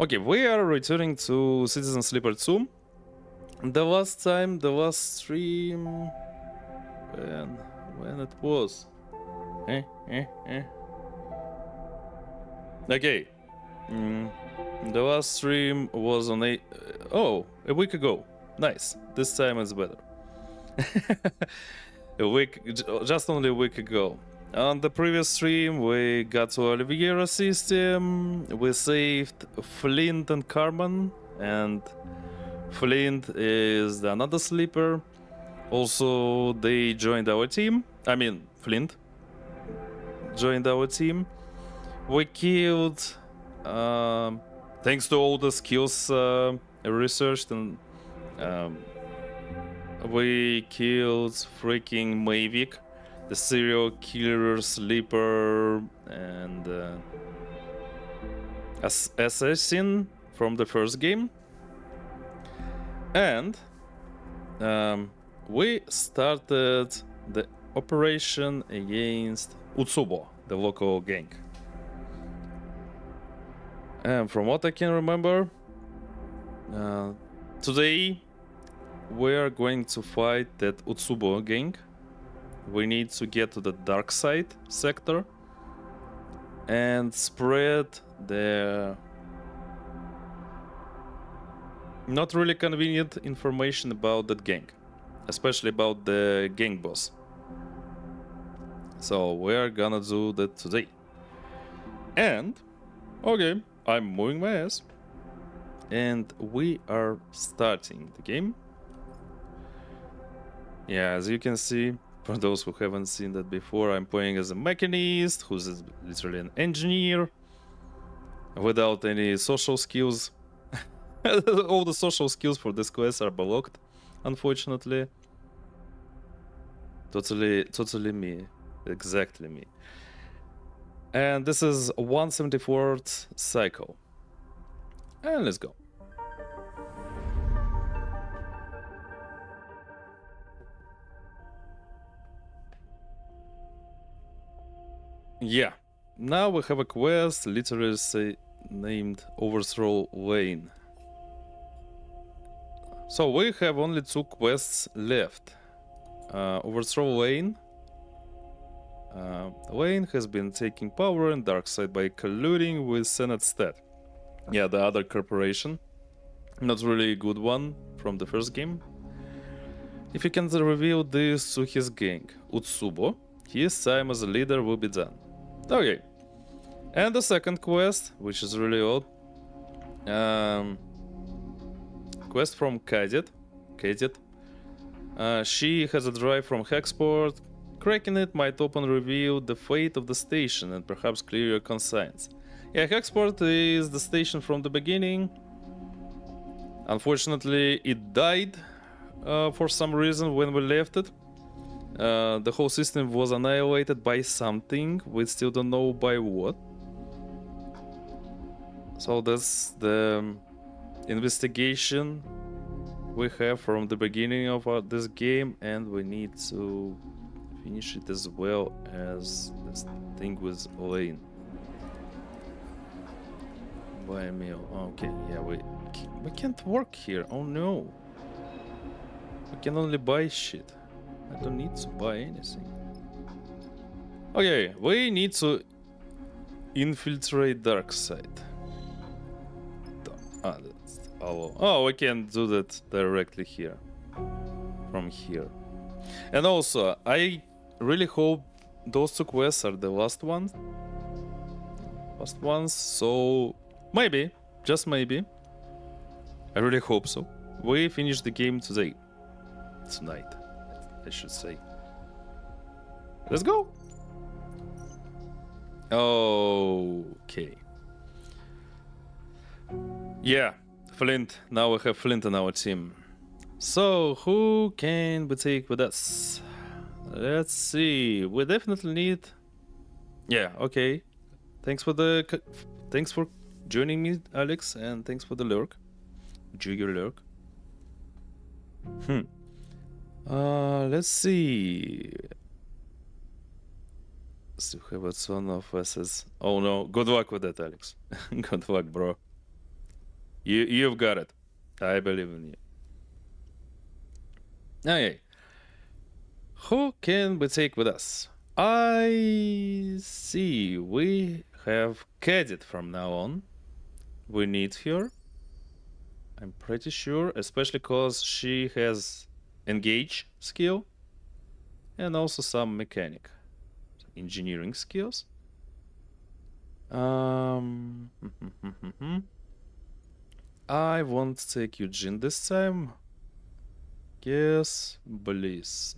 Okay, we are returning to Citizen Sleeper 2. The last stream... When it was? Okay. The last stream was on a week ago. Nice. This time it's better. Just only a week ago. On the previous stream, we got to Oliveira system. We saved Flint and Carmen, and Flint is another sleeper. Also, they joined our team. I mean, Flint joined our team. We killed, thanks to all the skills researched, and we killed freaking Mavic, the serial killer sleeper, and assassin from the first game. And we started the operation against Utsubo, the local gang. And from what I can remember, today we are going to fight that Utsubo gang. We need to get to the Darkside sector and spread the not really convenient information about that gang, especially about the gang boss. So we are gonna do that today. And okay, I'm moving my ass, and we are starting the game. Yeah, as you can see, for those who haven't seen that before, I'm playing as a mechanist who's literally an engineer without any social skills. All the social skills for this quest are blocked, unfortunately. Totally me. Exactly me. And this is 174th cycle. And let's go. Yeah. Now we have a quest literally named Overthrow Laine. So we have only 2 quests left. Overthrow Laine. Laine has been taking power in Darkside by colluding with Senate Stat. Yeah, the other corporation. Not really a good one from the first game. If you can reveal this to his gang, Utsubo, his time as a leader will be done. Okay. And the second quest, which is really odd. Quest from Kadet. She has a drive from Hexport. Cracking it might open reveal the fate of the station and perhaps clear your conscience. Yeah, Hexport is the station from the beginning. Unfortunately, it died for some reason when we left it. The whole system was annihilated by something. We still don't know by what. So that's the investigation we have from the beginning of this game, and we need to finish it as well as this thing with Laine. Buy a meal. Okay, yeah, we can't work here. Oh no. We can only buy shit. I don't need to buy anything. Okay, we need to infiltrate Darkside. That's all. Oh, we can do that directly here. From here. And also, I really hope those 2 quests are the last ones. So maybe, just maybe. I really hope so. We finish the game today. Tonight, I should say. Let's go. Okay. Yeah, Flint. Now we have Flint on our team. So, who can we take with us? Let's see. We definitely need... Yeah, okay. Thanks for joining me, Alex, and thanks for the lurk. Jigger lurk. Let's see. Still have a ton of S's. Oh no, good luck with that, Alex. Good luck, bro. You've got it. I believe in you. Okay. Who can we take with us? I see. We have Kadet from now on. We need her. I'm pretty sure, especially because she has engage skill and also some mechanic, engineering skills. I won't take Eugene this time. Guess Bliss.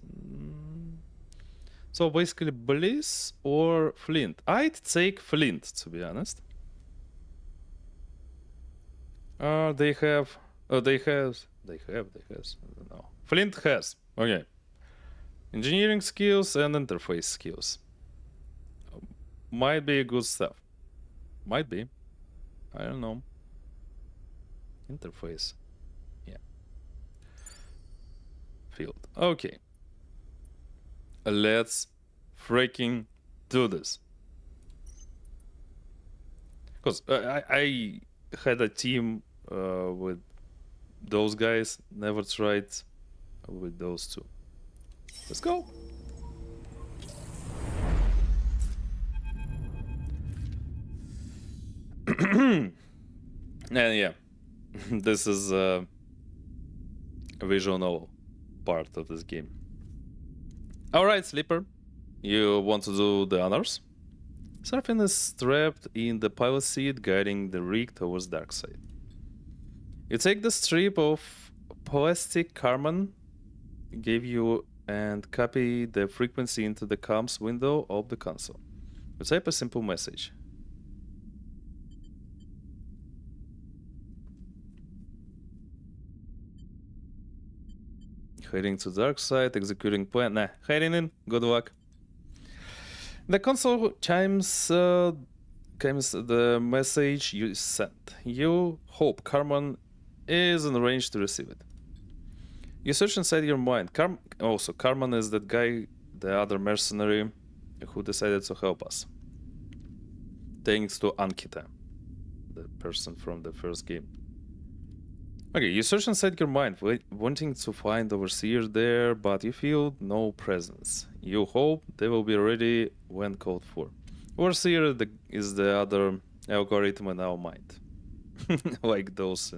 So basically Bliss or Flint. I'd take Flint, to be honest. They have. Oh, they have. They have. I don't know. Flint has. Okay. Engineering skills and interface skills. Might be good stuff. Might be. I don't know. Interface. Yeah. Field. Okay. Let's freaking do this. Because I had a team with those guys, never tried with those two. Let's go. And yeah, this is a visual novel part of this game. Alright, Sleeper, you want to do the honors? Seraphine is strapped in the pilot seat, guiding the rig towards Darkside. You take the strip of plastic Carmen gave you and copy the frequency into the comms window of the console. You type a simple message. Heading to Darkside, executing plan. Nah, heading in. Good luck. The console chimes the message you sent. You hope Carmen is in range to receive it. You search inside your mind. Carmen is that guy, the other mercenary who decided to help us. Thanks to Ankita, the person from the first game. Okay, you search inside your mind, wanting to find overseers there, but you feel no presence. You hope they will be ready when called for. Overseer is the other algorithm in our mind. Like those...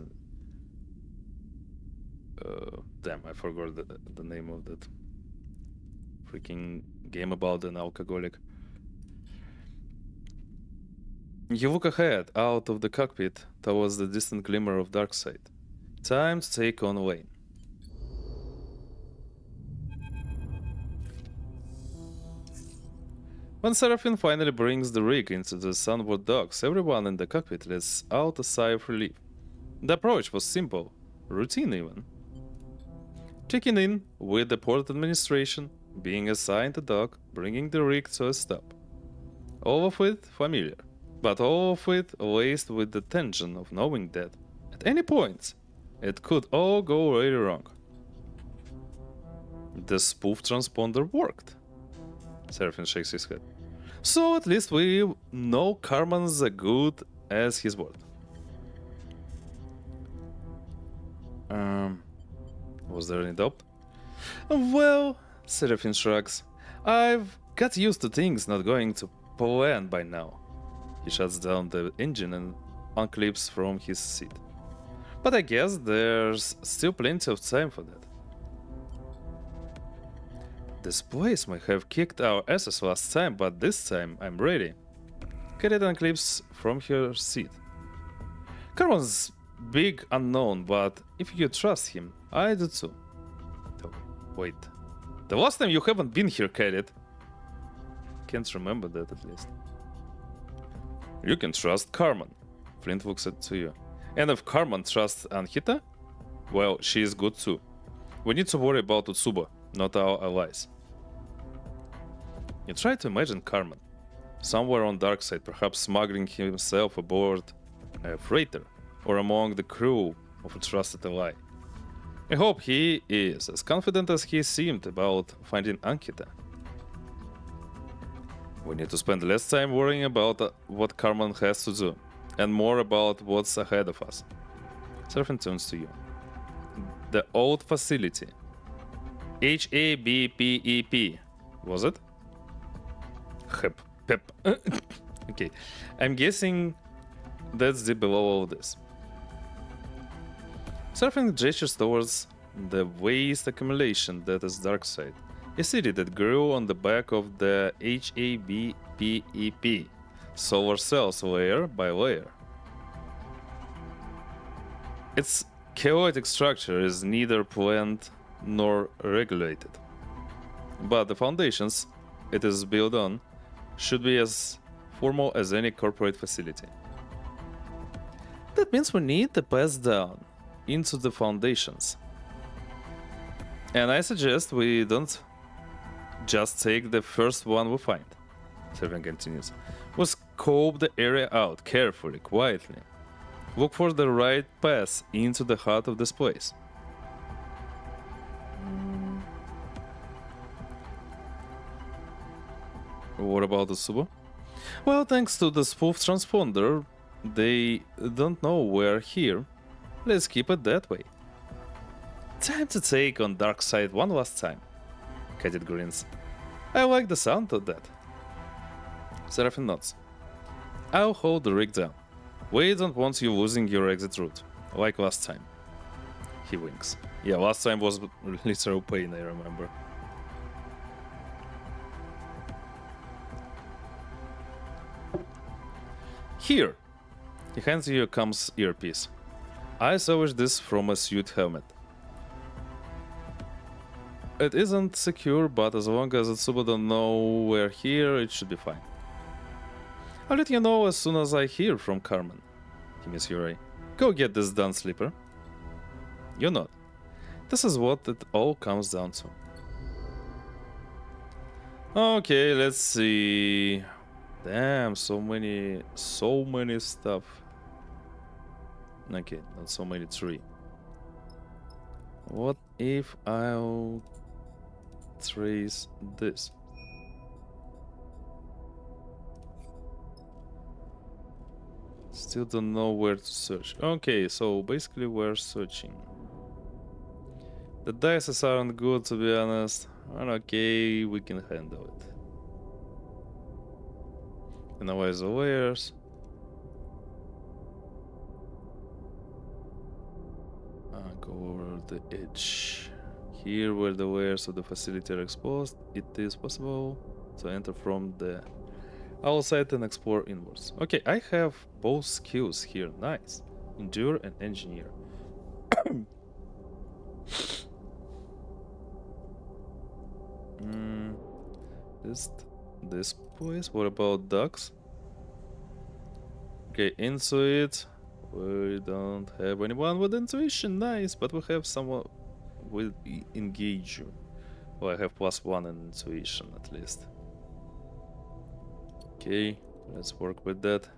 damn, I forgot the name of that freaking game about an alcoholic. You look ahead, out of the cockpit, towards the distant glimmer of Darkside. Time to take on Laine. When Seraphine finally brings the rig into the sunward docks, everyone in the cockpit lets out a sigh of relief. The approach was simple, routine even. Checking in with the port administration, being assigned a dock, bringing the rig to a stop. All of it familiar, but all of it laced with the tension of knowing that, at any point, it could all go really wrong. The spoof transponder worked. Seraphine shakes his head. So at least we know Carmen's as good as his word. Was there any doubt? Well, Seraphine shrugs. I've got used to things not going to plan by now. He shuts down the engine and unclips from his seat. But I guess there's still plenty of time for that. This place might have kicked our asses last time, but this time I'm ready. Kadet unclips from her seat. Carmen's big unknown, but if you trust him, I do too. Oh, wait. The last time you haven't been here, Kadet. Can't remember that at least. You can trust Carmen. Flint looks at to you. And if Carmen trusts Anhita, well, she is good too. We need to worry about Utsuba, not our allies. You try to imagine Carmen, somewhere on Darkside, perhaps smuggling himself aboard a freighter, or among the crew of a trusted ally. I hope he is as confident as he seemed about finding Ankita. We need to spend less time worrying about what Carmen has to do, and more about what's ahead of us. Seraphim turns to you. The old facility. HABPEP. Was it? Hep. Pep. Okay. I'm guessing that's the below all this. Seraphim gestures towards the waste accumulation that is Darkside. A city that grew on the back of the HABPEP. Solar cells layer by layer. Its chaotic structure is neither planned nor regulated. But the foundations it is built on should be as formal as any corporate facility. That means we need to pass down into the foundations. And I suggest we don't just take the first one we find. Seraphim continues. We scope the area out carefully, quietly. Look for the right path into the heart of this place. What about the Subo? Well, thanks to the spoof transponder, they don't know we're here. Let's keep it that way. Time to take on Darkside one last time. Kadet grins. I like the sound of that. Seraphim nods. I'll hold the rig down. We don't want you losing your exit route, like last time. He winks. Yeah, last time was literal pain, I remember. Here! He hands you a comms earpiece. I salvaged this from a suit helmet. It isn't secure, but as long as Itsuba don't know we're here, it should be fine. I'll let you know as soon as I hear from Carmen. He means Yurei. Go get this done, Sleeper. You nod. This is what it all comes down to. Okay, let's see. Damn, so many stuff. Okay, not so many, 3. What if I'll trace this? Still don't know where to search. Okay, so basically we're searching. The dices aren't good, to be honest. And okay, we can handle it. Analyze the layers. Go over the edge. Here, where the layers of the facility are exposed, it is possible to enter from the outside and explore inwards. Okay, I have both skills here. Nice. Endure and Engineer. This place. What about ducks? Okay, Intuit. We don't have anyone with intuition. Nice, but we have someone with engage you. Well, I have +1 in intuition at least. Okay, let's work with that.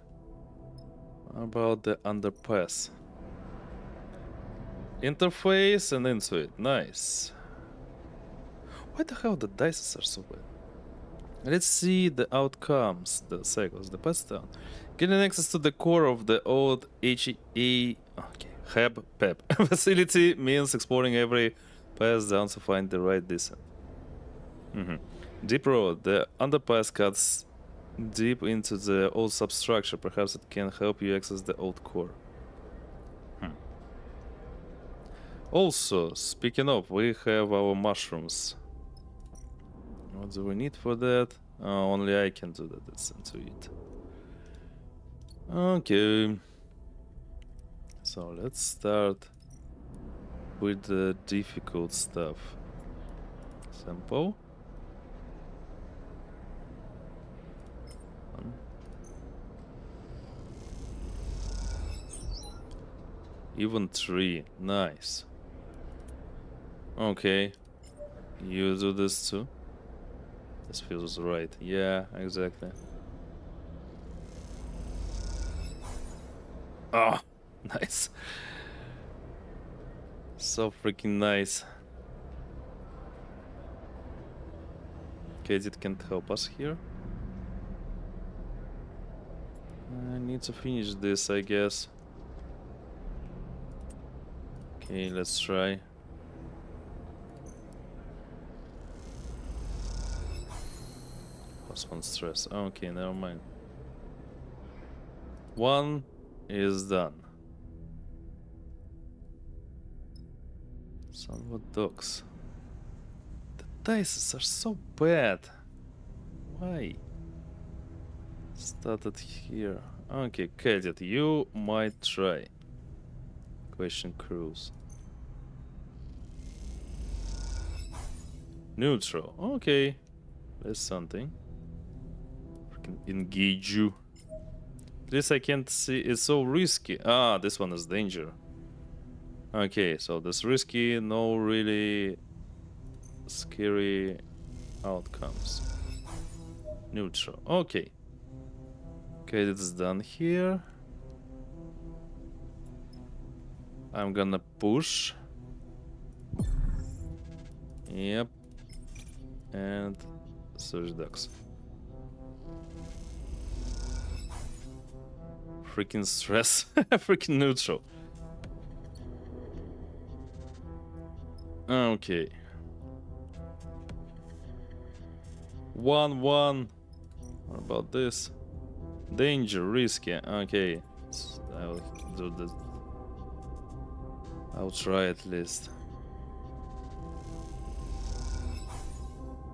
How about the underpass? Interface and Intuit. Nice. Why the hell the dice are so bad? Let's see the outcomes, the cycles, the pass down. Getting access to the core of the old HAB PEP facility means exploring every pass down to find the right descent. Deep road, the underpass cuts deep into the old substructure. Perhaps it can help you access the old core. Also, speaking of, we have our mushrooms. What do we need for that? Only I can do that. It's into it. Okay. So let's start with the difficult stuff. Sample. Even 3. Nice. Okay. You do this too? This feels right. Yeah, exactly. Oh, nice. So freaking nice. Kadet can't help us here. I need to finish this, I guess. Okay, let's try. +1 stress. Okay, never mind. 1 is done. Somewhat dogs. The dices are so bad. Why? Started here. Okay, Kadet, you might try. Question cruise. Neutral. Okay. That's something. Freaking engage you. This I can't see. It's so risky. Ah, this one is danger. Okay, so this risky, no really scary outcomes. Neutral. Okay. Okay, it's done here. I'm gonna push. Yep. And search ducks. Freaking stress. Freaking neutral. Okay. 1-1. What about this? Danger, risky. Okay. I'll do this. I'll try at least.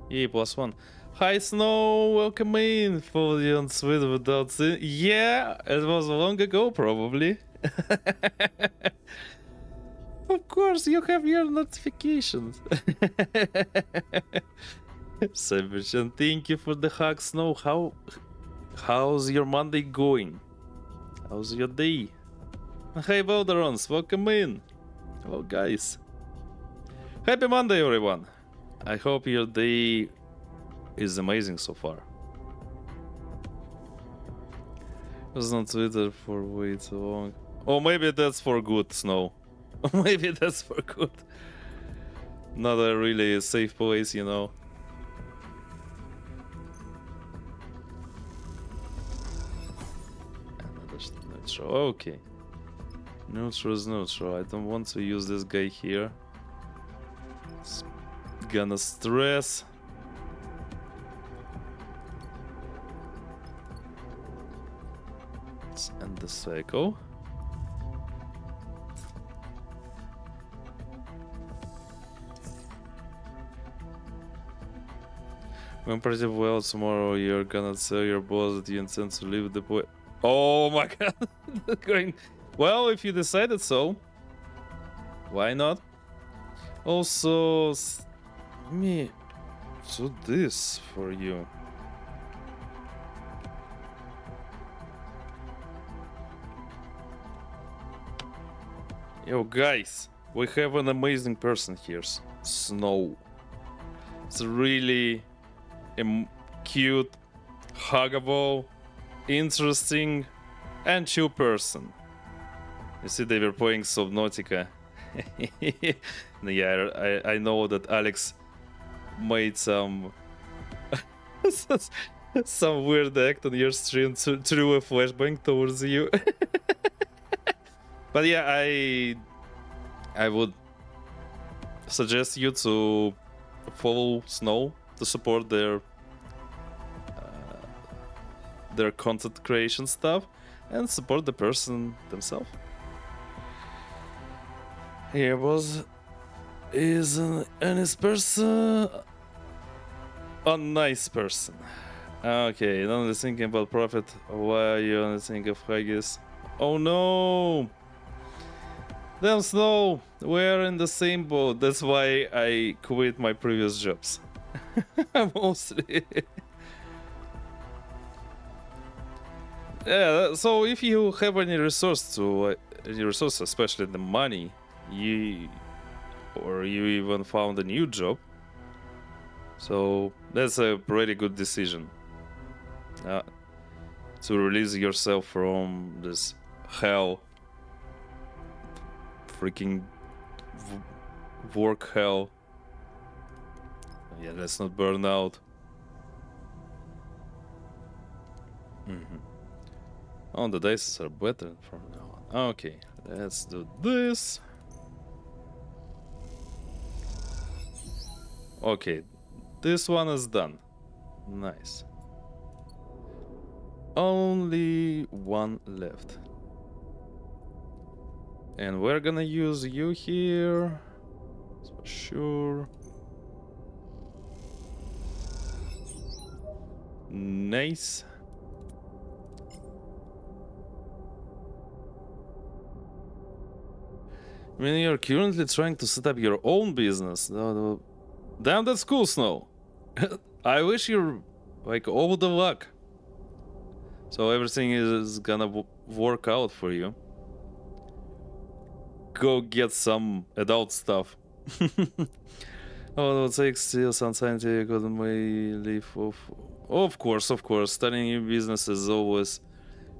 Yeah, +1. Hi, Snow. Welcome in for the unsweet without sin. Yeah, it was long ago, probably. Of course, you have your notifications. Cyberos, thank you for the hug, Snow. How's your Monday going? How's your day? Hey, Valderons, welcome in. Hello, guys. Happy Monday, everyone. I hope your day is amazing so far. I was on Twitter for way too long. Oh, maybe that's for good, Snow. Maybe that's for good. Not a really safe place, you know. Another neutral. Okay. Neutral is neutral. I don't want to use this guy here. It's gonna stress. Let's end the cycle. Went pretty well tomorrow. You're gonna tell your boss that you intend to leave the boy. Oh my god. Going well, if you decided so. Why not? Also, let me do this for you. Yo, guys, we have an amazing person here, Snow. It's really cute, huggable, interesting, and chill person. You see, they were playing Subnautica. Yeah, I know that Alex made some some weird act on your stream through a flashbang towards you. But yeah, I would suggest you to follow Snow to support their content creation stuff and support the person themselves. Here is an honest person, a nice person. Okay, only thinking about profit. Why are you only thinking of Haggis? Oh no! Damn, Snow, we're in the same boat. That's why I quit my previous jobs. Mostly. Yeah, so if you have any resources, especially the money, you even found a new job, so that's a pretty good decision to release yourself from this hell, freaking work hell. Yeah, let's not burn out. Oh, the dice are better from now on. Okay, let's do this. Okay, this one is done. Nice. Only one left. And we're gonna use you here. For sure. Nice. I mean, you're currently trying to set up your own business. Damn, that's cool, Snow. I wish you're like all the luck. So everything is gonna work out for you. Go get some adult stuff. Oh, it takes still some scientific may leave off. Of course, starting a business is always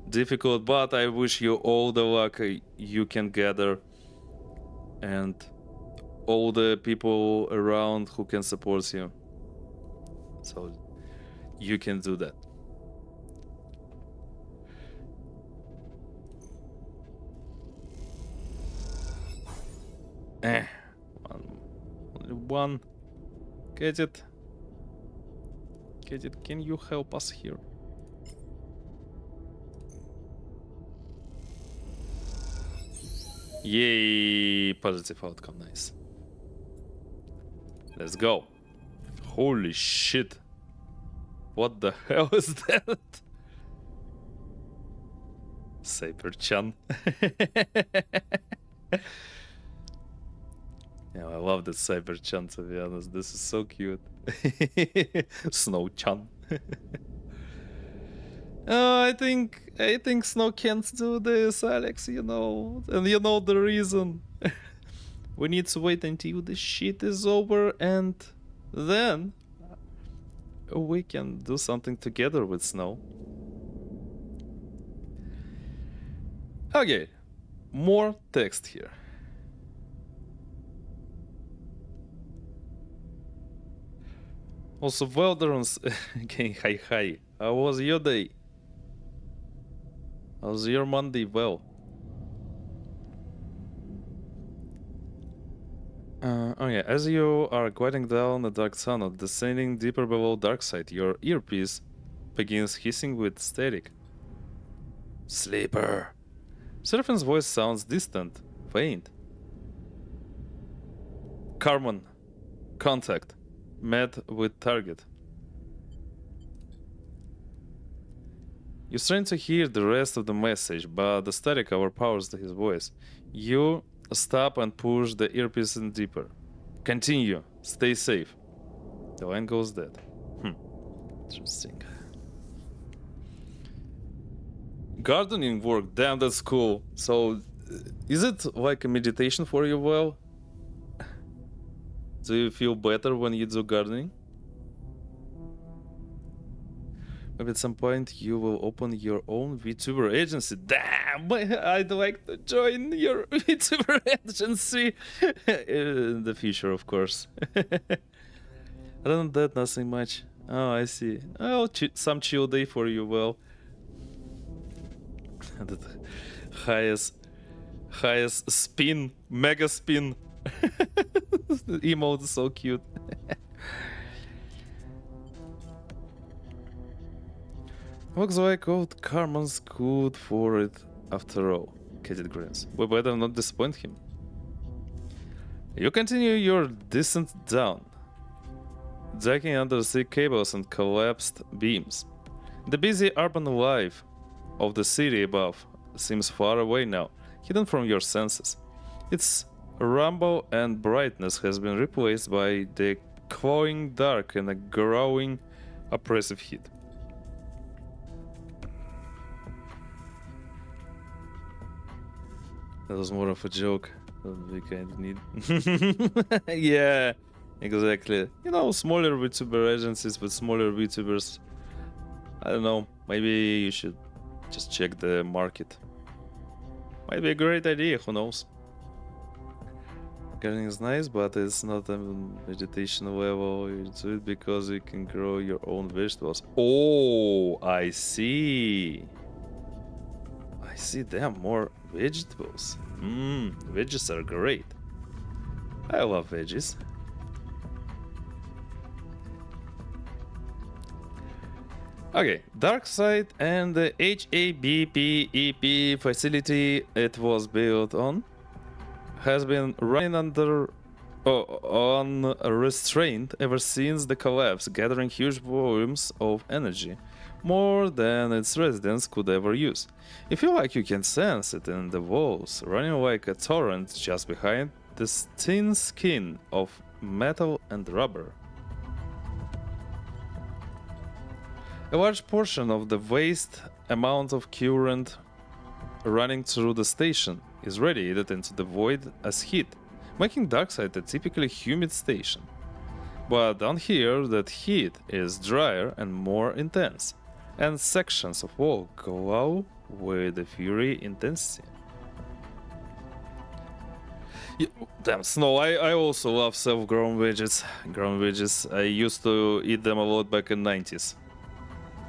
difficult, but I wish you all the luck you can gather and all the people around who can support you. So you can do that. Only one. Kadet. Kadet, can you help us here? Yay! Positive outcome, nice. Let's go. Holy shit. What the hell is that? Saber-chan. Yeah, I love that Cyber-chan, to be honest. This is so cute. Snow-chan. I think Snow can't do this, Alex, you know. And you know the reason. We need to wait until the shit is over and then we can do something together with Snow. Okay, more text here. Also, well done again. Hi. How was your day? How's your Monday? Well. Okay, as you are gliding down the dark tunnel, descending deeper below Darkside, your earpiece begins hissing with static. Sleeper. Seraphine's voice sounds distant, faint. Carmen, contact. Met with target. You strain to hear the rest of the message, but the static overpowers his voice. You stop and push the earpiece in deeper. Continue. Stay safe. The line goes dead. Interesting. Gardening work. Damn, that's cool. So, is it like a meditation for you, well? Do you feel better when you do gardening? Maybe at some point you will open your own VTuber agency. Damn, I'd like to join your VTuber agency in the future, of course. Other than that, nothing much. Oh, I see. Oh, some chill day for you, well. The highest spin, mega spin. The emote is so cute. Looks like old Carmen's good for it after all, Kadet grins. We better not disappoint him. You continue your descent down, ducking under sea cables and collapsed beams. The busy urban life of the city above seems far away now, hidden from your senses. Its rumble and brightness has been replaced by the clawing dark and a growing, oppressive heat. That was more of a joke that we kind of need. Yeah, exactly. You know, smaller VTuber agencies with smaller VTubers. I don't know, maybe you should just check the market. Might be a great idea, who knows? Gardening is nice, but it's not a vegetation level. You do it because you can grow your own vegetables. Oh, I see. I see, damn, more vegetables. Veggies are great. I love veggies. Okay, Darkside and the HABPEP facility it was built on has been running on restraint ever since the collapse, gathering huge volumes of energy, more than its residents could ever use. You feel like you can sense it in the walls, running like a torrent just behind this thin skin of metal and rubber. A large portion of the waste amount of current running through the station is radiated into the void as heat, making Darkside a typically humid station. But down here, that heat is drier and more intense, and sections of wall glow with a fury intensity. Damn, Snow, I also love self-grown veggies. Grown veggies, I used to eat them a lot back in 90s.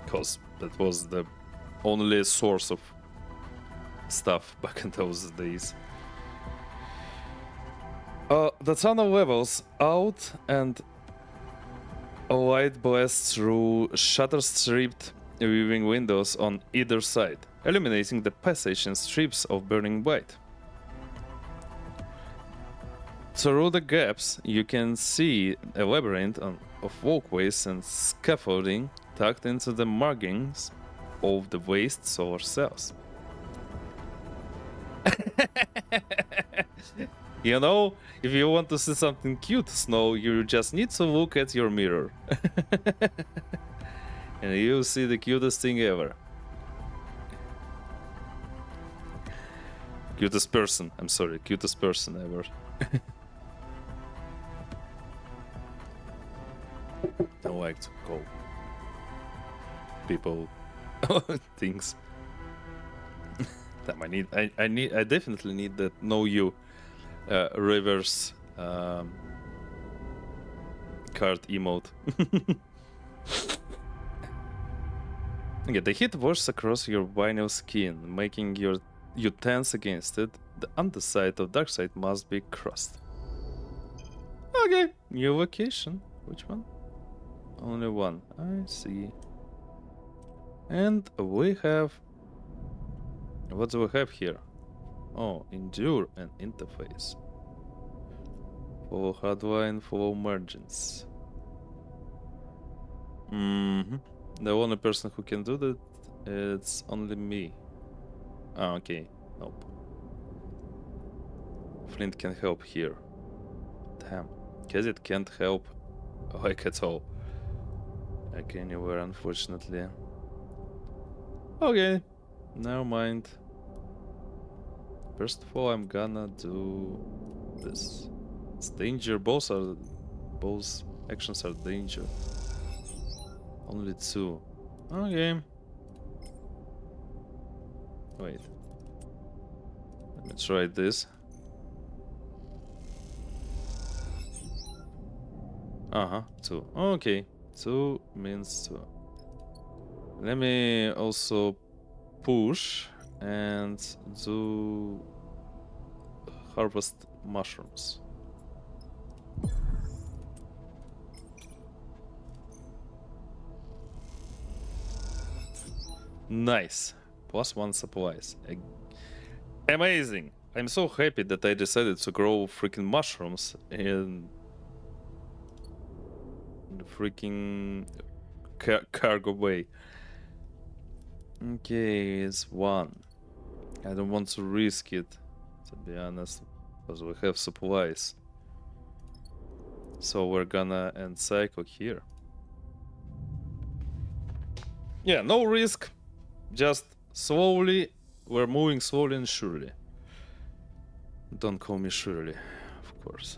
Because that was the only source of stuff back in those days. The tunnel levels out and a light blasts through shutter-stripped viewing windows on either side, illuminating the passage in strips of burning white. Through the gaps, you can see a labyrinth of walkways and scaffolding tucked into the margins of the waste solar cells. You know, if you want to see something cute, Snow, you just need to look at your mirror. And you'll see the cutest thing ever. Cutest person, I'm sorry, cutest person ever. Don't like to call people things. Damn, I definitely need that know you reverse card emote. Okay, the heat washes across your vinyl skin, making you tense against it. The underside of Darkside must be crushed. Okay, new location. Which one? Only one. I see. And we have... What do we have here? Oh, endure and interface. Follow hardline, follow margins. The only person who can do that, it's only me. Ah, okay. Nope. Flint can help here. Damn. Kadet can't help like at all. Like anywhere, unfortunately. Okay. Never mind. First of all, I'm gonna do this. It's danger. Both actions are danger. Only two. Okay. Wait. Let me try this. Two. Okay. Two means two. Let me also push and do harvest mushrooms. Nice. +1 supplies. Amazing. I'm so happy that I decided to grow freaking mushrooms in the freaking cargo bay. Okay, it's 1. I don't want to risk it, to be honest, because we have supplies. So we're gonna end cycle here. Yeah, no risk. Just slowly. We're moving slowly and surely. Don't call me Shirley, of course.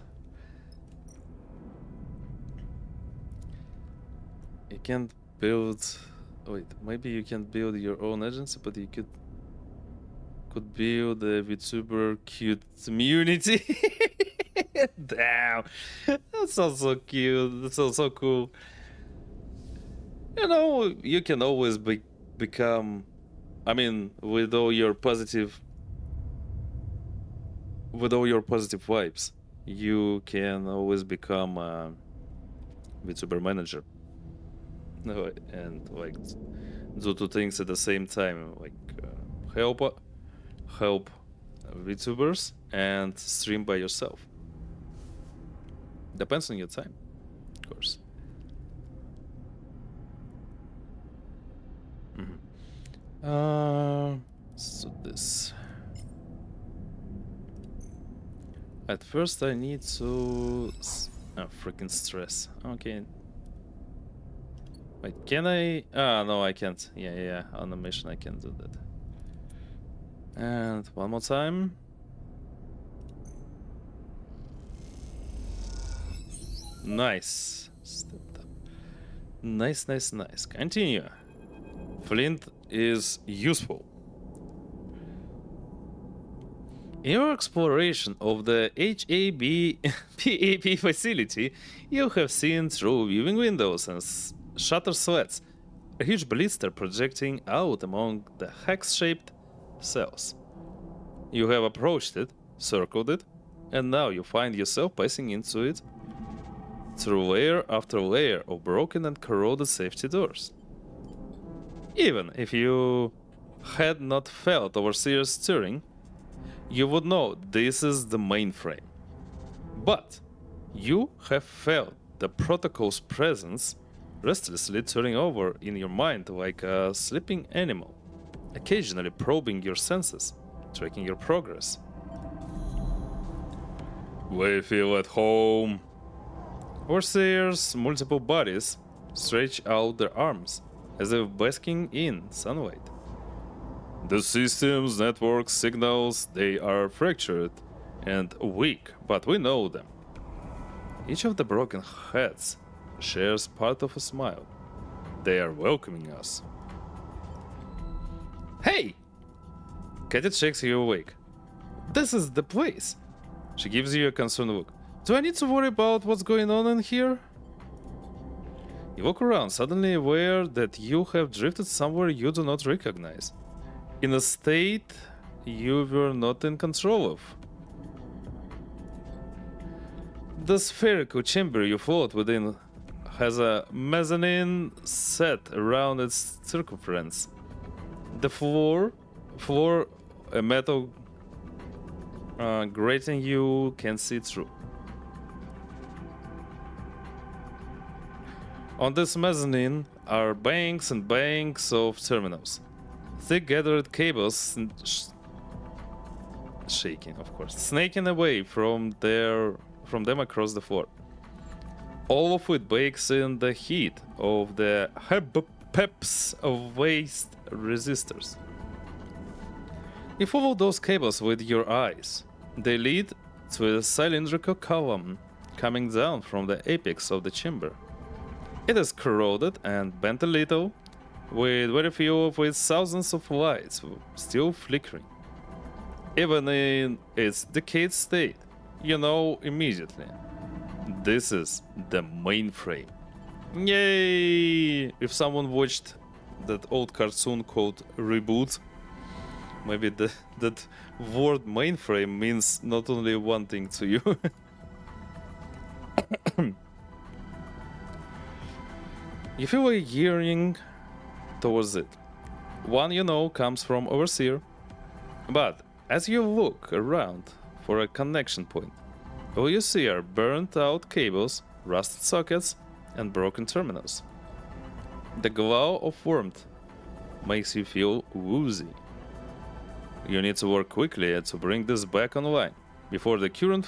You can't build... Wait, maybe you can build your own agency, but you could build a VTuber cute community. Damn, that sounds so cute. That sounds so cool. You know, you can always become... I mean, with all your positive vibes, you can always become a VTuber manager. and like do two things at the same time, like help VTubers and stream by yourself. Depends on your time, of course. So this. At first, I need to. Freaking stress. Okay. Wait, can I? Ah, no, I can't. Yeah. On the mission, I can't do that. And one more time. Nice. Stepped up. Nice. Continue. Flint is useful. In your exploration of the PAP facility, you have seen through viewing windows and shutter slats a huge blister projecting out among the hex-shaped cells. You have approached it, circled it, and now you find yourself passing into it through layer after layer of broken and corroded safety doors. Even if you had not felt Overseer's stirring, you would know this is the mainframe. But you have felt the protocol's presence restlessly turning over in your mind like a sleeping animal, occasionally probing your senses, tracking your progress. We feel at home. Overseer's multiple bodies stretch out their arms as if basking in sunlight. The system's network signals, they are fractured and weak, but we know them. Each of the broken heads shares part of a smile. They are welcoming us. Hey! Kadet shakes you awake. This is the place. She gives you a concerned look. Do I need to worry about what's going on in here? You look around, suddenly aware that you have drifted somewhere you do not recognize. In a state you were not in control of. The spherical chamber you float within has a mezzanine set around its circumference. The floor, a metal grating you can see through. On this mezzanine are banks and banks of terminals. Thick gathered cables shaking, of course, snaking away from them across the floor. All of it bakes in the heat of the peps of waste resistors. You follow those cables with your eyes. They lead to a cylindrical column coming down from the apex of the chamber. It is corroded and bent a little, with very few of its thousands of lights still flickering. Even in its decayed state, you know immediately. This is the mainframe. Yay! If someone watched that old cartoon called Reboot, maybe that word mainframe means not only one thing to you. You feel a yearning towards it. One you know comes from Overseer. But as you look around for a connection point, all you see are burnt out cables, rusted sockets, and broken terminals. The glow of warmth makes you feel woozy. You need to work quickly to bring this back online before the current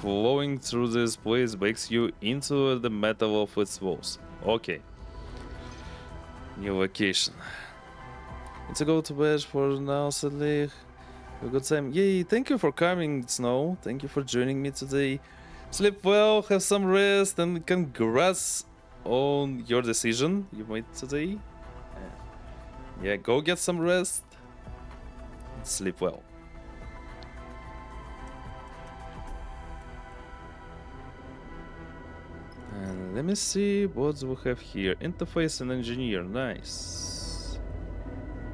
flowing through this place bakes you into the metal of its walls. Okay. New vacation. It's a go to bed for now, sadly. Have a good time. Yay, thank you for coming, Snow. Thank you for joining me today. Sleep well, have some rest, and congrats on your decision you made today. Yeah, go get some rest. And sleep well. And let me see what we have here. Interface and engineer, nice.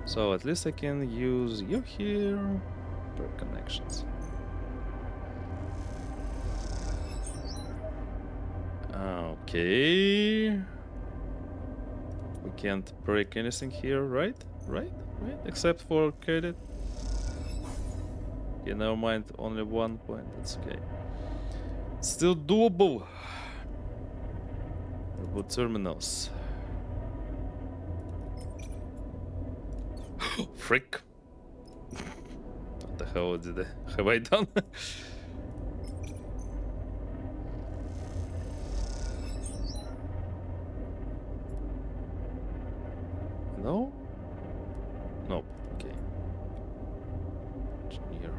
So at least I can use you here per connections. Okay. can't break anything here, right? Right? Except for Kadet. Okay, never mind. Only 1 point. That's okay. Still doable. Reboot terminals. Frick. What the hell have I done? No? Nope. Okay. Engineer.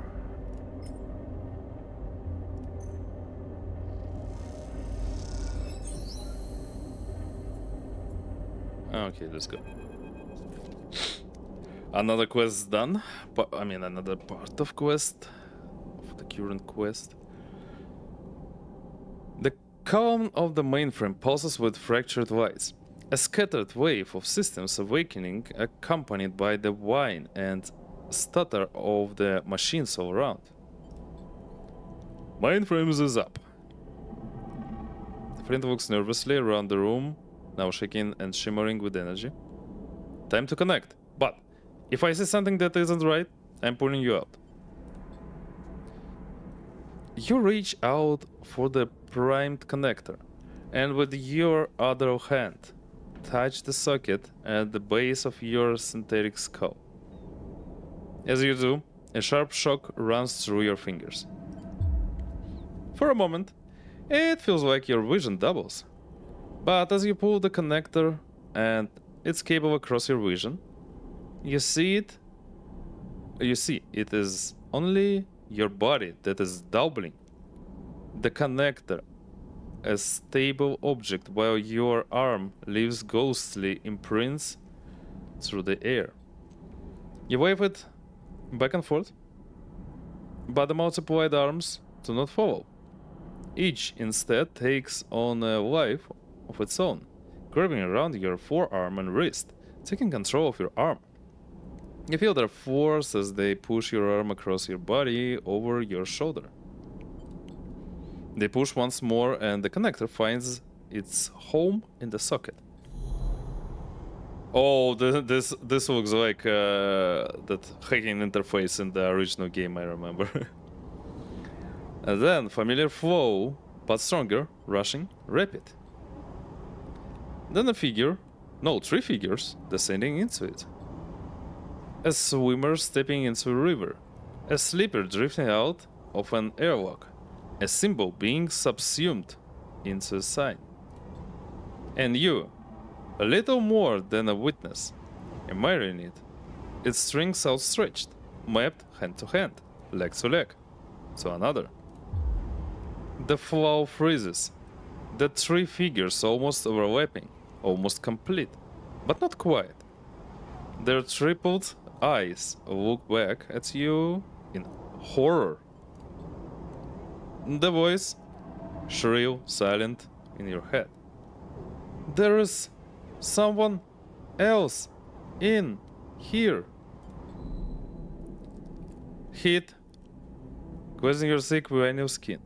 Okay, let's go. Another quest done. I mean, another part of quest. Of the current quest. The column of the mainframe pulses with fractured lights. A scattered wave of systems awakening, accompanied by the whine and stutter of the machines all around. Mainframes is up. The friend walks nervously around the room, now shaking and shimmering with energy. Time to connect, but if I see something that isn't right, I'm pulling you out. You reach out for the primed connector, and with your other hand, touch the socket at the base of your synthetic skull. As you do, a sharp shock runs through your fingers. For a moment, it feels like your vision doubles. But as you pull the connector and its cable across your vision, you see it is only your body that is doubling. The connector, a stable object, while your arm leaves ghostly imprints through the air. You wave it back and forth, but the multiplied arms do not follow. Each instead takes on a life of its own, grabbing around your forearm and wrist, taking control of your arm. You feel their force as they push your arm across your body over your shoulder. They push once more and the connector finds its home in the socket. Oh, this looks like that hacking interface in the original game, I remember. And then familiar flow, but stronger, rushing, rapid. Then three figures descending into it. A swimmer stepping into a river, a sleeper drifting out of an airlock, a symbol being subsumed into a sign. And you, a little more than a witness, admiring it, its strings outstretched, mapped hand to hand, leg to leg, to another. The flow freezes, the three figures almost overlapping, almost complete, but not quite. Their tripled eyes look back at you in horror. The voice, shrill, silent, in your head. There is someone else in here. Heat, glazing your thick vinyl skin.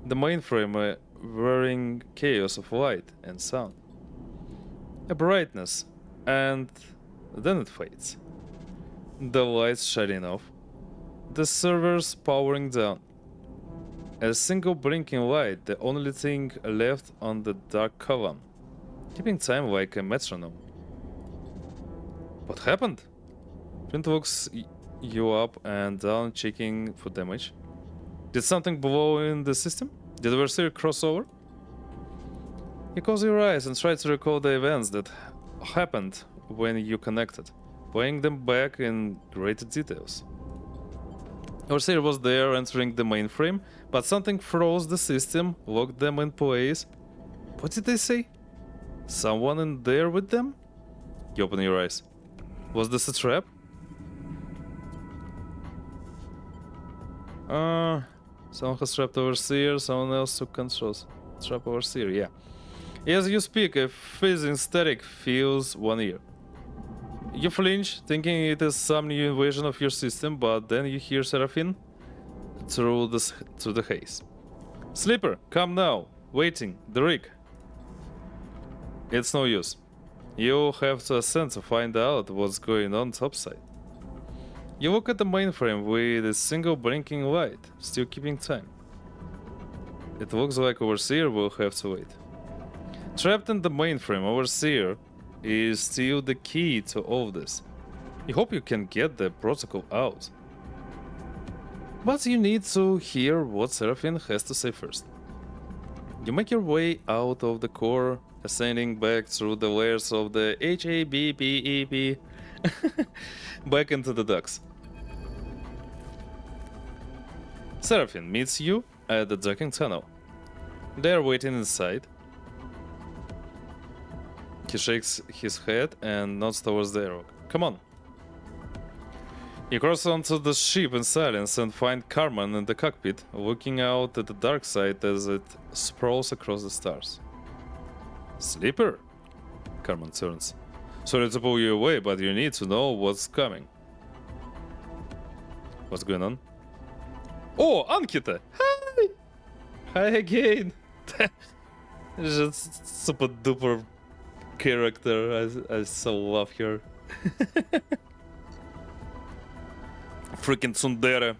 The mainframe wearing chaos of light and sound. A brightness, and then it fades. The lights shutting off. The servers powering down. A single blinking light, the only thing left on the dark column, keeping time like a metronome. What happened? Flint looks you up and down, checking for damage. Did something blow in the system? Did the adversary cross over? You close your eyes and try to recall the events that happened when you connected, playing them back in greater details. Overseer was there entering the mainframe, but something froze the system, locked them in place. What did they say? Someone in there with them? You open your eyes. Was this a trap? Someone has trapped Overseer, someone else took control. Trap Overseer, yeah. As you speak, a fizzing static fills one ear. You flinch, thinking it is some new invasion of your system, but then you hear Seraphine through the haze. Sleeper, come now. Waiting, the rig. It's no use. You have to ascend to find out what's going on topside. You look at the mainframe with a single blinking light, still keeping time. It looks like Overseer will have to wait. Trapped in the mainframe, Overseer is still the key to all of this. You hope you can get the protocol out. But you need to hear what Seraphine has to say first. You make your way out of the core, ascending back through the layers of the HABPEP back into the docks. Seraphine meets you at the docking tunnel. They are waiting inside. He shakes his head and nods towards the airlock. Come on. You cross onto the ship in silence and find Carmen in the cockpit, looking out at the Darkside as it sprawls across the stars. Sleeper? Carmen turns. Sorry to pull you away, but you need to know what's coming. What's going on? Oh, Ankita! Hi! Hi again! Just super duper character. I so love her. Freaking tsundere.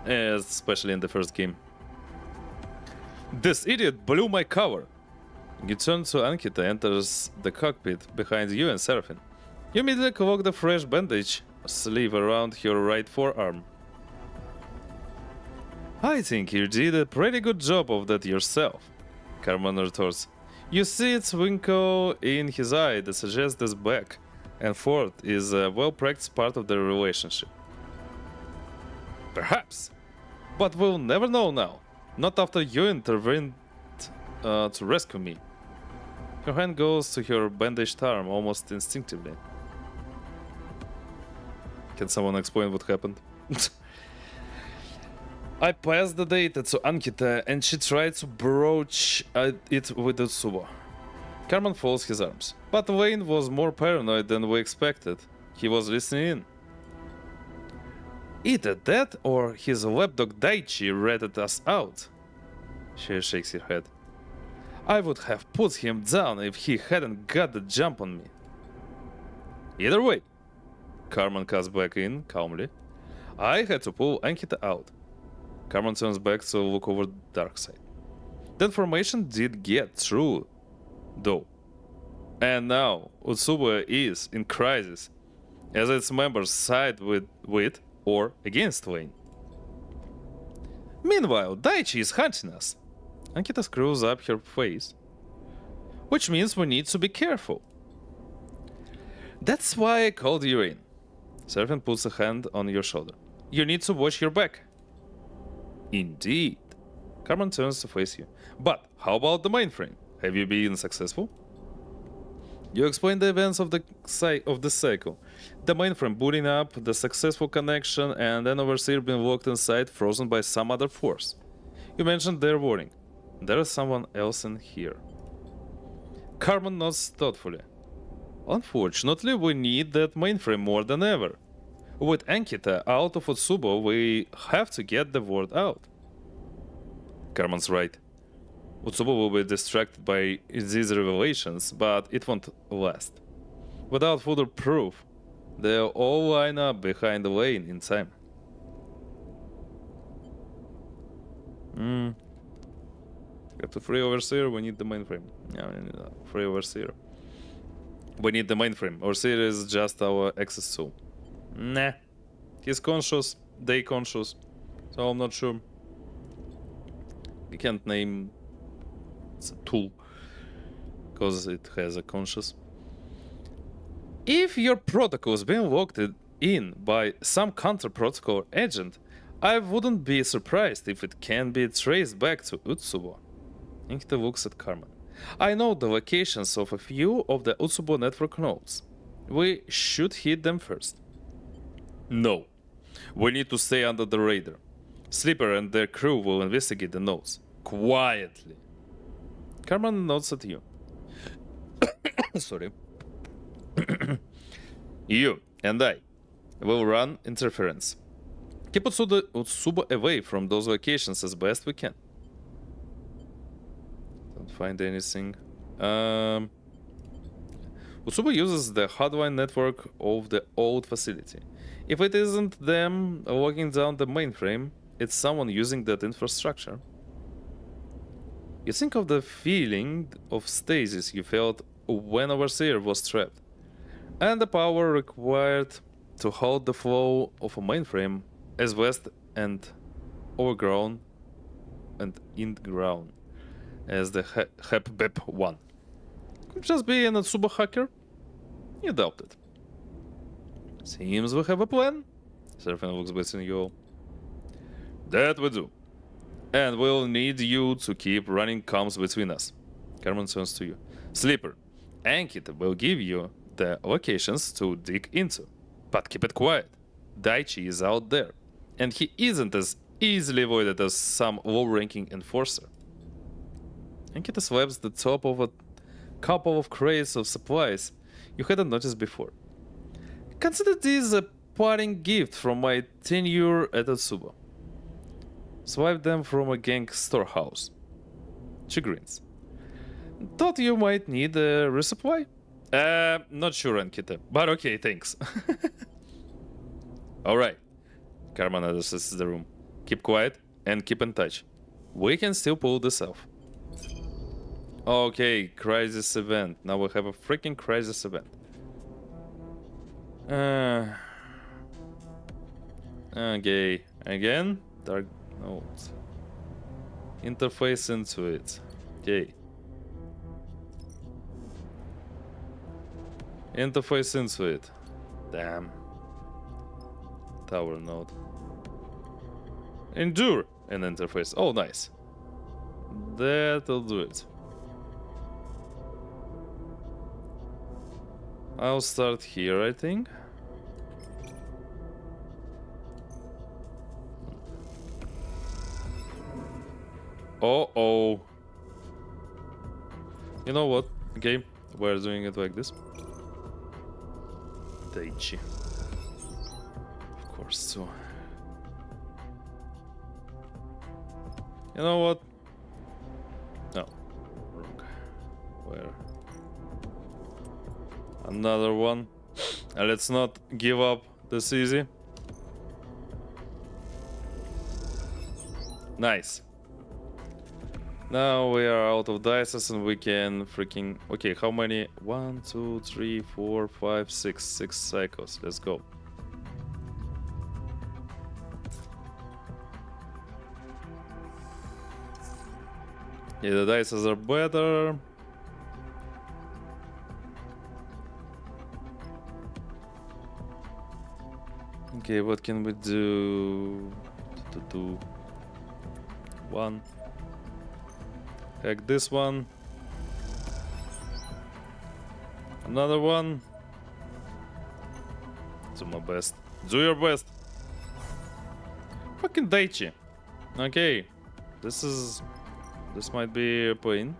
Especially in the first game. This idiot blew my cover. You turn to Ankita, enters the cockpit behind you and Seraphine. You immediately lock the fresh bandage sleeve around your right forearm. I think you did a pretty good job of that yourself, Carmen retorts. You see its twinkle in his eye that suggests this back and forth is a well-practiced part of their relationship. Perhaps. But we'll never know now. Not after you intervened to rescue me. Her hand goes to her bandaged arm almost instinctively. Can someone explain what happened? I passed the data to Ankita and she tried to broach it with Utsubo. Carmen folds his arms. But Laine was more paranoid than we expected. He was listening in. Either that or his lapdog Daichi ratted us out. She shakes her head. I would have put him down if he hadn't got the jump on me. Either way, Carmen cuts back in calmly. I had to pull Ankita out. Carmen turns back to look over Darkside. The information did get through, though. And now Utsubo is in crisis, as its members side with or against Laine. Meanwhile, Daichi is hunting us. Ankita screws up her face. Which means we need to be careful. That's why I called you in. Seraphine puts a hand on your shoulder. You need to watch your back. Indeed. Carmen turns to face you. But how about the mainframe? Have you been successful? You explain the events of the cycle. The mainframe booting up, the successful connection, and then Overseer being locked inside, frozen by some other force. You mentioned their warning. There is someone else in here. Carmen nods thoughtfully. Unfortunately, we need that mainframe more than ever. With Ankita out of Utsubo, we have to get the word out. Carmen's right. Utsubo will be distracted by these revelations, but it won't last. Without further proof, they'll all line up behind Laine in time. Got to free Overseer, we need the mainframe. Free Overseer. We need the mainframe. Overseer is just our access tool. Nah. He's conscious, they conscious, so I'm not sure. You can't name it's a tool because it has a conscious. If your protocol is being locked in by some counter-protocol agent, I wouldn't be surprised if it can be traced back to Utsubo. Ankita looks at Carmen. I know the locations of a few of the Utsubo network nodes. We should hit them first. No. We need to stay under the radar. Sleeper and their crew will investigate the nodes. Quietly. Carmen nods at you. Sorry. You and I will run interference. Keep Utsubo away from those locations as best we can. Don't find anything Utsuba uses the hardline network of the old facility. If it isn't them locking down the mainframe, it's someone using that infrastructure. You think of the feeling of stasis you felt when Overseer was trapped, and the power required to hold the flow of a mainframe as vast and overgrown and in-ground as the HEP-BEP one. Could just be an Utsuba hacker? You doubt it. Seems we have a plan. Seraphina looks between you all. That we do. And we'll need you to keep running comms between us. Carmen turns to you. Sleeper, Ankit will give you the locations to dig into. But keep it quiet. Daichi is out there. And he isn't as easily avoided as some low-ranking enforcer. Ankit slaps the top of a couple of crates of supplies you hadn't noticed before. Consider this a parting gift from my tenure at Utsuba. Swipe them from a gang storehouse. She grins. Thought you might need a resupply? Not sure, Ankita, but okay, thanks. Alright. Carmen addresses the room. Keep quiet and keep in touch. We can still pull this off. Okay, crisis event. Now we have a freaking crisis event. Okay, again, dark notes. Interface into it. Okay. Interface into it. Damn. Tower node. Endure an interface. Oh, nice. That'll do it. I'll start here, I think. Oh. You know what? Okay, we're doing it like this. Daichi. Of course, too. You know what? No. Wrong. Where? Another one. Let's not give up this easy. Nice. Now we are out of dices and we can freaking... Okay, how many? 1, 2, 3, 4, 5, 6. 6 cycles. Let's go. Yeah, the dices are better. Okay, what can we do? One. Hack this one. Another one. Do my best. Do your best. Fucking Daichi. Okay. This might be a pain.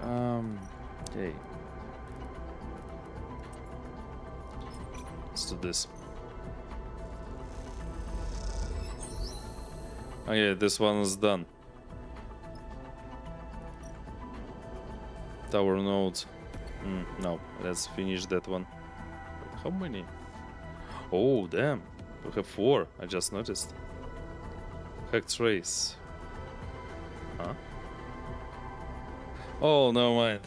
Okay. Let's do this. Okay, this one is done. Tower nodes. No, let's finish that one. How many? Oh, damn. We have 4. I just noticed. Hack trace. Huh? Oh, no mind.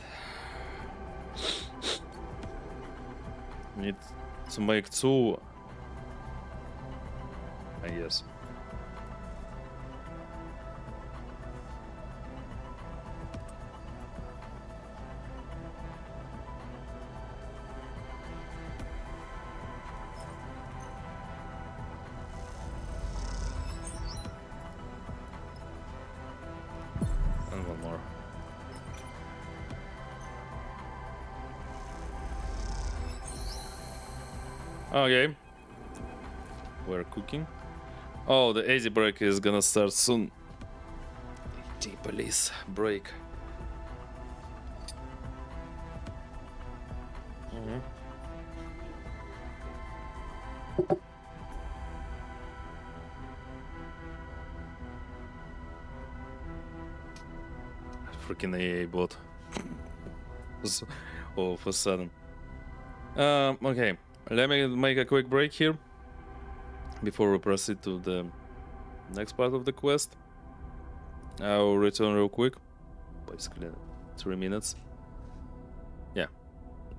Need to make 2. I guess. And one more. Okay. We're cooking. Oh, the AD break is gonna start soon. AD police break. freaking AA bot. All of a sudden. Okay, let me make a quick break here before we proceed to the next part of the quest. I'll return real quick, basically 3 minutes. Yeah.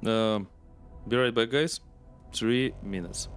Be right back, guys. 3 minutes.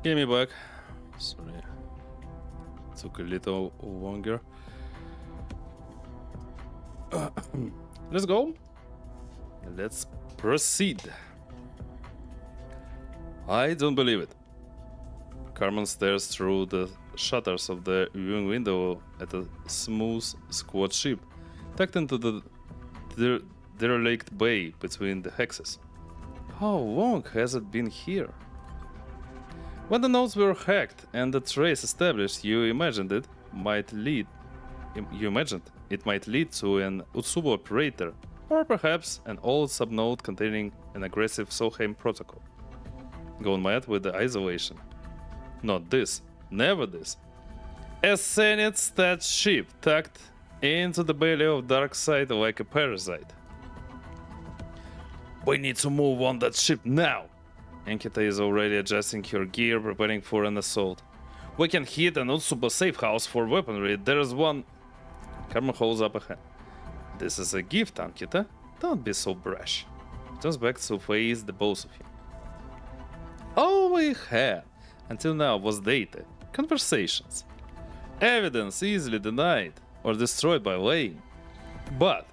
Give me back. Sorry. Took a little longer. Let's go. Let's proceed. I don't believe it. Carmen stares through the shutters of the viewing window at a smooth, squat ship tucked into the derelict bay between the hexes. How long has it been here? When the nodes were hacked and the trace established, you imagined it might lead to an Utsubo operator, or perhaps an old subnode containing an aggressive Solheim protocol. Gone mad with the isolation. Not this. Never this. A Zenith stat ship tucked into the belly of Darkside like a parasite. We need to move on that ship now! Ankita is already adjusting her gear, preparing for an assault. We can hit an Utsubo safe house for weaponry. There's one... Karma holds up a hand. This is a gift, Ankita. Don't be so brash. He turns back to face the both of you. All we had until now was data, conversations, evidence easily denied or destroyed by Laine. But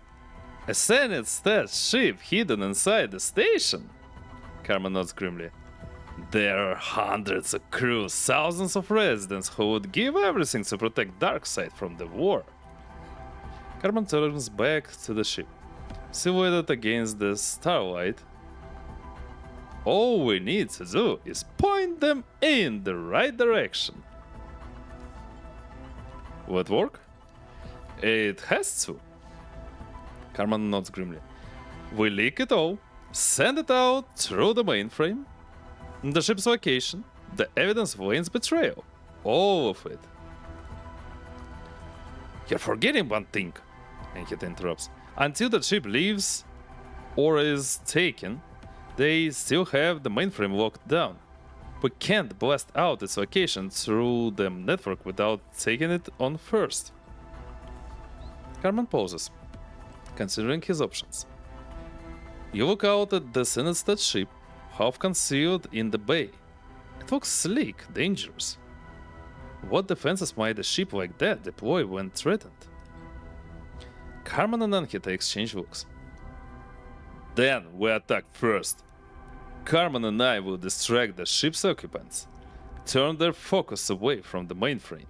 a Zenith stat ship hidden inside the station? Karma nods grimly. There are hundreds of crews, thousands of residents who would give everything to protect Darkside from the war. Karma turns back to the ship, silhouetted against the starlight. All we need to do is point them in the right direction. Will it work? It has to. Karma nods grimly. We leak it all, send it out through the mainframe, the ship's location, the evidence of Laine's betrayal. All of it. You're forgetting one thing, Ankita interrupts. Until the ship leaves or is taken, they still have the mainframe locked down. We can't blast out its location through the network without taking it on first. Carmen pauses, considering his options. You look out at the Zenith ship, half concealed in the bay. It looks sleek, dangerous. What defenses might a ship like that deploy when threatened? Carmen and Ankita exchange looks. Then we attack first. Carmen and I will distract the ship's occupants, turn their focus away from the mainframe.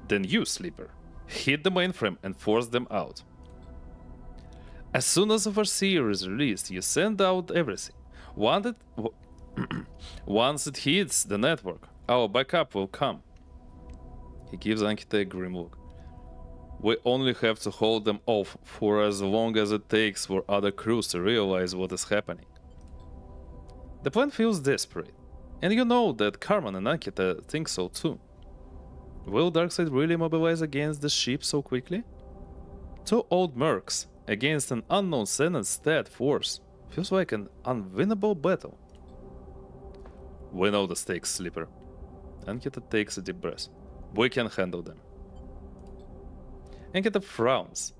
Then you, Sleeper, hit the mainframe and force them out. As soon as Overseer is released, you send out everything. Once it hits the network, our backup will come. He gives Ankita a grim look. We only have to hold them off for as long as it takes for other crews to realize what is happening. The plan feels desperate, and you know that Carmen and Ankita think so too. Will Darkside really mobilize against the ship so quickly? Two old mercs against an unknown Zenith stat force feels like an unwinnable battle. We know the stakes, Sleeper. Ankita takes a deep breath. We can handle them. Ankita frowns,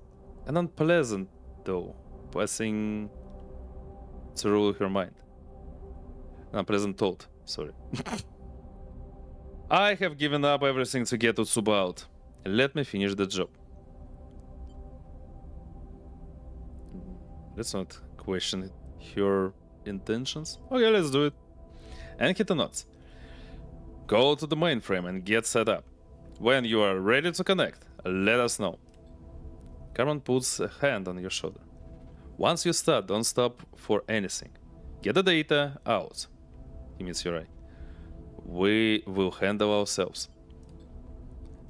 an unpleasant though passing through her mind. An unpleasant thought, sorry. I have given up everything to get Utsuba out. Let me finish the job. Let's not question her intentions. Okay, let's do it. Ankita nods. Go to the mainframe and get set up. When you are ready to connect, let us know. Carmen puts a hand on your shoulder. Once you start, don't stop for anything. Get the data out. He meets your eye. We will handle ourselves.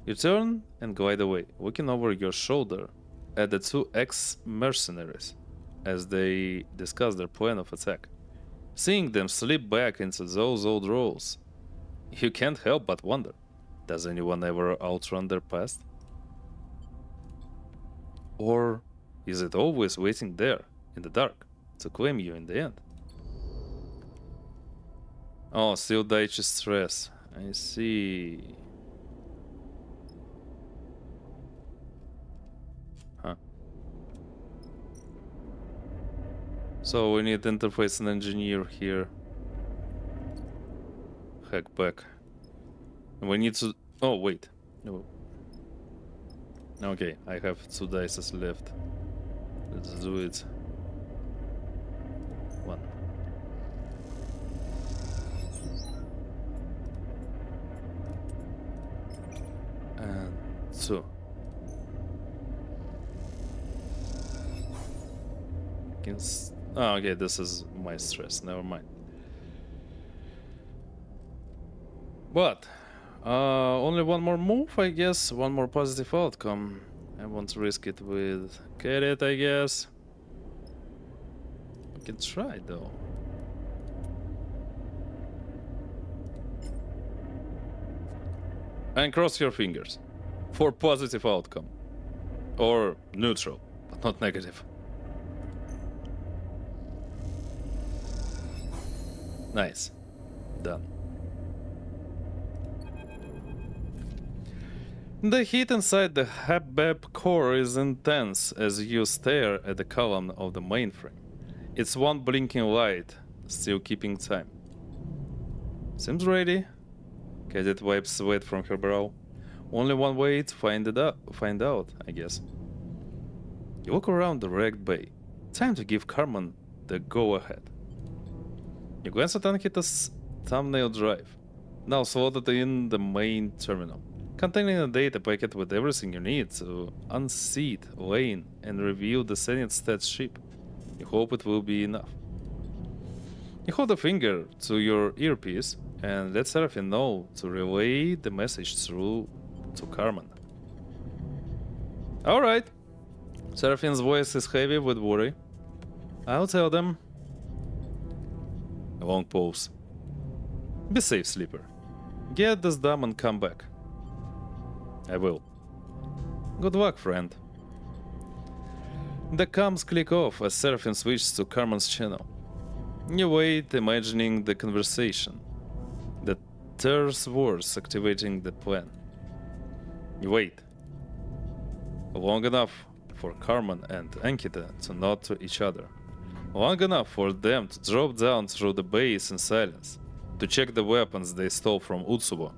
You turn and glide away, looking over your shoulder at the two ex-mercenaries as they discuss their plan of attack. Seeing them slip back into those old roles, you can't help but wonder, does anyone ever outrun their past? Or is it always waiting there, in the dark, to claim you in the end? Oh, still Daichi stress. I see. Huh. So we need interface and engineer here. Heck back. We need to... Oh, wait. No. Okay, I have 2 dice left. Let's do it. 1. And 2. Oh, okay, this is my stress. Never mind. But only one more move, I guess. One more positive outcome. I won't risk it with Kadet, I guess. We can try though. And cross your fingers for positive outcome. Or neutral, but not negative. Nice. Done. The heat inside the HABEP core is intense as you stare at the column of the mainframe. It's one blinking light, still keeping time. Seems ready. Kadet wipes sweat from her brow. Only one way to find out, I guess. You walk around the wrecked bay. Time to give Carmen the go-ahead. You glance at Ankita's thumbnail drive, now slotted in the main terminal, containing a data packet with everything you need to unseat Laine and review the Senate stats ship. You hope it will be enough. You hold a finger to your earpiece and let Seraphine know to relay the message through to Carmen. Alright. Seraphine's voice is heavy with worry. I'll tell them. A long pause. Be safe, sleeper. Get this done and come back. I will. Good luck, friend. The comms click off as Seraphine switches to Carmen's channel. You wait, imagining the conversation. The terse words activating the plan. You wait. Long enough for Carmen and Ankita to nod to each other. Long enough for them to drop down through the base in silence, to check the weapons they stole from Utsubo,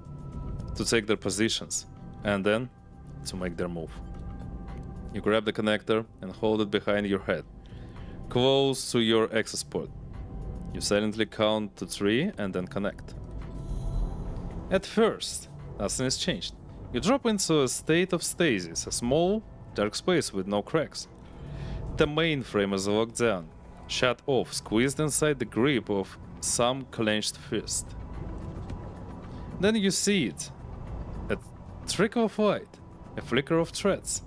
to take their positions, and then to make their move. You grab the connector and hold it behind your head, close to your access port. You silently count to 3 and then connect. At first, nothing has changed. You drop into a state of stasis, a small, dark space with no cracks. The mainframe is locked down, shut off, squeezed inside the grip of some clenched fist. Then you see it. A trickle of light, a flicker of threads.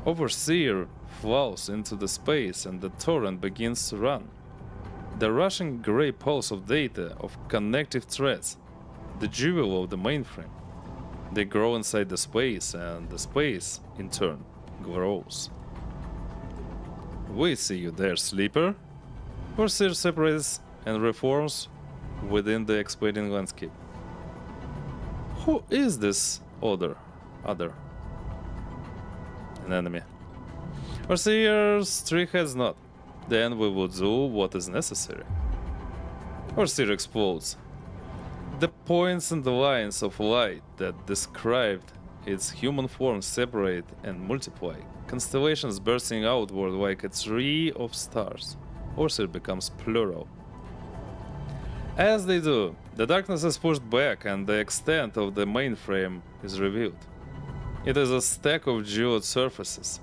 Overseer flows into the space and the torrent begins to run. The rushing gray pulse of data, of connective threads, the jewel of the mainframe. They grow inside the space, and the space, in turn, grows. We see you there, sleeper. Overseer separates and reforms within the expanding landscape. Who is this other? An enemy. Overseer's 3 heads nod. Then we will do what is necessary. Overseer explodes. The points and the lines of light that described its human form separate and multiply, constellations bursting outward like a tree of stars. Overseer becomes plural. As they do, the darkness is pushed back and the extent of the mainframe is revealed. It is a stack of jeweled surfaces,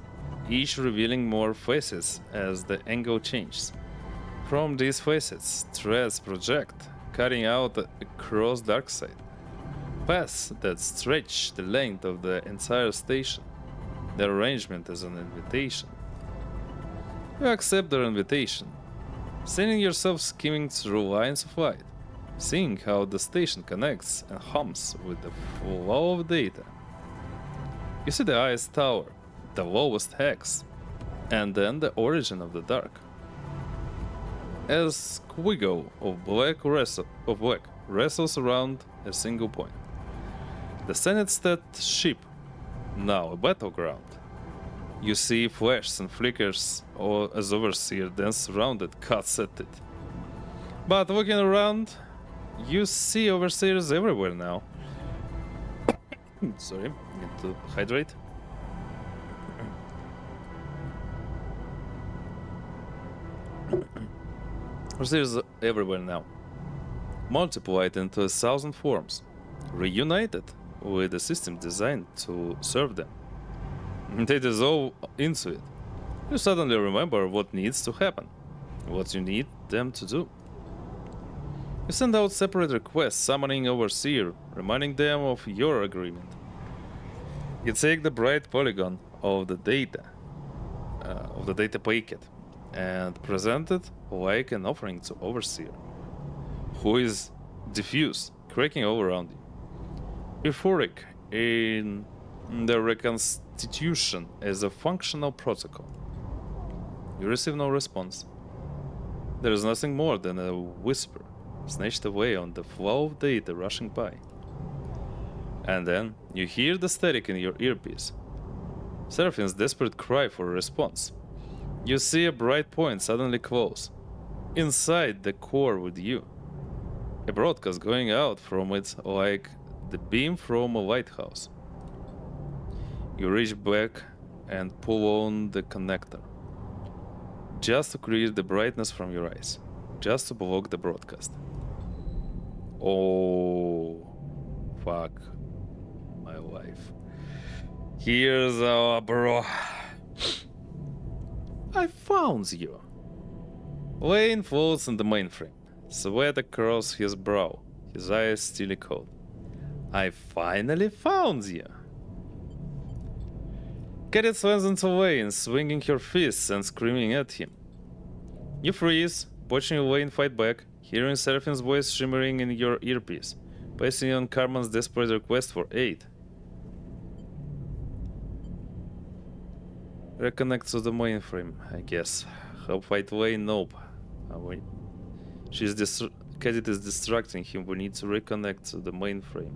each revealing more faces as the angle changes. From these faces, threads project, cutting out across Darkside. Paths that stretch the length of the entire station. The arrangement is an invitation. You accept their invitation, seeing yourself skimming through lines of light, seeing how the station connects and hums with the flow of data. You see the highest tower, the lowest hex, and then the origin of the dark. A squiggle of black wrestles around a single point. The Senate stat ship, now a battleground. You see flashes and flickers as Overseer then surrounded cuts at it. But looking around, You see overseers everywhere now. Sorry, need to hydrate. Overseers everywhere now. Multiplied into 1,000 forms. Reunited with a system designed to serve them. They dissolve into it. You suddenly remember what needs to happen, what you need them to do. You send out separate requests summoning Overseer, reminding them of your agreement. You take the bright polygon of the data packet, and present it like an offering to Overseer, who is diffuse, cracking all around you. Euphoric in the reconstitution as a functional protocol. You receive no response. There is nothing more than a whisper, snatched away on the flow of data rushing by. And then you hear the static in your earpiece. Seraphine's desperate cry for a response. You see a bright point suddenly close, inside the core with you. A broadcast going out from it like the beam from a lighthouse. You reach back and pull on the connector, just to clear the brightness from your eyes, just to block the broadcast. Oh, fuck my life. Here's our bro. I found you. Laine floats in the mainframe, sweat across his brow, his eyes still cold. I finally found you. Kadet slams into Laine, swinging her fists and screaming at him. You freeze, watching Laine fight back, hearing Seraphine's voice shimmering in your earpiece, passing on Carmen's desperate request for aid. Reconnect to the mainframe, I guess. Help fight Laine? Nope. Oh, wait. Kadet is distracting him. We need to reconnect to the mainframe.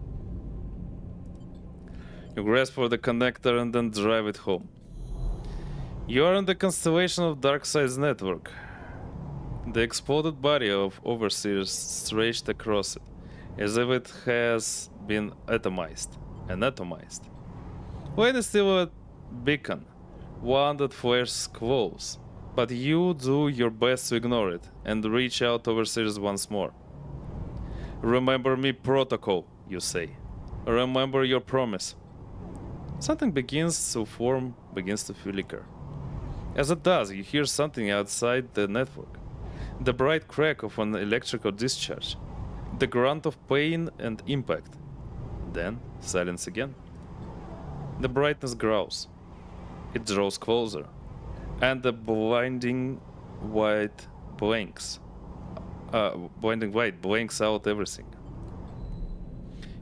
You grasp for the connector and then drive it home. You are in the constellation of Darkside's network. The exploded body of Overseer stretched across it, as if it has been atomized. Laine is still a beacon, one that flashes close, but you do your best to ignore it and reach out Overseers once more. Remember me, protocol, you say. Remember your promise. Something begins to form, begins to flicker. As it does, you hear something outside the network. The bright crack of an electrical discharge. The grunt of pain and impact. Then, silence again. The brightness grows. It draws closer. And the blinding white blanks out everything.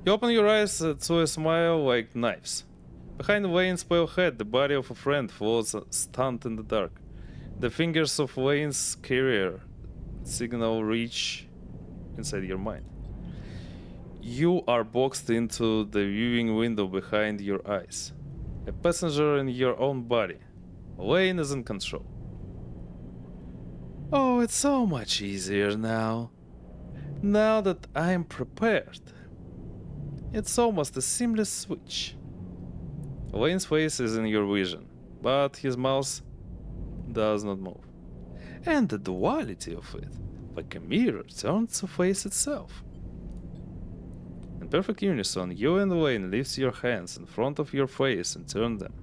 You open your eyes to a smile like knives. Behind Laine's pale head, the body of a friend floats stunned in the dark. The fingers of Laine's carrier signal reach inside your mind. You are boxed into the viewing window behind your eyes. A passenger in your own body. Laine is in control. Oh, it's so much easier now. Now that I am prepared. It's almost a seamless switch. Laine's face is in your vision, but his mouth does not move. And the duality of it, like a mirror, turns to face itself. In perfect unison, you and Laine lift your hands in front of your face and turn them.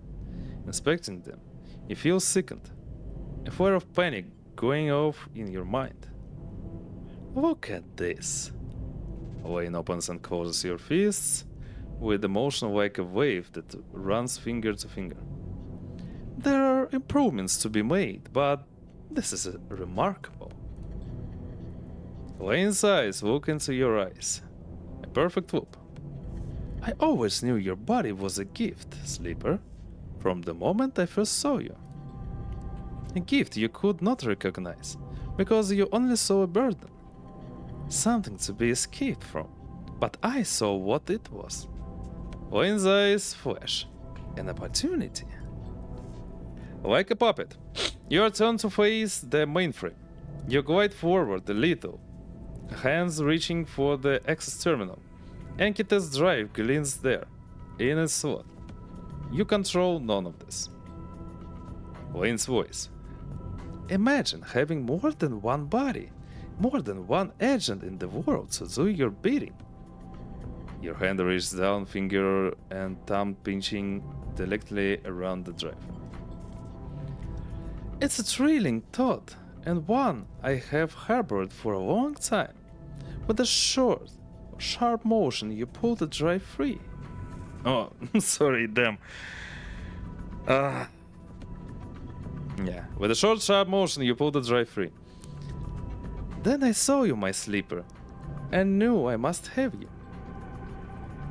Inspecting them, you feel sickened, a flare of panic going off in your mind. Look at this. Laine opens and closes your fists with a motion like a wave that runs finger to finger. There are improvements to be made, but this is remarkable. Laine's eyes look into your eyes. A perfect loop. I always knew your body was a gift, Sleeper, from the moment I first saw you. A gift you could not recognize, because you only saw a burden. Something to be escaped from, but I saw what it was. Laine's eyes flash. An opportunity. Like a puppet, you are turned to face the mainframe. You glide forward a little, hands reaching for the access terminal. Enkita's drive glints there, in its slot. You control none of this. Laine's voice. Imagine having more than one body, more than one agent in the world to do your bidding. Your hand reaches down, finger and thumb pinching delicately around the drive. It's a thrilling thought, and one I have harbored for a long time. With a short, sharp motion, you pull the drive free. Oh, sorry, damn. Yeah, with a short, sharp motion, you pull the drive free. Then I saw you, my sleeper, and knew I must have you.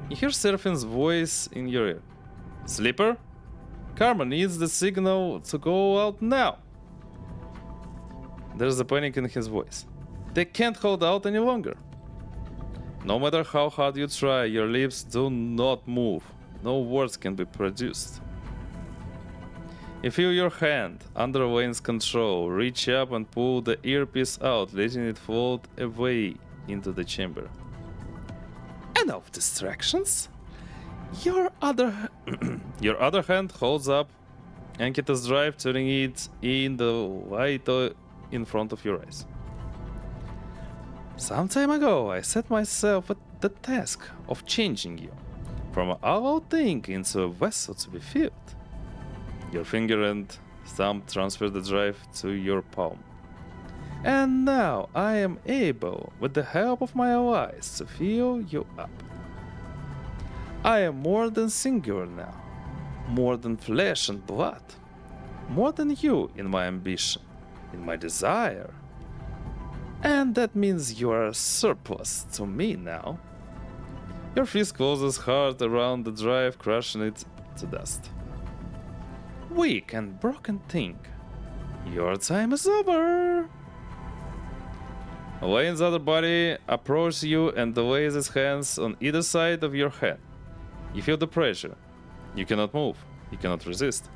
You hear Seraphine's voice in your ear. Sleeper? Karma needs the signal to go out now. There's a panic in his voice. They can't hold out any longer. No matter how hard you try, your lips do not move. No words can be produced. You feel your hand, under Laine's control, reach up and pull the earpiece out, letting it float away into the chamber. Enough distractions. Your other hand holds up Enkita's drive, turning it in the light in front of your eyes. Some time ago, I set myself the task of changing you from a hollow thing into a vessel to be filled. Your finger and thumb transfer the drive to your palm. And now I am able, with the help of my allies, to fill you up. I am more than singular now, more than flesh and blood, more than you in my ambition, in my desire. And that means you are a surplus to me now. Your fist closes hard around the drive, crushing it to dust. Weak and broken thing, your time is over. Laine's other body approaches you and lays its hands on either side of your head. You feel the pressure. You cannot move. You cannot resist.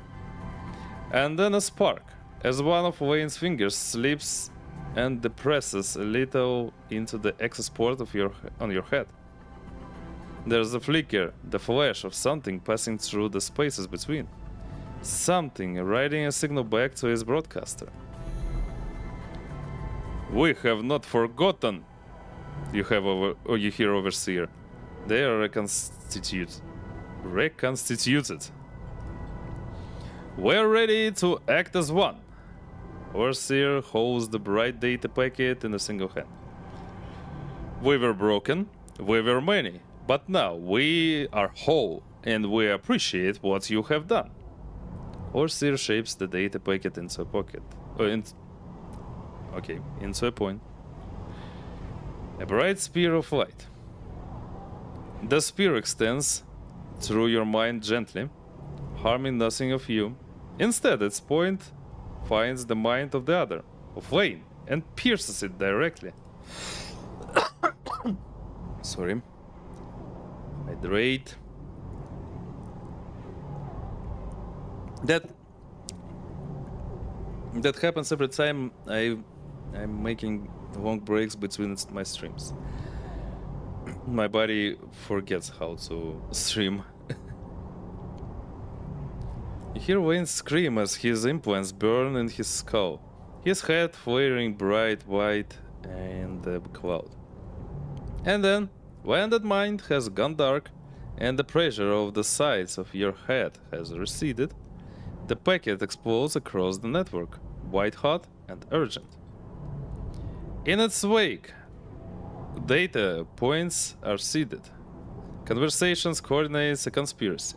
And then a spark, as one of Laine's fingers slips and depresses a little into the access port on your head. There's a flicker, the flash of something passing through the spaces between. Something writing a signal back to his broadcaster. We have not forgotten, you hear Overseer. They are reconstituted. We're ready to act as one. Overseer holds the bright data packet in a single hand. We were broken, we were many, but now we are whole, and we appreciate what you have done. Overseer shapes the data packet into a pocket. Into a point. A bright spear of light. The spear extends through your mind gently, harming nothing of you. Instead, its point finds the mind of the other, of Laine, and pierces it directly. Sorry. Hydrate. That happens every time I'm making long breaks between my streams. My body forgets how to stream. You hear Laine scream as his implants burn in his skull, his head flaring bright white in the cloud. And then, when that mind has gone dark and the pressure of the sides of your head has receded, the packet explodes across the network, white hot and urgent. In its wake, data points are seeded. Conversations coordinates a conspiracy.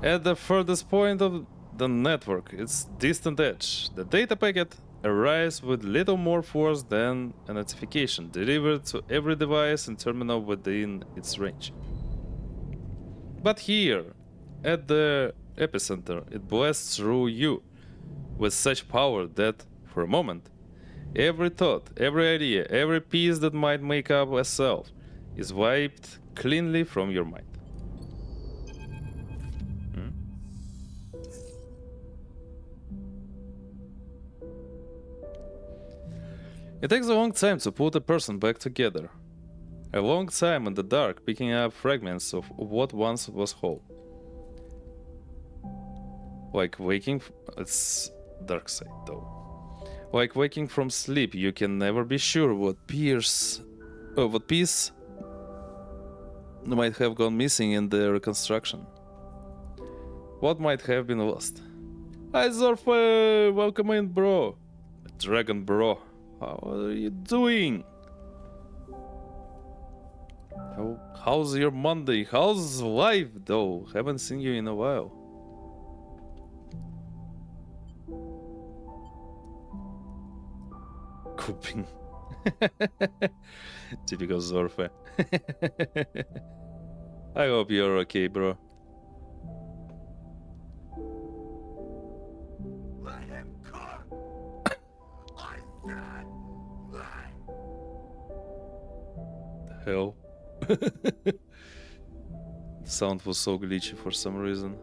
At the furthest point of the network, its distant edge, the data packet arrives with little more force than a notification delivered to every device and terminal within its range. But here, at the epicenter, it blasts through you with such power that, for a moment, every thought, every idea, every piece that might make up a self is wiped cleanly from your mind. It takes a long time to put a person back together. A long time in the dark, picking up fragments of what once was whole. Like waking... It's Darkside, though. Like waking from sleep, you can never be sure what piece might have gone missing in the reconstruction. What might have been lost. Hi Zorfe! Welcome in, bro! Dragon bro, how are you doing? How's your Monday? How's life, though? Haven't seen you in a while. Coping. Typical Zorfe. I hope you're okay, bro. Let him cook! I said, The hell? The sound was so glitchy for some reason.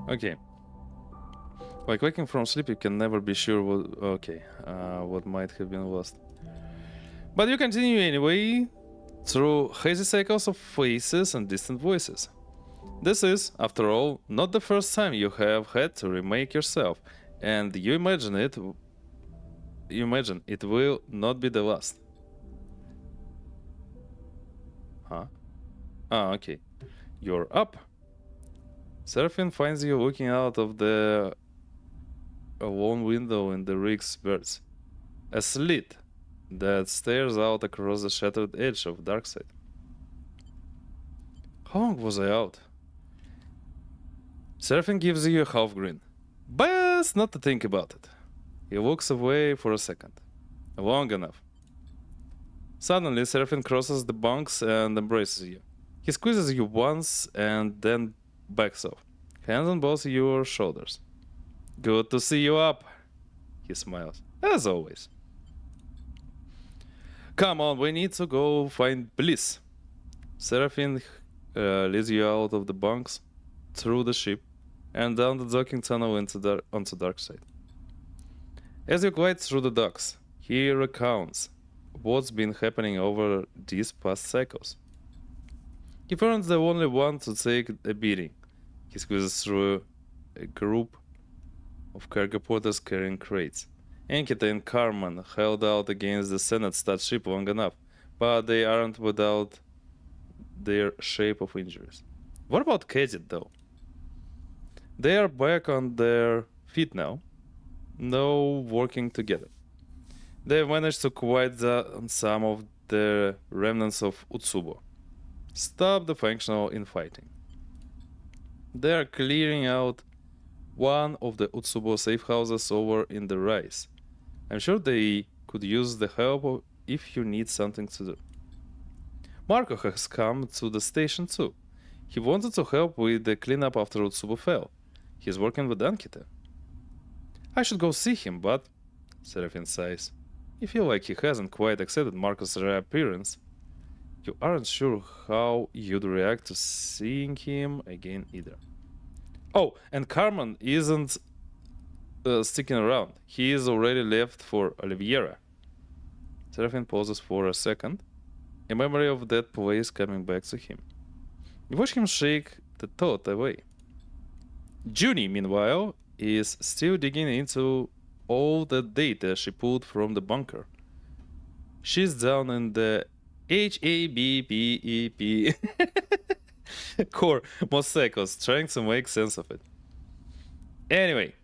Okay. Like waking from sleep, you can never be sure what might have been lost. But you continue anyway, through hazy cycles of faces and distant voices. This is, after all, not the first time you have had to remake yourself, and you imagine it will not be the last. Huh? Ah, okay. You're up. Seraphine finds you looking out of a lone window in the rig's berth. A slit that stares out across the shattered edge of Darkside. How long was I out? Seraphine gives you a half grin. Best not to think about it. He looks away for a second. Long enough. Suddenly, Seraphine crosses the bunks and embraces you. He squeezes you once and then backs off, hands on both your shoulders. Good to see you up, he smiles, as always. Come on, we need to go find Bliss. Seraphine leads you out of the bunks, through the ship, and down the docking tunnel onto Darkside. As you glide through the docks, he recounts what's been happening over these past cycles. He weren't the only one to take a beating. He squeezes through a group of cargo porters carrying crates. Ankita and Carmen held out against the Senate-stat ship long enough, but they aren't without their shape of injuries. What about Kadet, though? They are back on their feet now, no working together. They managed to quiet some of the remnants of Utsubo, stop the functional infighting. They are clearing out one of the Utsubo safe houses over in the rise. I'm sure they could use the help if you need something to do. Marco has come to the station too. He wanted to help with the cleanup after Utsubo fell. He's working with Ankita. I should go see him, but... Seraphine sighs. You feel like he hasn't quite accepted Marco's reappearance. You aren't sure how you'd react to seeing him again either. Oh, and Carmen isn't sticking around. He is already left for Oliviera. Seraphine pauses for a second, a memory of that place coming back to him. You watch him shake the thought away. Junie, meanwhile, is still digging into all the data she pulled from the bunker. She's down in the HABPEP core mosaicos, trying to make sense of it. Anyway,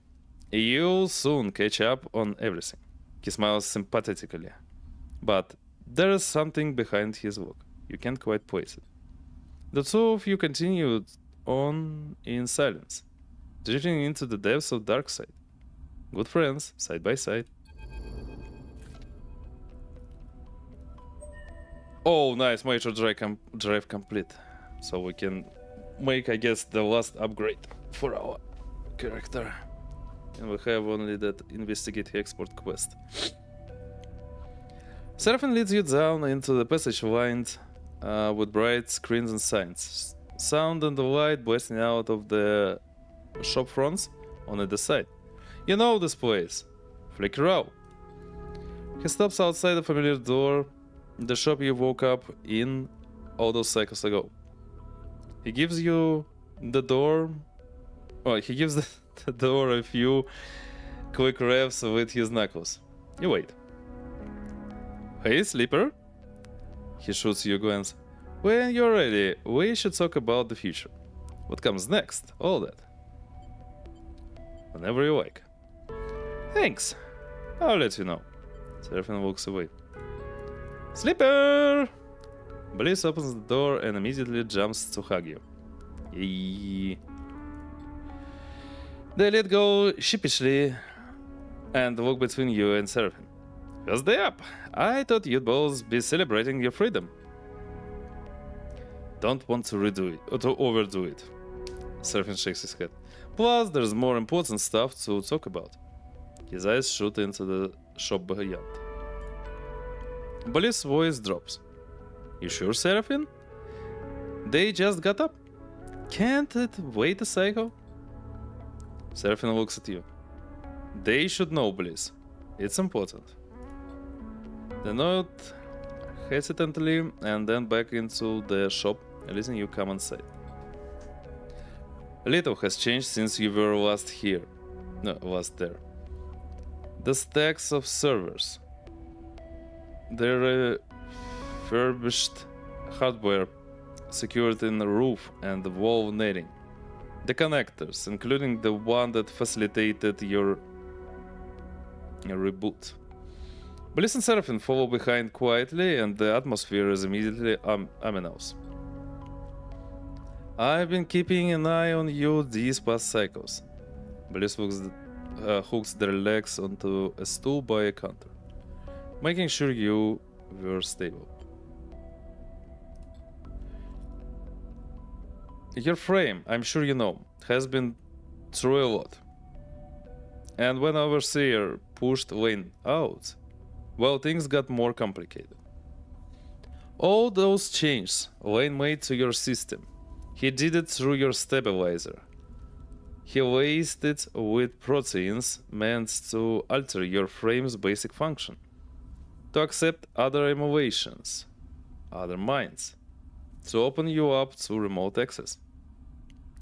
you'll soon catch up on everything. He smiles sympathetically. But there is something behind his look. You can't quite place it. The two of you continued on in silence, drifting into the depths of Darkside. Good friends, side by side. Oh, nice, major drive complete. So we can make, I guess, the last upgrade for our character. And we have only that investigate Hexport quest. Seraphine leads you down into the passage lined with bright screens and signs. Sound and the light blasting out of the shop fronts on either side. You know this place. Flicker out. He stops outside the familiar door, the shop you woke up in all those cycles ago. He gives you the door. Oh, he gives the door a few quick revs with his knuckles. You wait. Hey, sleeper. He shoots you a glance. When you're ready, we should talk about the future. What comes next, all that. Whenever you like. Thanks. I'll let you know. Seraphim walks away. Sleeper! Bliss opens the door and immediately jumps to hug you. Yee. They let go sheepishly and walk between you and Seraphim. First day up. I thought you'd both be celebrating your freedom. Don't want to redo it or to overdo it. Seraphim shakes his head. Plus, there's more important stuff to talk about. His eyes shoot into the shop beyond. Bliss' voice drops. You sure, Seraphim? They just got up. Can't it wait a cycle? Seraphim looks at you. They should know, Bliss. It's important. They nod hesitantly and then back into the shop, letting you come inside. Little has changed since you were last here. No, last there. The stacks of servers. Their refurbished hardware secured in the roof and the wall netting. The connectors, including the one that facilitated your reboot. Bliss and Seraphim follow behind quietly, and the atmosphere is immediately ominous. I've been keeping an eye on you these past cycles. Bliss hooks their legs onto a stool by a counter, making sure you were stable. Your frame, I'm sure you know, has been through a lot. And when Overseer pushed Laine out, well, things got more complicated. All those changes Laine made to your system, he did it through your stabilizer. He laced it with proteins meant to alter your frame's basic function, to accept other emulations, other minds, to open you up to remote access.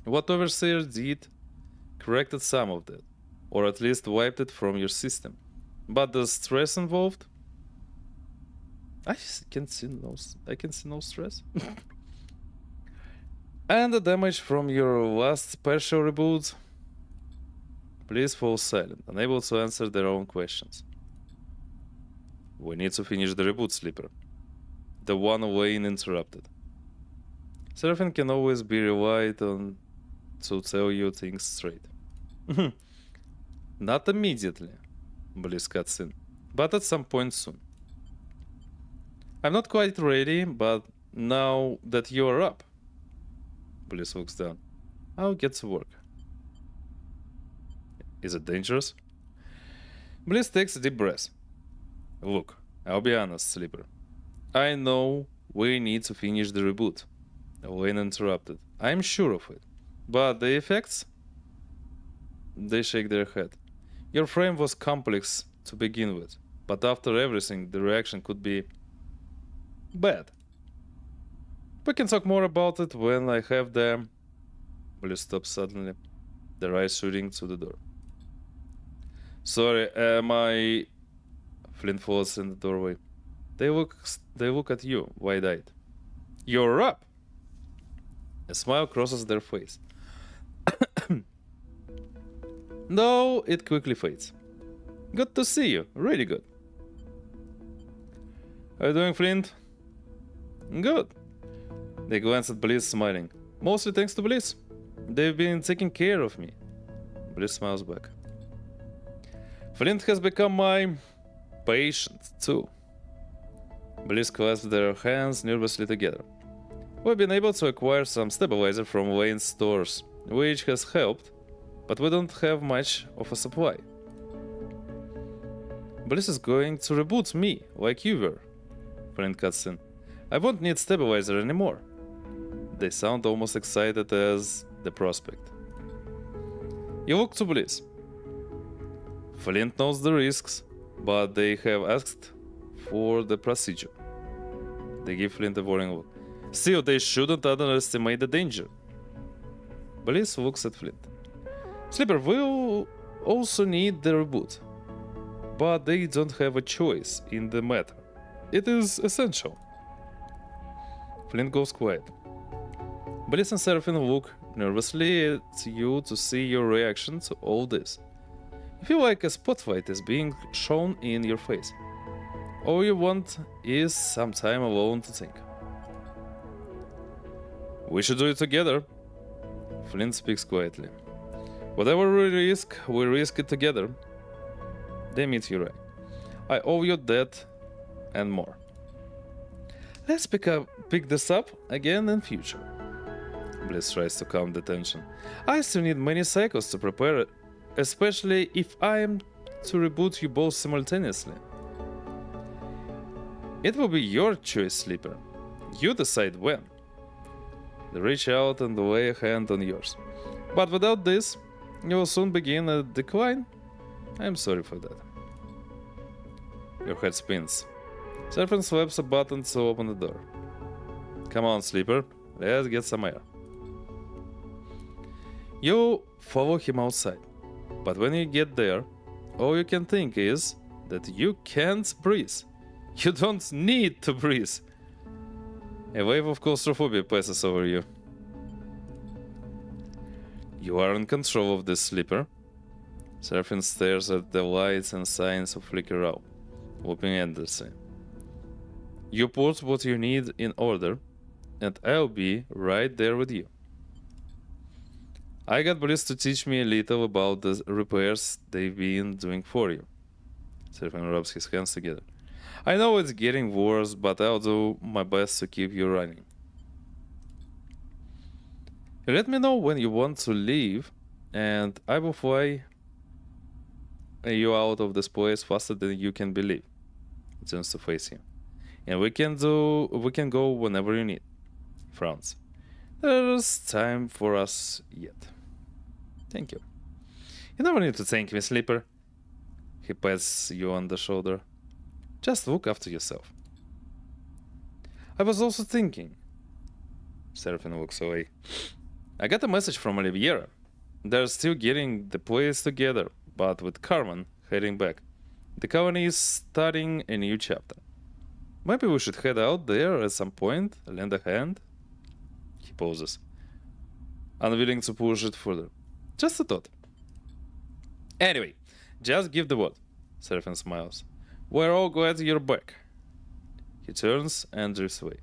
What Overseer did corrected some of that, or at least wiped it from your system. But the stress involved, I can see no stress. And the damage from your last special reboot. Please fall silent, unable to answer their own questions. We need to finish the reboot, Sleeper. The one Laine interrupted. Seraphim can always be relied on to tell you things straight. Not immediately, Bliss cuts in, but at some point soon. I'm not quite ready, but now that you are up, Bliss looks down. I'll get to work. Is it dangerous? Bliss takes a deep breath. Look, I'll be honest, Sleeper. I know we need to finish the reboot. Laine interrupted. I'm sure of it. But the effects? They shake their head. Your frame was complex to begin with, but after everything, the reaction could be bad. We can talk more about it when I have them. Bliss stops suddenly, their eyes shooting to the door. Sorry, my... Flint falls in the doorway. They look at you, wide-eyed. You're up! A smile crosses their face. No, it quickly fades. Good to see you, really good. How you doing, Flint? Good. They glance at Bliss, smiling. Mostly thanks to Bliss. They've been taking care of me. Bliss smiles back. Flint has become my patient, too. Bliss clasps their hands nervously together. We've been able to acquire some stabilizer from Laine's stores, which has helped, but we don't have much of a supply. Bliss is going to reboot me, like you were. Flint cuts in. I won't need stabilizer anymore. They sound almost excited as the prospect. You look to Bliss. Flint knows the risks, but they have asked for the procedure. They give Flint a warning look. Still, they shouldn't underestimate the danger. Bliss looks at Flint. Sleeper will also need the reboot, but they don't have a choice in the matter. It is essential. Flint goes quiet. Bliss and Seraphine look nervously at you to see your reaction to all this. You feel like a spotlight is being shone in your face. All you want is some time alone to think. We should do it together. Flint speaks quietly. Whatever we risk it together. They meet your eye. I owe you that and more. Let's pick this up again in future. Bliss tries to calm the tension. I still need many cycles to prepare it, especially if I am to reboot you both simultaneously. It will be your choice, Sleeper. You decide when. They reach out and lay a hand on yours. But without this, you will soon begin a decline. I am sorry for that. Your head spins. Seraphine slaps a button to open the door. Come on, Sleeper. Let's get some air. You follow him outside. But when you get there, all you can think is that you can't breathe. You don't need to breathe. A wave of claustrophobia passes over you. You are in control of this, Sleeper. Seraphine stares at the lights and signs of flicker out, whooping endlessly. You put what you need in order, and I'll be right there with you. I got Bliss to teach me a little about the repairs they've been doing for you. Seraphine rubs his hands together. I know it's getting worse, but I'll do my best to keep you running. You let me know when you want to leave, and I will fly you out of this place faster than you can believe. It turns to face him. And we can go whenever you need. Frowns. There's time for us yet. Thank you. You never need to thank me, Sleeper. He pats you on the shoulder. Just look after yourself. I was also thinking. Seraphine looks away. I got a message from Oliviera. They're still getting the place together, but with Carmen heading back. The colony is starting a new chapter. Maybe we should head out there at some point, lend a hand? He pauses, unwilling to push it further. Just a thought. Anyway, just give the word. Seraphine smiles. We're all glad you're back. He turns and drifts away,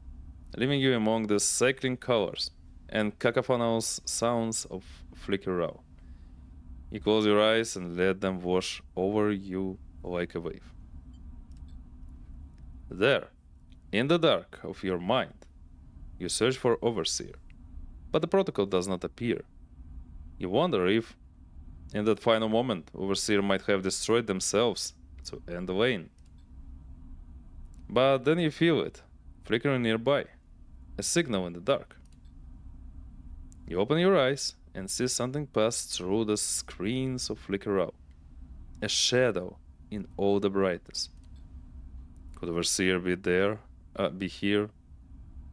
leaving you among the cycling colors and cacophonous sounds of flicker out. You close your eyes and let them wash over you like a wave. There, in the dark of your mind, you search for Overseer, but the protocol does not appear. You wonder if, in that final moment, Overseer might have destroyed themselves to end Laine. But then you feel it, flickering nearby, a signal in the dark. You open your eyes and see something pass through the screens of flicker out, a shadow in all the brightness. Could Overseer be here,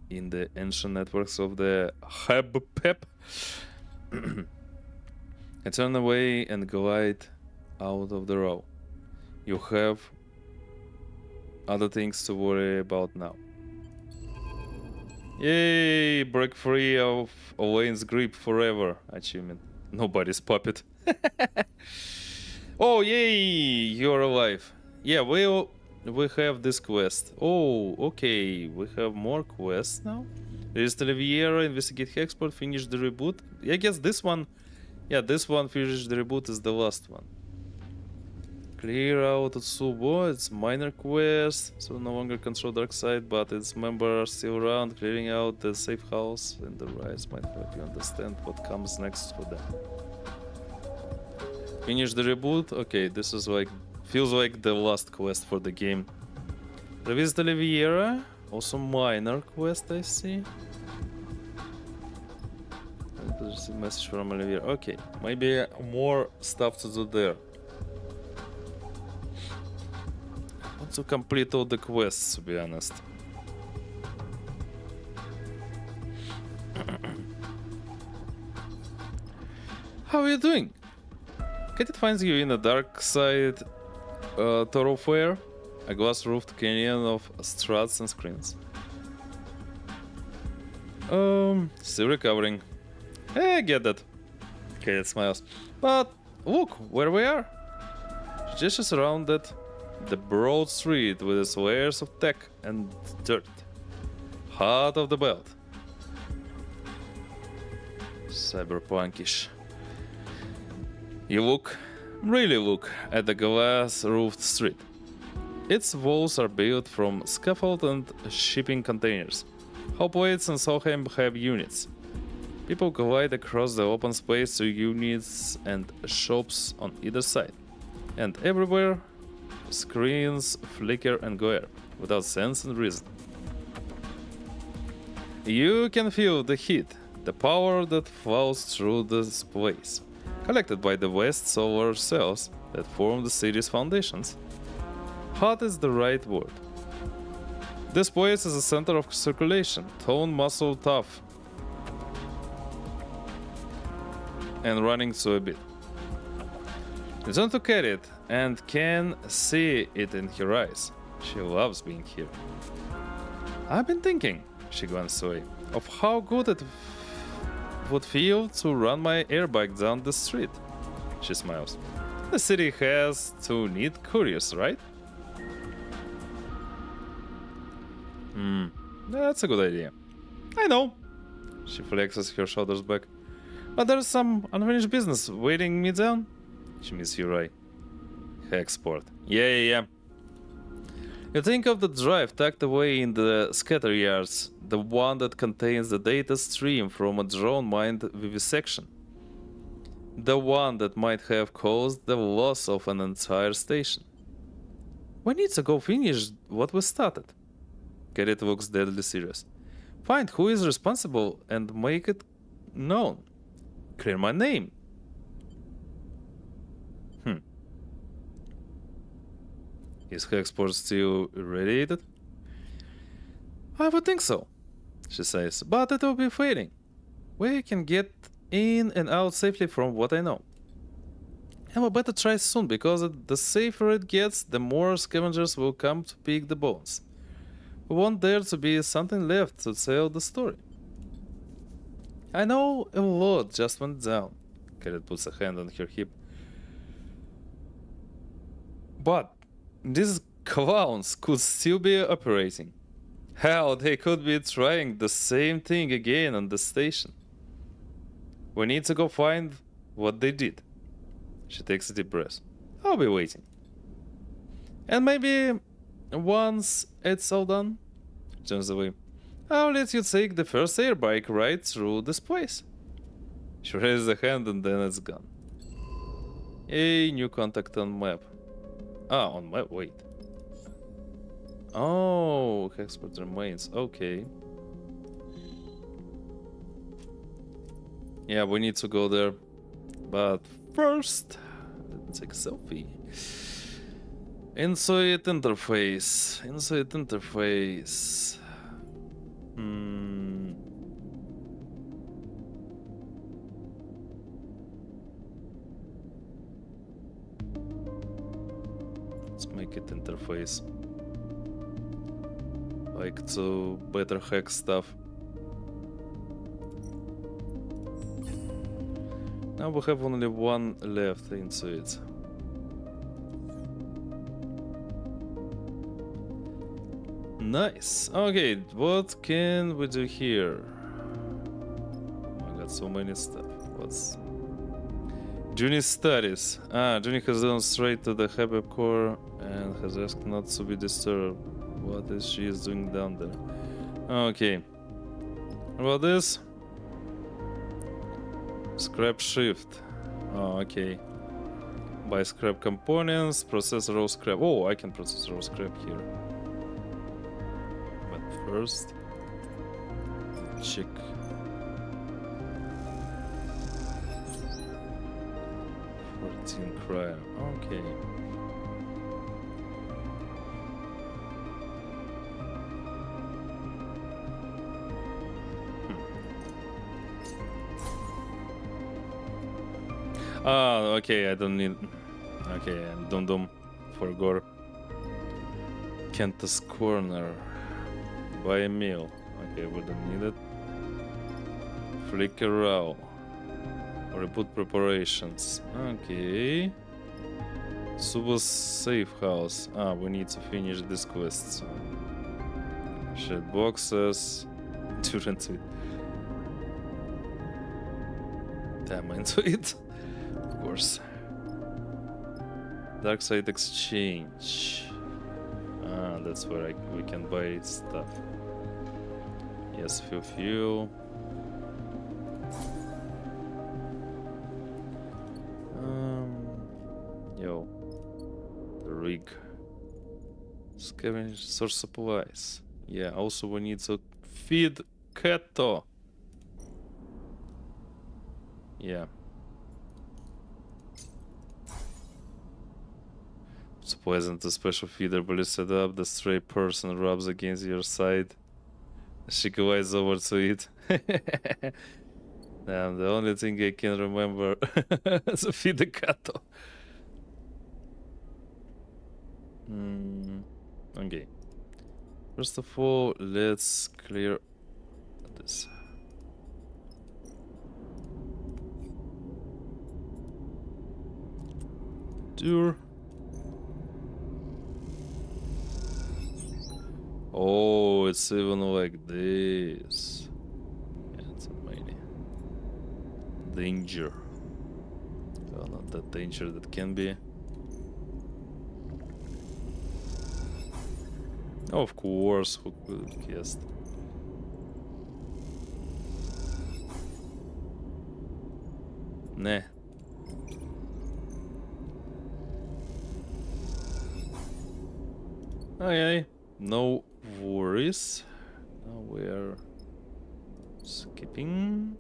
in the ancient networks of the Hub-Pep? I turn away and glide out of the row. You have other things to worry about now. Yay! Break free of Laine's grip forever. Achievement. Nobody's puppet. Oh, yay! You're alive. Yeah, we have this quest. Oh, okay. We have more quests now. Resist Oliviera, investigate Hexport, finish the reboot. I guess this one... Yeah, this one, finish the reboot, is the last one. Clear out Tsubo, it's minor quest, so no longer control Darkside, but its members are still around. Clearing out the safe house and the rise might help you understand what comes next for them. Finish the reboot, okay, this is like, feels like the last quest for the game. Revisit Oliviera, also minor quest I see. There's a message from Oliviera, okay, maybe more stuff to do there. to complete all the quests, to be honest. How are you doing? Kadet finds you in a Darkside thoroughfare, a glass-roofed canyon of struts and screens. Still recovering. I get that. Kadet smiles. But look where we are. She gestures around the broad street with its layers of tech and dirt. Heart of the belt. Cyberpunkish. You really look at the glass-roofed street. Its walls are built from scaffold and shipping containers. Hoplates and Solheim have units. People glide across the open space to units and shops on either side. And everywhere, screens flicker and glare, without sense and reason. You can feel the heat, the power that flows through this place, collected by the vast solar cells that form the city's foundations. Hot is the right word. This place is a center of circulation, tone muscle tough, and running so a bit. You turn to Kadet and can see it in her eyes. She loves being here. I've been thinking, she glances away, of how good it would feel to run my airbike down the street. She smiles. The city has two neat couriers, right? That's a good idea. I know. She flexes her shoulders back. But there's some unfinished business waiting me down. She meets you, right? Hexport. Yeah. You think of the drive tucked away in the scatter yards, the one that contains the data stream from a drone mind vivisection. The one that might have caused the loss of an entire station. We need to go finish what we started. Kadet looks deadly serious. Find who is responsible and make it known. Clear my name. Is Hexport still irradiated? I would think so, she says, but it will be fading. We can get in and out safely from what I know. And we better try soon, because the safer it gets, the more scavengers will come to pick the bones. We want there to be something left to tell the story. I know a lot just went down. Kadet puts a hand on her hip. But these clowns could still be operating. Hell, they could be trying the same thing again on the station. We need to go find what they did. She takes a deep breath. I'll be waiting. And maybe once it's all done, turns away, I'll let you take the first airbike ride through this place. She raises a hand and then it's gone. A new contact on map. On map, wait. Oh, Hexport remains, okay. Yeah, we need to go there. But first, let's take a selfie. Inside interface. Let's make it interface. Like to better hack stuff. Now we have only one left into it. Nice. Okay, what can we do here? I got so many stuff. What's Junie's studies? Junie has gone straight to the Habib core and has asked not to be disturbed. What is she doing down there? Okay. About this? Scrap shift. Oh, okay. Buy scrap components, process raw scrap. Oh, I can process raw scrap here. But first, check. Cryo. Okay. Ah, okay, I don't need... Okay, I'm dum for gore. Kentus Corner. Buy a meal. Okay, we don't need it. Flicker Row. Reboot preparations. Okay. Super safe house. Ah, we need to finish this quest. Shed boxes. Turn into it. Damn into it. Of course. Darkside exchange. Ah, that's where we can buy stuff. Yes, fuel. Yo. The rig. Scavenge source supplies. Yeah, also we need to feed Kato. Yeah. It's poison to special feeder, but you set up, the stray person rubs against your side. She glides over to it. Damn, the only thing I can remember is to feed the Kato. Okay. First of all, let's clear this. Tour. Oh, it's even like this. Yeah, it's amazing. Danger. Well, not that danger that can be. Oh, of course, who could have guessed? Nah. Okay, no worries. Now we're skipping.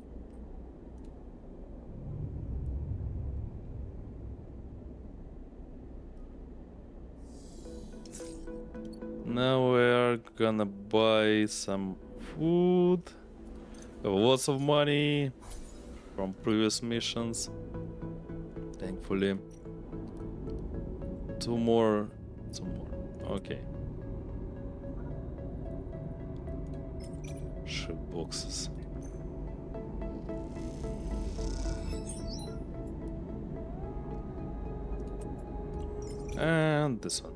Now we're gonna buy some food. Lots of money from previous missions. Thankfully. Two more. Okay. Ship boxes. And this one.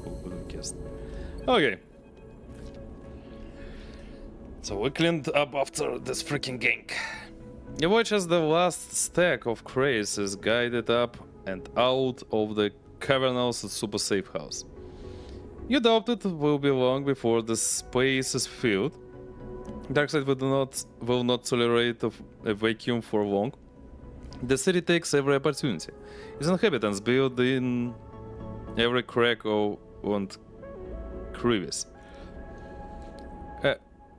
Who could have guessed? Okay. So we cleaned up after this freaking gank. You watch as the last stack of crates is guided up and out of the cavernous super safe house. You doubt it will be long before the space is filled. Darkside will not tolerate a vacuum for long. The city takes every opportunity. Its inhabitants build in every crack and crevice.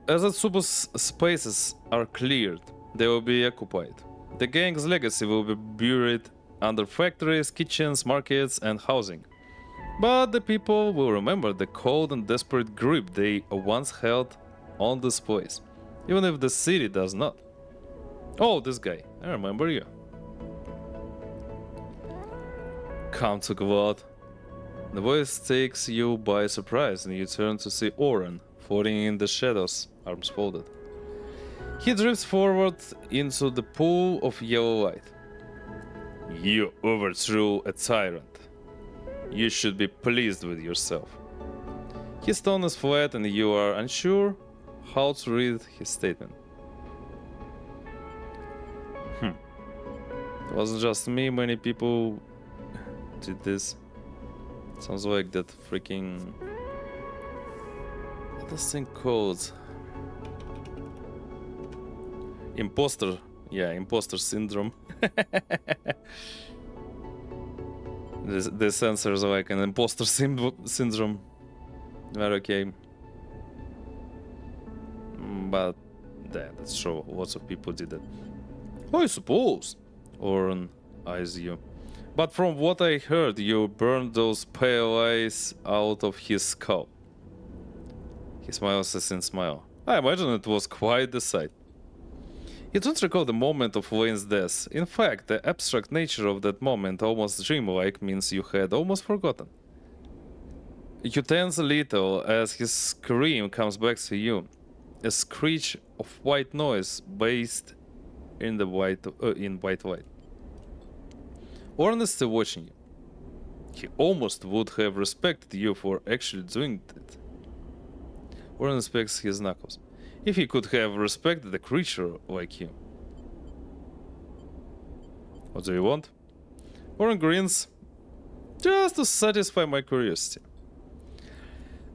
As the super spaces are cleared, they will be occupied. The gang's legacy will be buried under factories, kitchens, markets, and housing. But the people will remember the cold and desperate grip they once held on this place, even if the city does not. Oh, this guy, I remember you. Come to Glad. The voice takes you by surprise and you turn to see Oren floating in the shadows, arms folded. He drifts forward into the pool of yellow light. You overthrew a tyrant. You should be pleased with yourself. His tone is flat and you are unsure how to read his statement. It wasn't just me, many people did this. Sounds like that freaking... What this thing called? Imposter. Yeah, imposter syndrome. The sensors are like an imposter syndrome. But okay. But yeah, that's true. Lots of people did that. I suppose. Oren eyes you. But from what I heard, you burned those pale eyes out of his skull. He smiles a thin smile. I imagine it was quite the sight. You don't recall the moment of Laine's death. In fact, the abstract nature of that moment, almost dreamlike, means you had almost forgotten. You tense a little as his scream comes back to you. A screech of white noise based in the white light. Oren is still watching you. He almost would have respected you for actually doing it. Oren inspects his knuckles. If he could have respected a creature like you. What do you want? Oren grins. Just to satisfy my curiosity.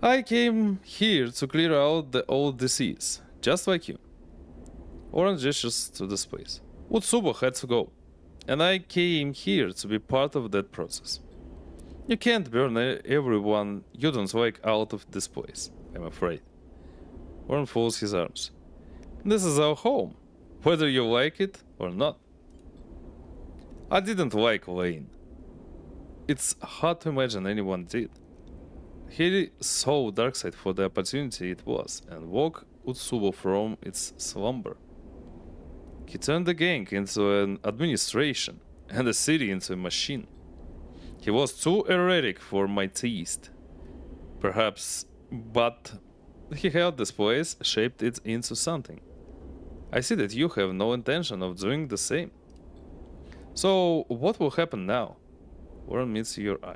I came here to clear out the old disease, just like you. Oren gestures to the space. Utsubo had to go, and I came here to be part of that process. You can't burn everyone you don't like out of this place, I'm afraid. Oren folds his arms. This is our home, whether you like it or not. I didn't like Laine. It's hard to imagine anyone did. He saw Darkside for the opportunity it was and woke Utsubo from its slumber. He turned the gang into an administration and the city into a machine. He was too erratic for my taste. Perhaps, but he held this place, shaped it into something. I see that you have no intention of doing the same. So, what will happen now? Oren meets your eye.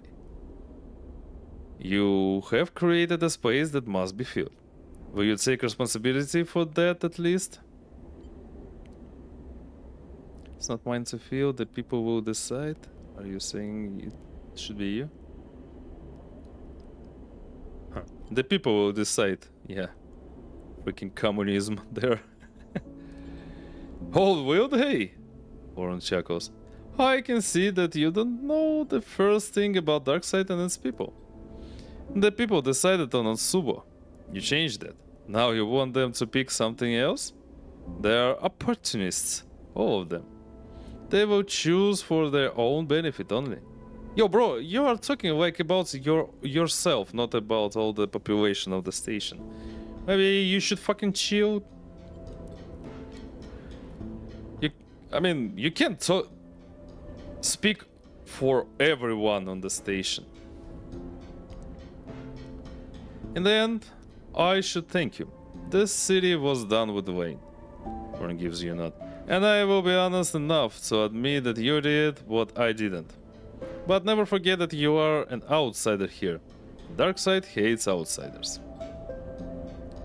You have created a space that must be filled. Will you take responsibility for that at least? It's not mine to fill, the people will decide. Are you saying it should be you? Huh. The people will decide, yeah. Freaking communism there. Oh, will they? Oren chuckles. I can see that you don't know the first thing about Darkside and its people. The people decided on Utsubo. You changed that. Now you want them to pick something else? They are opportunists, all of them. They will choose for their own benefit only. Yo, bro, you are talking like about yourself, not about all the population of the station. Maybe you should fucking chill. You can't speak for everyone on the station. In the end, I should thank you. This city was done with Laine. Oren gives you a nod. And I will be honest enough to admit that you did what I didn't. But never forget that you are an outsider here. Darkside hates outsiders.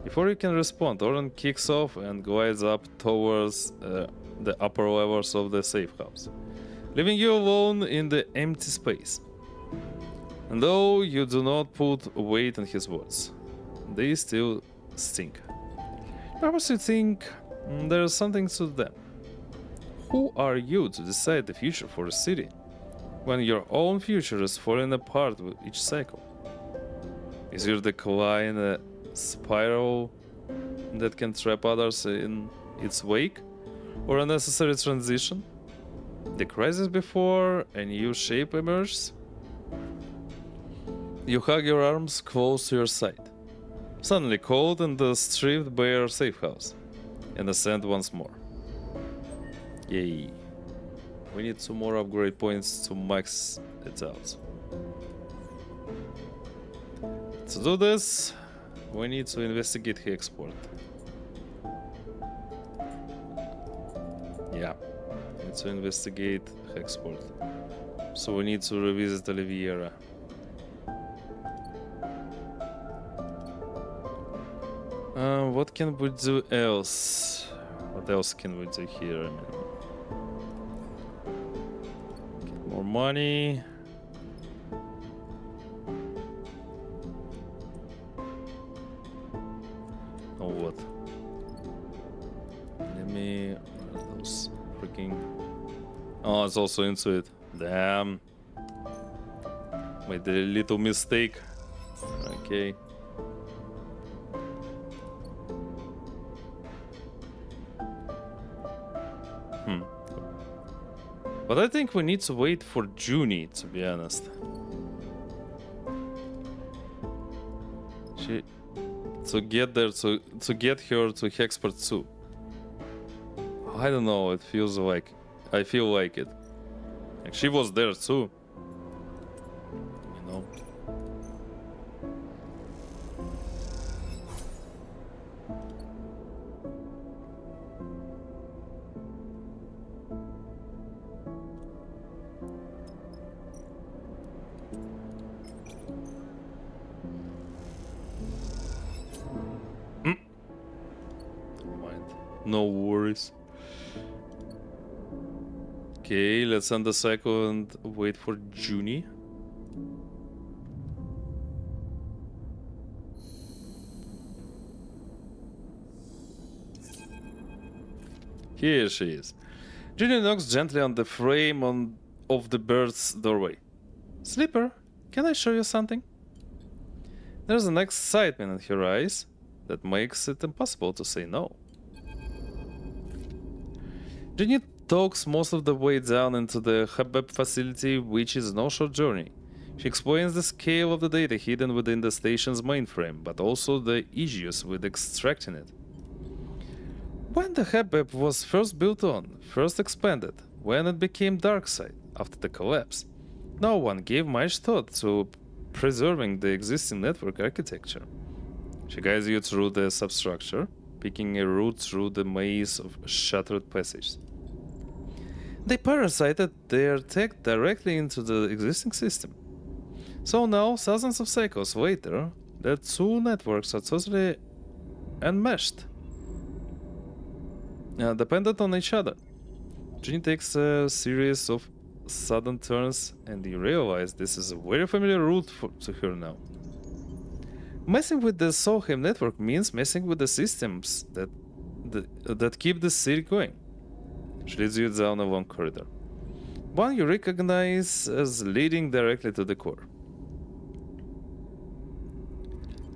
Before you can respond, Oren kicks off and glides up towards the upper levels of the safe house, leaving you alone in the empty space. And though you do not put weight on his words, they still stink. Perhaps you think there's something to them. Who are you to decide the future for a city, when your own future is falling apart with each cycle? Is your decline a spiral that can trap others in its wake, or a necessary transition? The crisis before a new shape emerges? You hug your arms close to your side, suddenly cold in the stripped bare safe house, and ascend once more. Yay. We need 2 more upgrade points to max it out. To do this, we need to investigate Hexport. Yeah, we need to investigate Hexport. So we need to revisit Oliviera. What can we do else? What else can we do here? I mean, get more money. Oh, what? Let me. Those freaking. Oh, it's also into it. Damn. Made a little mistake. Okay. But I think we need to wait for Junie, to be honest. To get there, to get her to Hexport 2. I don't know, it feels like... I feel like it. Like she was there too. You know? No worries. Okay, let's end the cycle and wait for Junie. Here she is. Junie knocks gently on the frame of the bird's doorway. Sleeper, can I show you something? There's an excitement in her eyes that makes it impossible to say no. Junie talks most of the way down into the Hubbub facility, which is no short journey. She explains the scale of the data hidden within the station's mainframe, but also the issues with extracting it. When the Hubbub was first built on, first expanded, when it became Darkside after the collapse, no one gave much thought to preserving the existing network architecture. She guides you through the substructure, picking a route through the maze of shattered passages. They parasited their tech directly into the existing system. So now, thousands of cycles later, the two networks are totally enmeshed, dependent on each other. Junie takes a series of sudden turns, and you realize this is a very familiar route to her now. Messing with the Solheim network means messing with the systems that keep the city going. She leads you down a long corridor, one you recognize as leading directly to the core.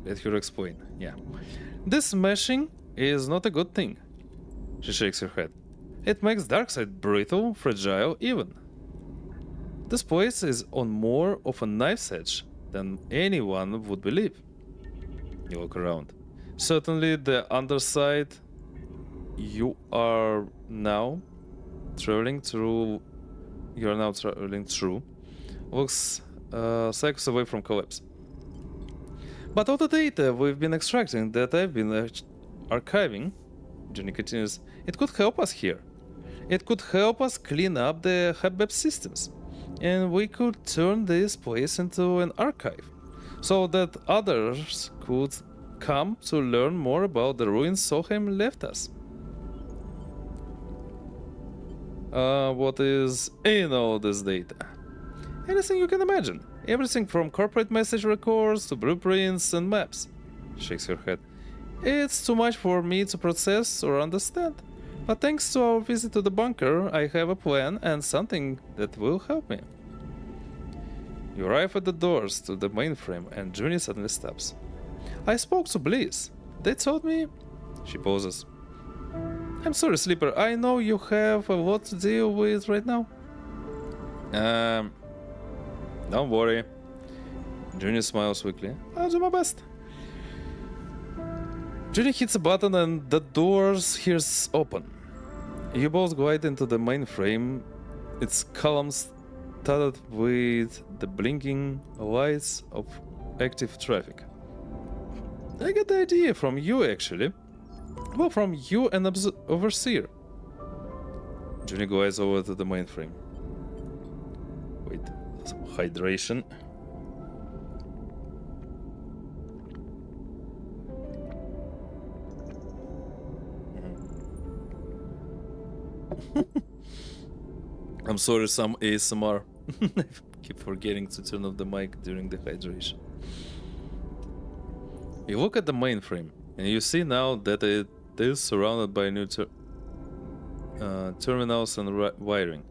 Let her explain. Yeah. This meshing is not a good thing. She shakes her head. It makes Darkside brittle, fragile, even. This place is on more of a knife's edge than anyone would believe. You look around. Certainly the underside you are now traveling through looks cycles away from collapse. But all the data we've been extracting, that I've been archiving, Junie continues, it could help us here. It could help us clean up the Hubbub systems, and we could turn this place into an archive, so that others could come to learn more about the ruins Solheim left us. What is in all this data? Anything you can imagine. Everything from corporate message records to blueprints and maps. Shakes her head. It's too much for me to process or understand. But thanks to our visit to the bunker, I have a plan and something that will help me. You arrive at the doors to the mainframe and Junie suddenly stops. I spoke to Bliss. They told me... She pauses. I'm sorry, Sleeper. I know you have a lot to deal with right now. Don't worry. Junie smiles weakly. I'll do my best. Junie hits a button and the doors hears open. You both glide into the mainframe, its columns studded with the blinking lights of active traffic. I get the idea from you, actually. Well, from you and Overseer. Junie glides over to the mainframe. Wait, some hydration. I'm sorry, some ASMR. I keep forgetting to turn off the mic during the hydration. You look at the mainframe, and you see now that it is surrounded by new terminals and wiring.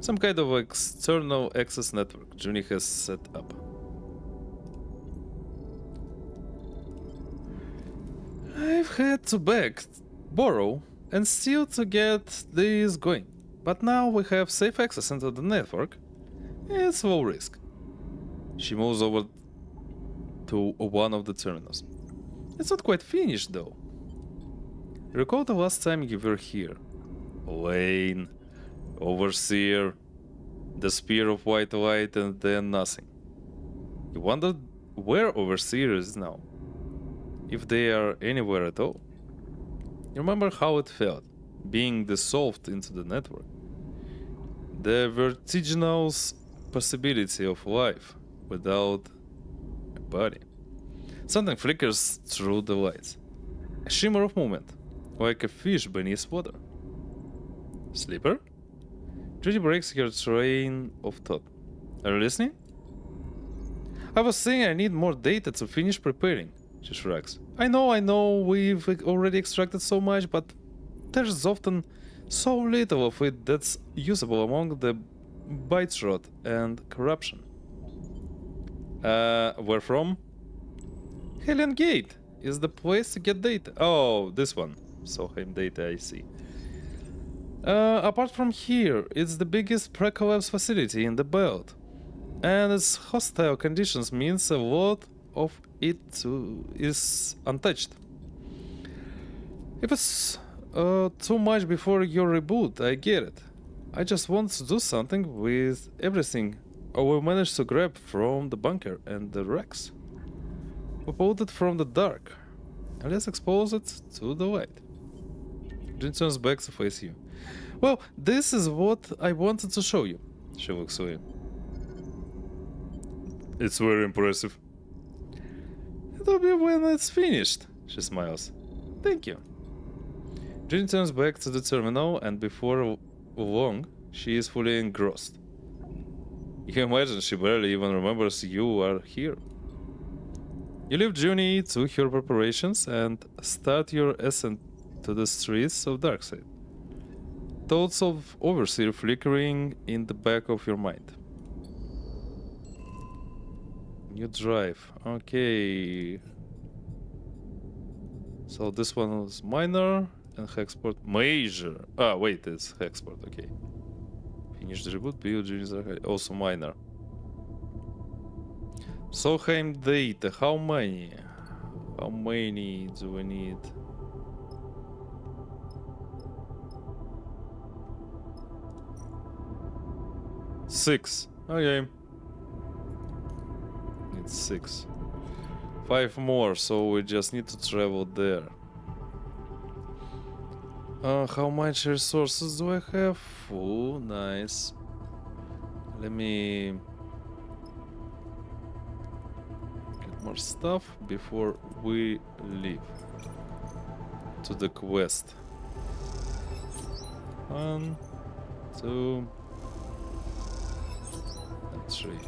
Some kind of external access network Junie has set up. I've had to beg, borrow, and steal to get this going. But now we have safe access into the network. It's low risk. She moves over to one of the terminals. It's not quite finished though. Recall the last time you were here. Laine, Overseer, the Spear of White Light, and then nothing. You wondered where Overseer is now, if they are anywhere at all. You remember how it felt, being dissolved into the network. The vertiginous possibility of life without a body. Something flickers through the lights. A shimmer of movement, like a fish beneath water. Sleeper? Judy breaks her train of thought. Are you listening? I was saying I need more data to finish preparing, she shrugs. I know, we've already extracted so much, but there's often so little of it that's usable among the bite rot and corruption. Where from? Hellion Gate is the place to get data. Oh, this one. Solheim data, I see. Apart from here, it's the biggest pre-collapse facility in the belt. And its hostile conditions means a lot of it is untouched. If it's too much before your reboot, I get it. I just want to do something with everything we managed to grab from the bunker and the wrecks. We pulled it from the dark, and let's expose it to the light. Jin turns back to face you. Well, this is what I wanted to show you. She looks away. It's very impressive. It'll be when it's finished, she smiles. Thank you. Jin turns back to the terminal, and before long, she is fully engrossed. You can imagine she barely even remembers you are here. You leave Junie to her preparations and start your ascent to the streets of Darkside. Thoughts of Overseer flickering in the back of your mind. New drive. Okay. So this one was minor and Hexport major. Ah, wait, it's Hexport. Okay. Finish the reboot. Build Junie's also minor. Solheim data. How many? How many do we need? Six. Okay. Need 6. 5 more, so we just need to travel there. How much resources do I have? Oh, nice. Let me get more stuff before we leave to the quest. 1, 2, and 3.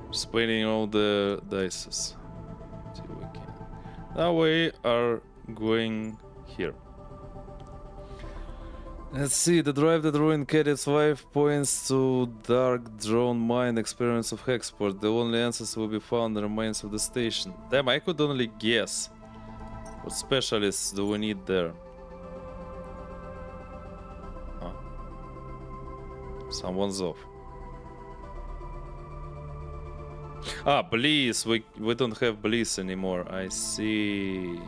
Spinning all the dices. See if we can. Now we are going here. Let's see, the drive that ruined Kadet's life points to dark drone mine experience of Hexport. The only answers will be found in the remains of the station. Damn, I could only guess. What specialists do we need there? Huh? Someone's off. Ah, Bliss. We don't have Bliss anymore. I see.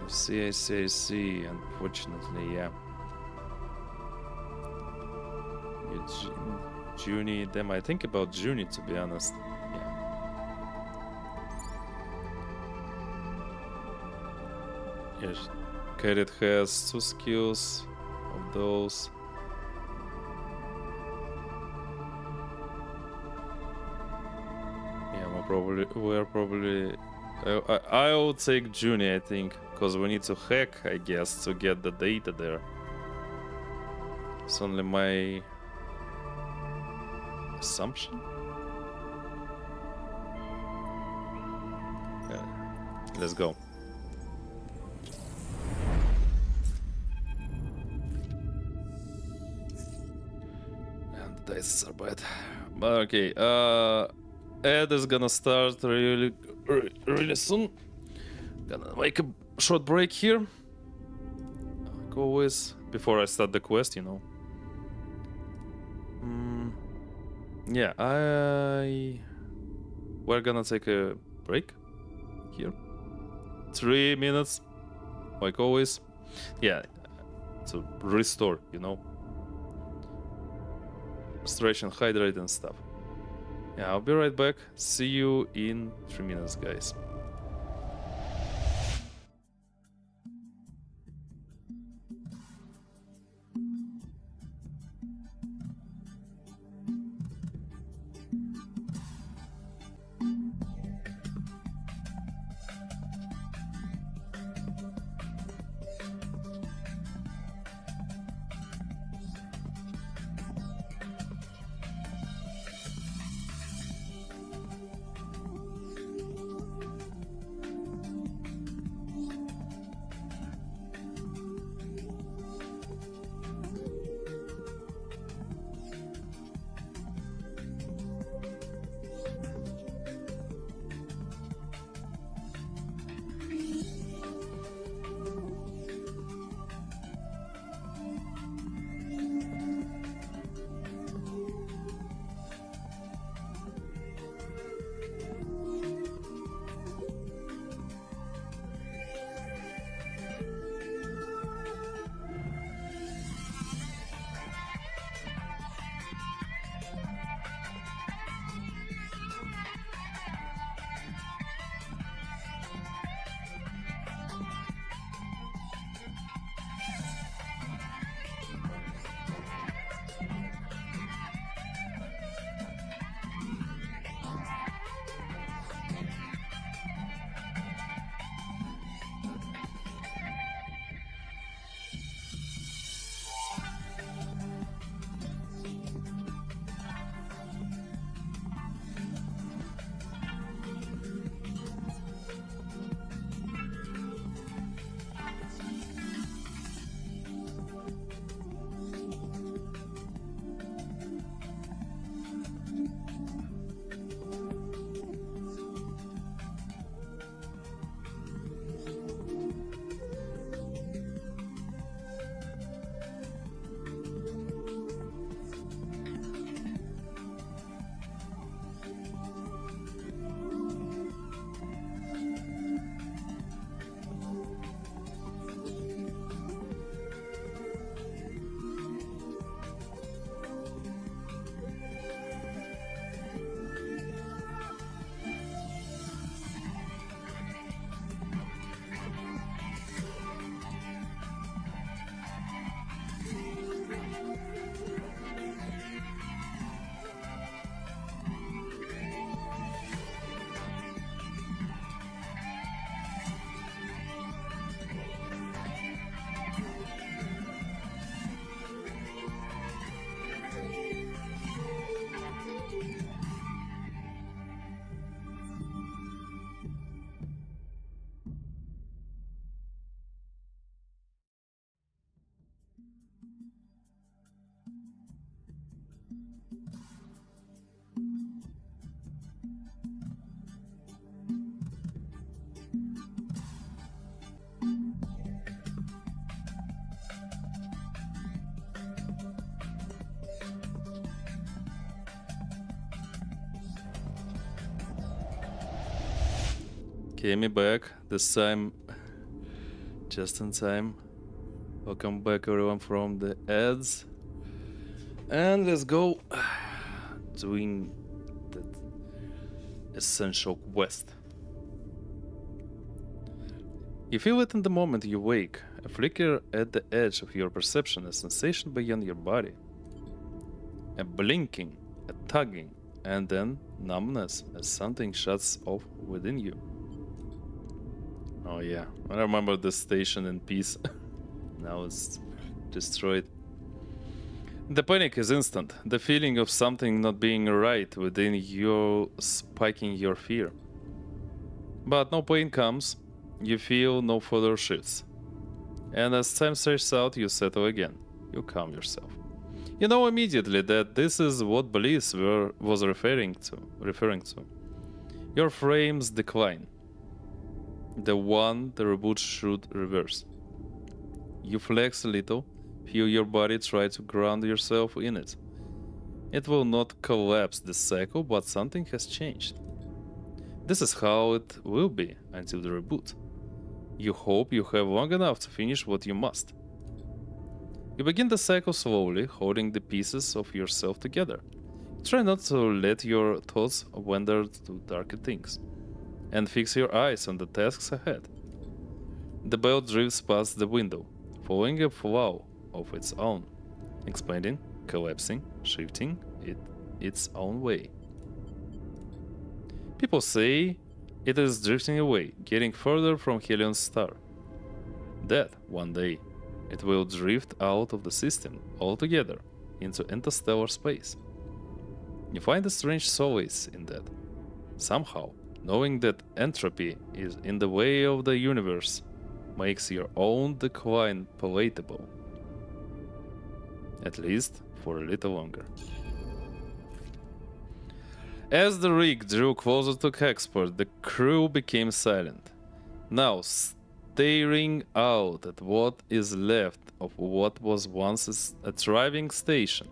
I see. Unfortunately, yeah. Junie. Damn, I think about Junie, to be honest. Yeah. Yes. Kadet has 2 skills of those. We're probably. I'll take Junie, I think, because we need to hack, I guess, to get the data there. It's only my assumption. Yeah. Let's go. And the dice are bad. But okay. Ed is gonna start really soon. Gonna make a short break here. Like always, before I start the quest, you know. Yeah, we're gonna take a break here. 3 minutes, like always. Yeah, to restore, you know. Stretch and hydrate and stuff. Yeah, I'll be right back. See you in 3 minutes, guys. Okay, me back. This time, just in time. Welcome back, everyone, from the ads. And let's go doing the essential quest. You feel it in the moment you wake, a flicker at the edge of your perception, a sensation beyond your body. A blinking, a tugging, and then numbness as something shuts off within you. Oh yeah, I remember this station in peace. Now it's destroyed. The panic is instant. The feeling of something not being right within you spiking your fear. But no pain comes. You feel no further shifts. And as time stretches out, you settle again. You calm yourself. You know immediately that this is what Bliss was referring to. Your frames decline. The one the reboot should reverse. You flex a little, feel your body try to ground yourself in it. It will not collapse this cycle, but something has changed. This is how it will be until the reboot. You hope you have long enough to finish what you must. You begin the cycle slowly, holding the pieces of yourself together. Try not to let your thoughts wander to darker things, and fix your eyes on the tasks ahead. The belt drifts past the window, following a flow of its own, expanding, collapsing, shifting it its own way. People say it is drifting away, getting further from Helion's star. That, one day, it will drift out of the system altogether into interstellar space. You find a strange solace in that. Somehow, knowing that entropy is in the way of the universe makes your own decline palatable. At least for a little longer. As the rig drew closer to Hexport, the crew became silent, now staring out at what is left of what was once a thriving station.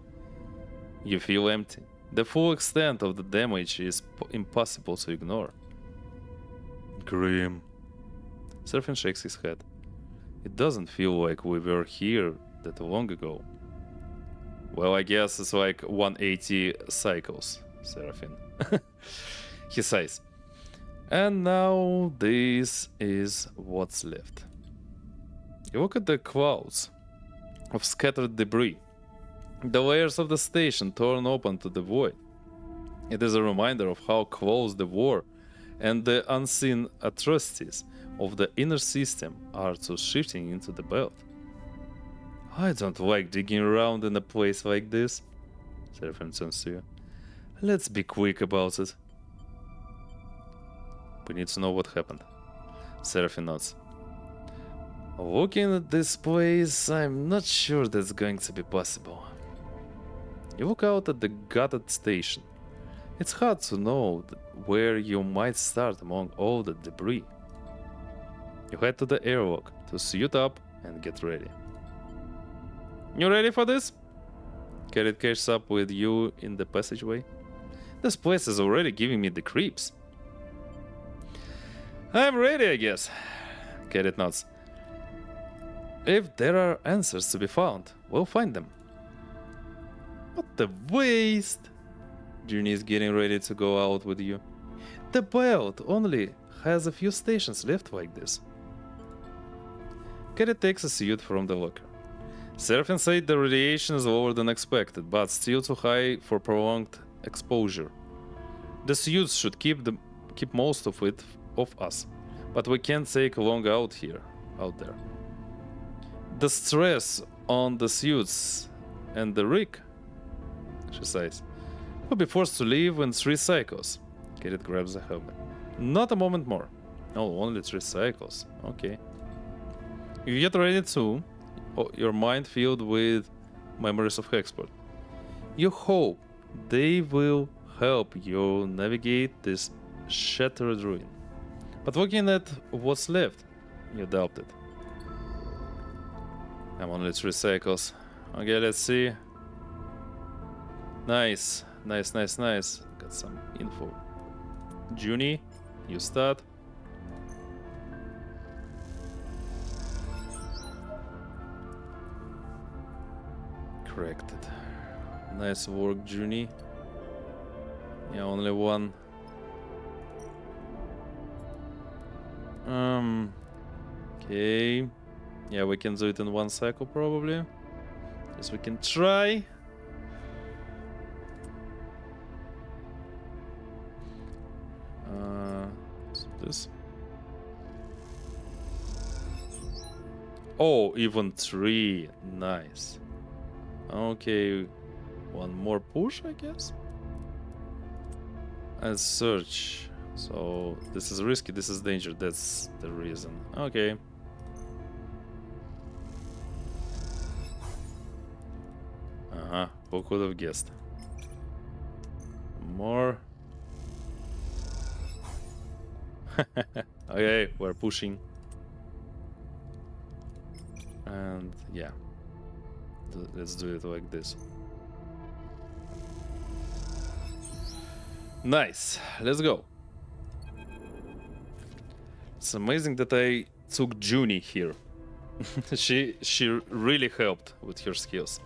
You feel empty. The full extent of the damage is impossible to ignore. Grim. Seraphim shakes his head. It doesn't feel like we were here that long ago. Well, I guess it's like 180 cycles, Seraphim. He sighs. And now this is what's left. You look at the clouds of scattered debris, the layers of the station torn open to the void. It is a reminder of how close the war and the unseen atrocities of the inner system are to shifting into the belt. I don't like digging around in a place like this, Seraphim turns to you. Let's be quick about it. We need to know what happened. Seraphim nods. Looking at this place, I'm not sure that's going to be possible. You look out at the gutted station. It's hard to know where you might start among all the debris. You head to the airlock to suit up and get ready. You ready for this? Kadet catches up with you in the passageway. This place is already giving me the creeps. I'm ready, I guess. Kadet nods. If there are answers to be found, we'll find them. What a waste! Journey is getting ready to go out with you. The belt only has a few stations left like this. Kadet takes a suit from the locker. Seraphim said the radiation is lower than expected, but still too high for prolonged exposure. The suits should keep most of it off us, but we can't take long out there. The stress on the suits and the rig, she says, we'll be forced to leave in 3 cycles. Kadet grabs the helmet. Not a moment more. Oh, only 3 cycles. Okay. You get ready too, your mind filled with memories of Hexport. You hope they will help you navigate this shattered ruin. But looking at what's left, you doubt it. I'm only 3 cycles. Okay, let's see. Nice. Got some info. Junie, you start. Corrected. Nice work, Junie. Yeah, only 1. Okay. Yeah, we can do it in 1 cycle probably. Yes, we can try. So this. Oh, even 3. Nice. Okay, 1 more push, I guess. And search. So this is risky, this is danger. That's the reason. Okay. Who could have guessed? More. Okay, we're pushing. And yeah. Let's do it like this. Nice. Let's go. It's amazing that I took Junie here. she really helped with her skills.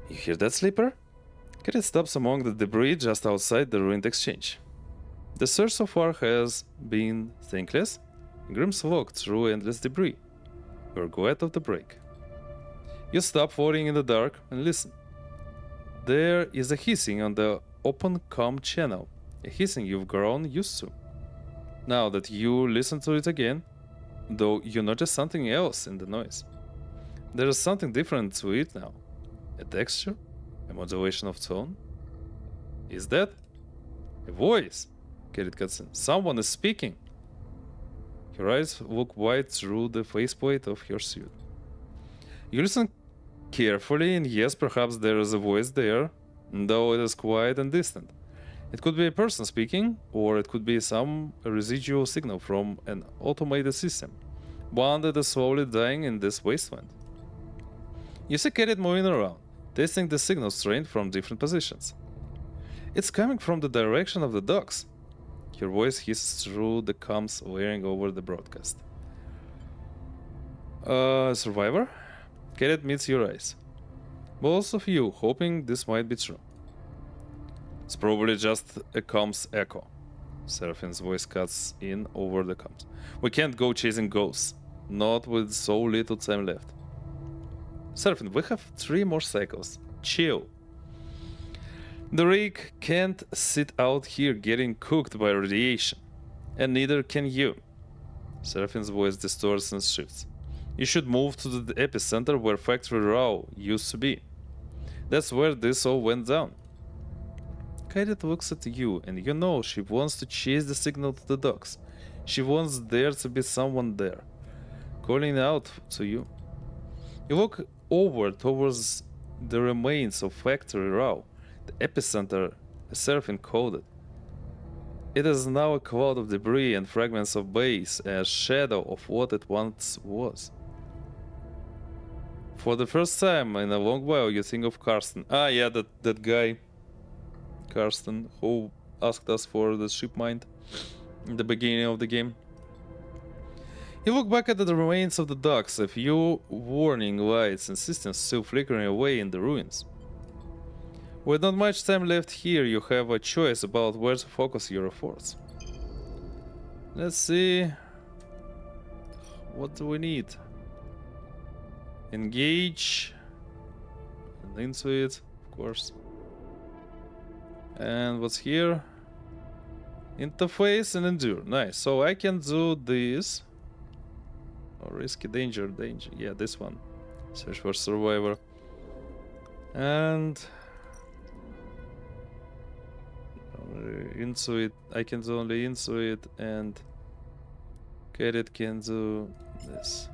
You hear that, Sleeper? Kadet stops among the debris just outside the ruined exchange. The search so far has been thankless. Grims walked through endless debris. You're glad of the break. You stop worrying in the dark and listen. There is a hissing on the open comm channel, a hissing you've grown used to. Now that you listen to it again, though, you notice something else in the noise. There is something different to it now. A texture? A modulation of tone? Is that a voice? Kadet cuts in. Someone is speaking. Your eyes look wide through the faceplate of your suit. You listen carefully, and yes, perhaps there is a voice there, though it is quiet and distant. It could be a person speaking, or it could be some residual signal from an automated system, one that is slowly dying in this wasteland. You see Kadet moving around, testing the signal strength from different positions. It's coming from the direction of the docks. Your voice hisses through the comms layering over the broadcast. Survivor? Kadet meets your eyes. Both of you hoping this might be true. It's probably just a comms echo. Seraphine's voice cuts in over the comms. We can't go chasing ghosts, not with so little time left. Seraphine, we have 3 more cycles. Chill. The rig can't sit out here getting cooked by radiation, and neither can you. Seraphine's voice distorts and shifts. You should move to the epicenter where Factory Row used to be. That's where this all went down. Kadet looks at you, and you know she wants to chase the signal to the docks. She wants there to be someone there, calling out to you. You look over towards the remains of Factory Row, the epicenter Seraphine coded. It is now a cloud of debris and fragments of base, a shadow of what it once was. For the first time in a long while, you think of Karsten. Ah, yeah, that guy, Karsten, who asked us for the ship mind in the beginning of the game. You look back at the remains of the docks, a few warning lights and systems still flickering away in the ruins. With not much time left here, you have a choice about where to focus your efforts. Let's see. What do we need? Engage. And into it, of course. And what's here? Interface and endure. Nice. So I can do this. Oh, risky danger. Yeah, this one. Search for survivor. And into it. I can do only into it, and Kadet can do this.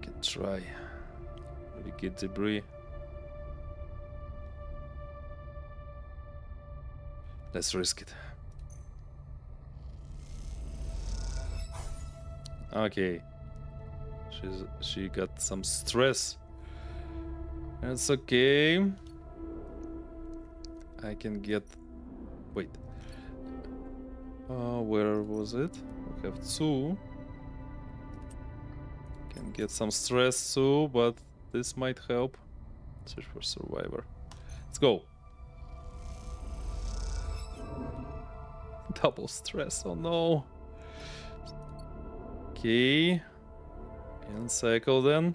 Can try. We get debris. Let's risk it. Okay. She got some stress. That's okay. I can get. Wait. Where was it? We have 2. Can get some stress too, but this might help. Search for survivor. Let's go. Double stress. Oh no. Okay. And cycle then.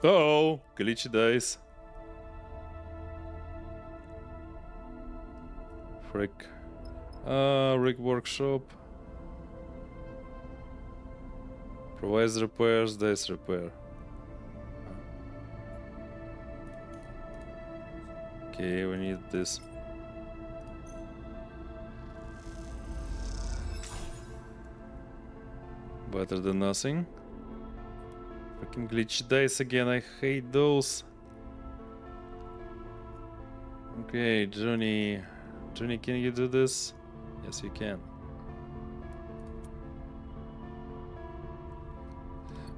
Uh-oh, glitchy dice. Frick. Rig workshop. Provides repairs, dice repair. Okay, we need this. Better than nothing. Freaking glitchy dice again, I hate those. Okay, Johnny. Johnny, can you do this? Yes, you can.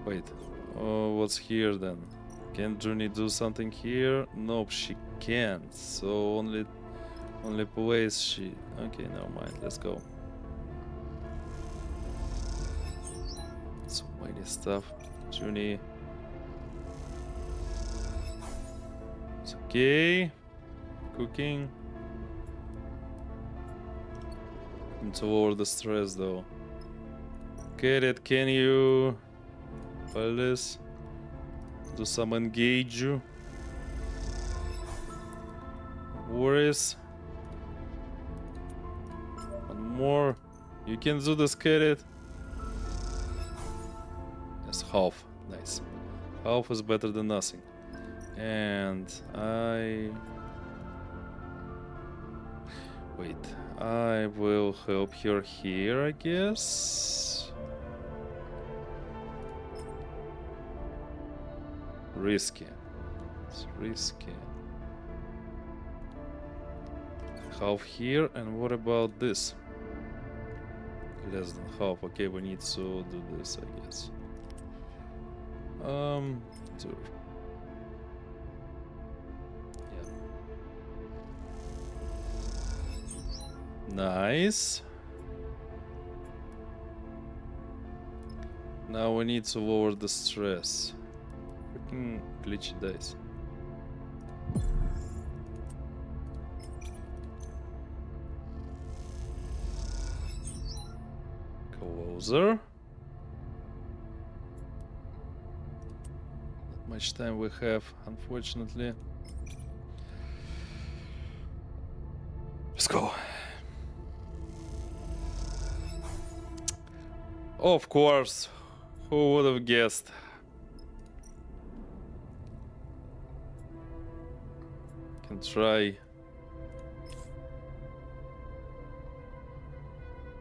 Wait. Oh, what's here then? Can Junie do something here? Nope, she can't. So only place she. Okay, never mind. Let's go. So many stuff. Junie. It's okay. Cooking. To lower the stress though. Kadet, can you file this? Do some engage. Worries. One more. You can do this, Kadet. Yes, half. Nice. Half is better than nothing. And wait, I will help her here, I guess. Risky. It's risky. Half here, and what about this? Less than half. Okay, we need to do this, I guess. Two. Nice. Now we need to lower the stress. Freaking glitchy dice. Closer. Not much time we have, unfortunately. Let's go. Of course, who would have guessed? Can try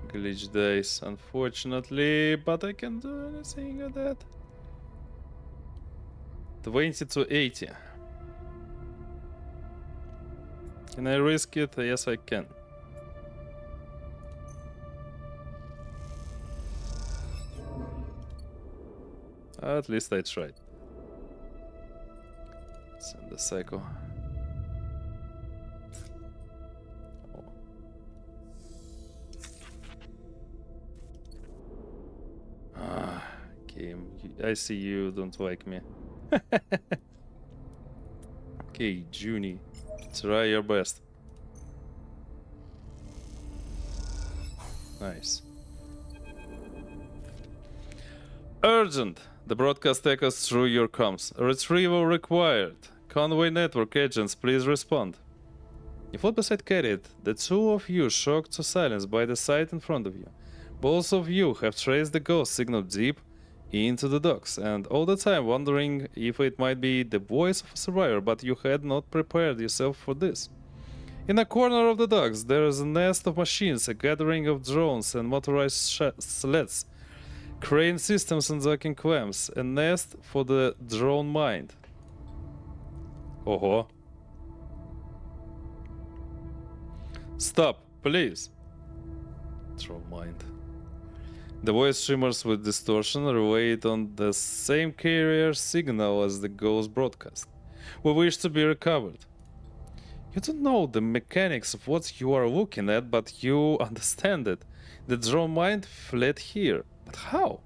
glitch dice, unfortunately, but I can do anything with that. 20 to 80. Can I risk it? Yes, I can. At least I tried. Send the cycle. Oh. Game. I see you don't like me. Okay, Junie. Try your best. Nice. Urgent! The broadcast echoes through your comms. Retrieval required. Conway network agents, please respond. You float beside Kadet, the two of you shocked to silence by the sight in front of you. Both of you have traced the ghost signal deep into the docks, and all the time wondering if it might be the voice of a survivor, but you had not prepared yourself for this. In a corner of the docks, there is a nest of machines, a gathering of drones and motorized sleds, crane systems and docking clamps, a nest for the drone mind. Oh. Stop, please. Drone mind. The voice shimmers with distortion, relayed on the same carrier signal as the ghost broadcast. We wish to be recovered. You don't know the mechanics of what you are looking at, but you understand it. The drone mind fled here. But how?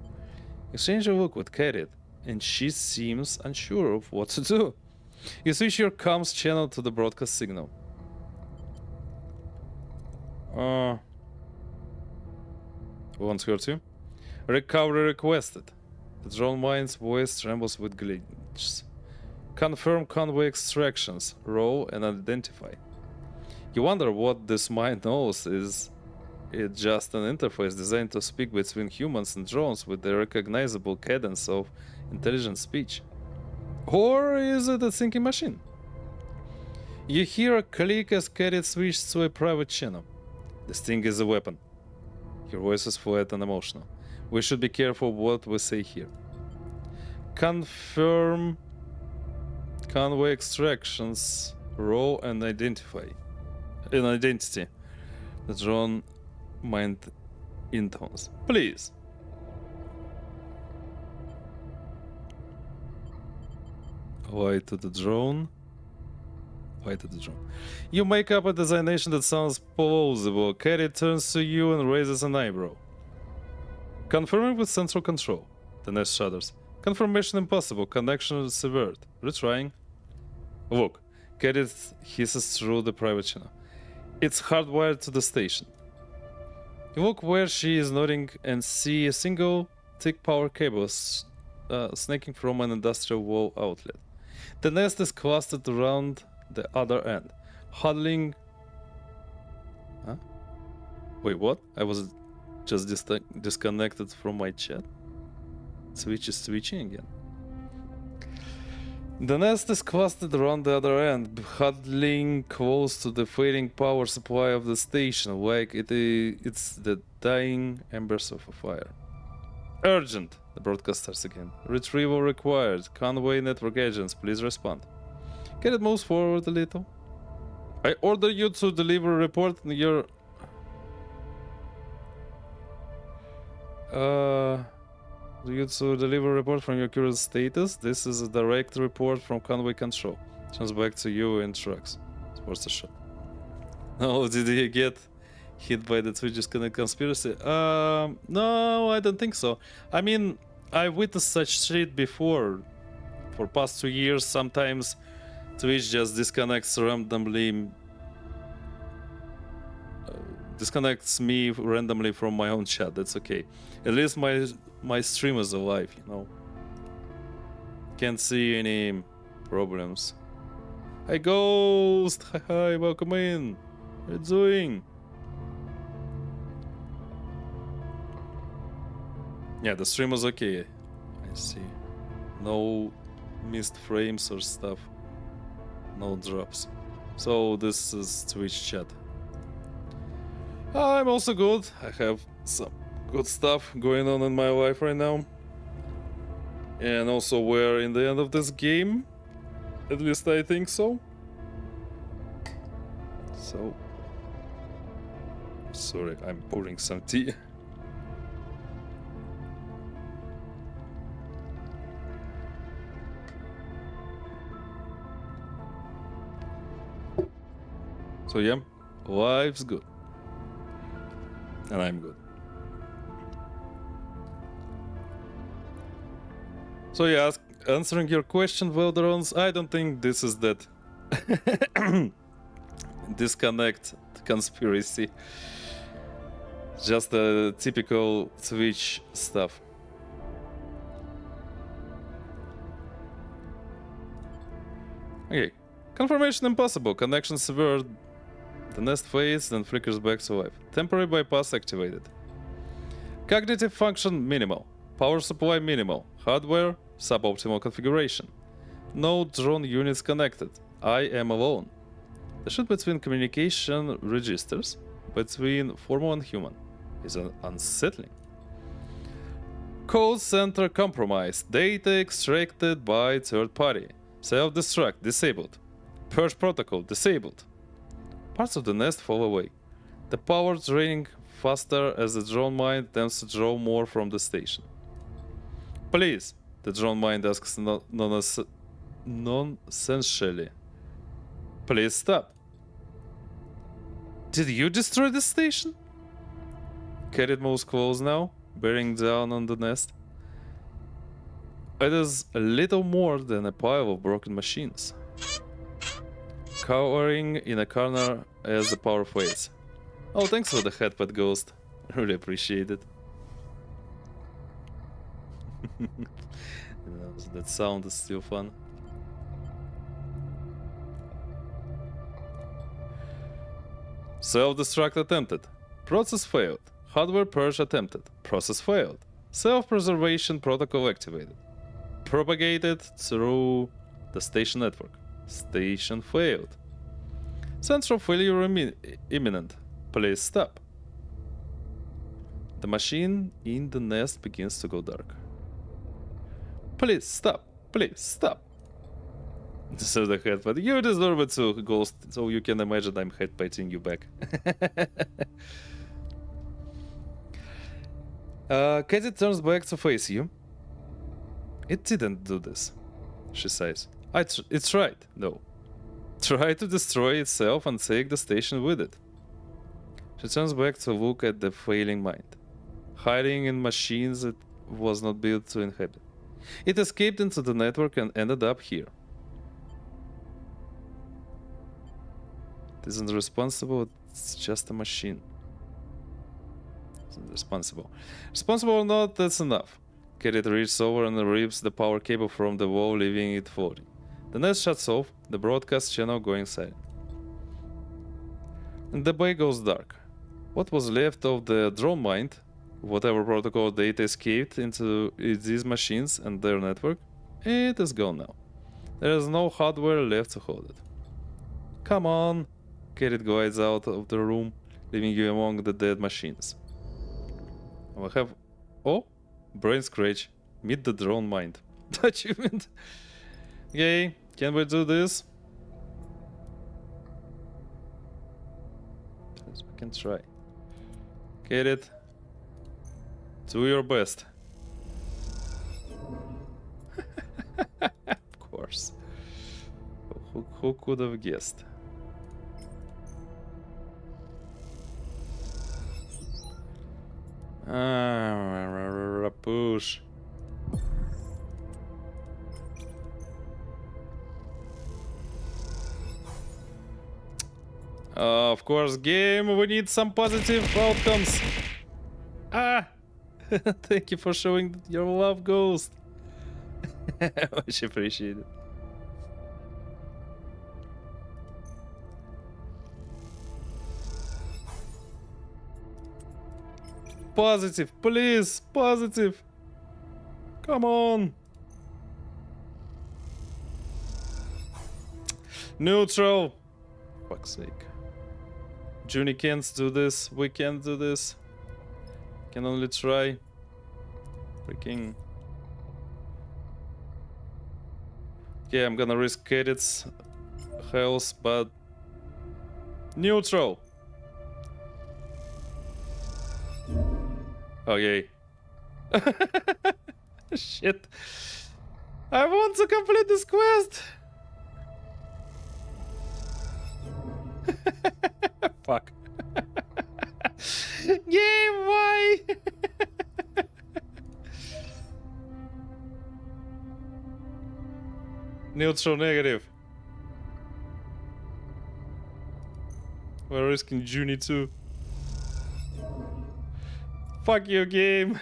You exchange a look with Kadet, and she seems unsure of what to do. You switch your comms channel to the broadcast signal. Won't hurt you. Recovery requested. The drone mind's voice trembles with glitches. Confirm convoy extractions. Roll and identify. You wonder what this mind knows. Is it just an interface designed to speak between humans and drones with the recognizable cadence of intelligent speech? Or is it a thinking machine? You hear a click as Kadet switches to a private channel. This thing is a weapon. Your voice is flat and emotional. We should be careful what we say here. Confirm convoy extractions. Roll and identify. An identity. The drone mind intones. Please. Y to the drone. Y to the drone. You make up a designation that sounds plausible. Kadet turns to you and raises an eyebrow. Confirming with central control. The nest shudders. Confirmation impossible. Connection severed. Retrying. Look. Kadet hisses through the private channel. It's hardwired to the station. You look where she is nodding and see a single thick power cable snaking from an industrial wall outlet. The nest is clustered around the other end, huddling. Huh? Wait, what? I was just disconnected from my chat. Switch is switching again. The nest is clustered around the other end, huddling close to the fading power supply of the station, like it's the dying embers of a fire. Urgent! The broadcast starts again. Retrieval required. Conway network agents, please respond. Kadet moves forward a little. I order you to deliver a report in your... You to deliver a report from your current status. This is a direct report from Conway Control. Turns back to you in trucks. What's the shot? Oh, did he get hit by the Twitch disconnect conspiracy? No, I don't think so. I mean, I witnessed such shit before. For past 2 years, sometimes Twitch just disconnects randomly. Disconnects me randomly from my own chat. That's okay. At least my stream is alive, you know. Can't see any problems. Hi Ghost! Hi, welcome in. How you doing? Yeah, the stream was okay. I see. No missed frames or stuff. No drops. So this is Twitch chat. I'm also good. I have some good stuff going on in my life right now. And also we're in the end of this game. At least I think so. So... Sorry, I'm pouring some tea. So yeah, life's good. And I'm good. So yeah, answering your question, Welderons, I don't think this is that disconnect conspiracy. Just the typical Twitch stuff. Okay, confirmation impossible. Connection severed. The nest fades, then flickers back to life. Temporary bypass activated. Cognitive function minimal. Power supply minimal. Hardware suboptimal configuration. No drone units connected. I am alone. The shift between communication registers between formal and human is unsettling. Call center compromised. Data extracted by third party. Self-destruct disabled. Purge protocol disabled. Parts of the nest fall away. The power draining faster as the drone mind attempts to draw more from the station. Please, the drone mind asks nonsensely. Please stop. Did you destroy the station? Kadet moves close now, bearing down on the nest. It is a little more than a pile of broken machines. Cowering in a corner as the power fades. Oh, thanks for the headpad, Ghost. Really appreciate it. That sound is still fun. Self-destruct attempted. Process failed. Hardware purge attempted. Process failed. Self-preservation protocol activated. Propagated through the station network. Station failed. Central failure imminent. Please stop. The machine in the nest begins to go dark. Please stop. Please stop. This is the headbutt. You deserve it too, Ghost, so you can imagine I'm headbutting you back. Kadet turns back to face you. It didn't do this, she says. It's right, no. Try to destroy itself and take the station with it. She turns back to look at the failing mind, hiding in machines it was not built to inhabit. It escaped into the network and ended up here. It isn't responsible, it's just a machine. Isn't responsible. Responsible or not, that's enough. Kadet reaches over and rips the power cable from the wall, leaving it floating. The net shuts off, the broadcast channel going silent. And the bay goes dark. What was left of the drone mind, whatever protocol data escaped into these machines and their network, it is gone now. There is no hardware left to hold it. Come on! Kadet glides out of the room, leaving you among the dead machines. We have... Oh! Brain scratch. Meet the drone mind. Achievement. Okay, can we do this? Yes, we can try. Get it. Do your best. Of course. Who could have guessed? Push. Of course, game, we need some positive outcomes. Ah! Thank you for showing your love, Ghost. Much appreciated. Positive, please, positive. Come on. Neutral. Fuck's sake. Junie can't do this. We can't do this. Can only try. Freaking. Okay, I'm gonna risk Kadet's health, but neutral. Okay. Shit. I want to complete this quest. Fuck. Game, why? Neutral negative. We're risking Junie too. Fuck you, game.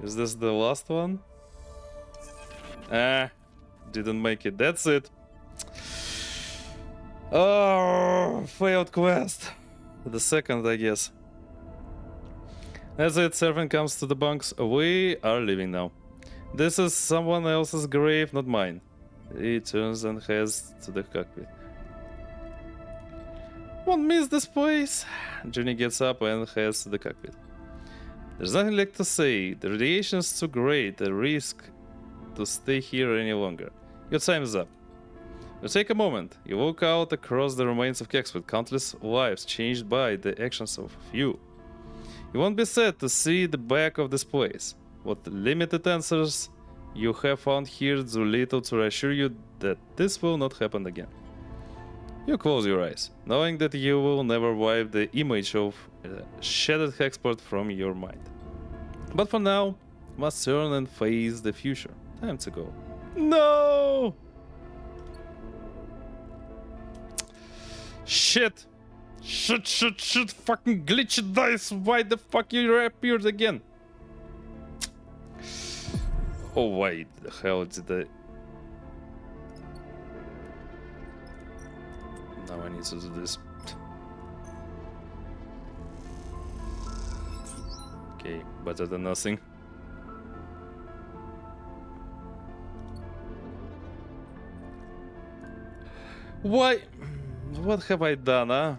Is this the last one? Ah, didn't make it. That's it. Oh, failed quest. The second, I guess. That's it. Servant comes to the bunks. We are leaving now. This is someone else's grave, not mine. He turns and heads to the cockpit. Won't miss this place. Junie gets up and heads to the cockpit. There's nothing left to say. The radiation is too great, a risk to stay here any longer. Your time is up. You take a moment. You walk out across the remains of Hexport, countless lives changed by the actions of a few. You won't be sad to see the back of this place. What limited answers you have found here do little to reassure you that this will not happen again. You close your eyes, knowing that you will never wipe the image of shattered Hexport from your mind. But for now, you must turn and face the future. Time to go. No! Shit! Shit! Fucking glitched dice! Why the fuck you reappeared again? Oh, why the hell did I... Now I need to do this. Okay, better than nothing. Why? What have I done, huh?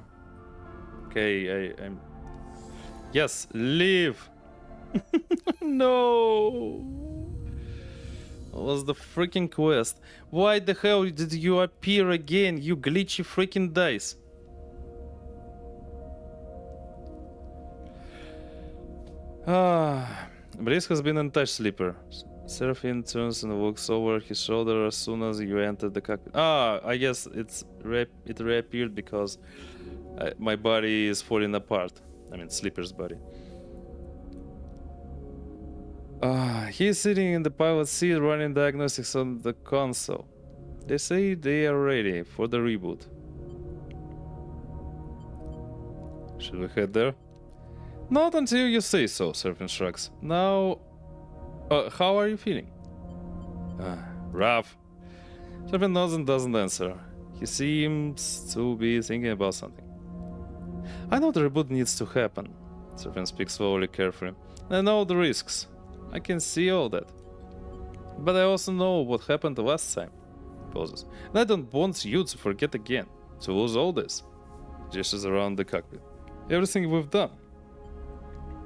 Okay, I'm... Yes, leave! No! What was the freaking quest? Why the hell did you appear again, you glitchy freaking dice? Brice has been in touch, Sleeper. Seraphine turns and looks over his shoulder as soon as you enter the cockpit. I guess it reappeared because my body is falling apart. I mean, Sleeper's body. He's sitting in the pilot seat running diagnostics on the console. They say they are ready for the reboot. Should we head there? Not until you say so, Serpent shrugs. Now, how are you feeling? Rough. Serpent nods and doesn't answer. He seems to be thinking about something. I know the reboot needs to happen. Serpent speaks slowly, carefully. I know the risks. I can see all that. But I also know what happened the last time. Pauses. And I don't want you to forget again. To lose all this. Gestures around the cockpit. Everything we've done.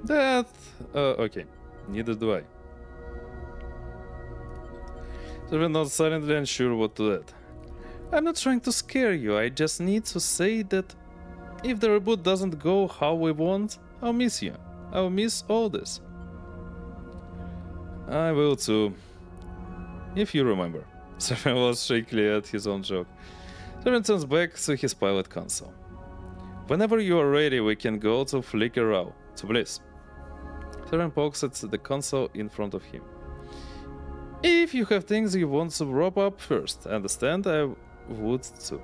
That... okay. Neither do I. Serpent nods silently, unsure what to add. I'm not trying to scare you, I just need to say that if the reboot doesn't go how we want, I'll miss you. I'll miss all this. I will too. If you remember. Serpent was shakily at his own joke. Serpent turns back to his pilot console. Whenever you are ready, we can go to Flicker Row, to Bliss. Serpent pokes at the console in front of him. If you have things you want to wrap up first, understand, I would too.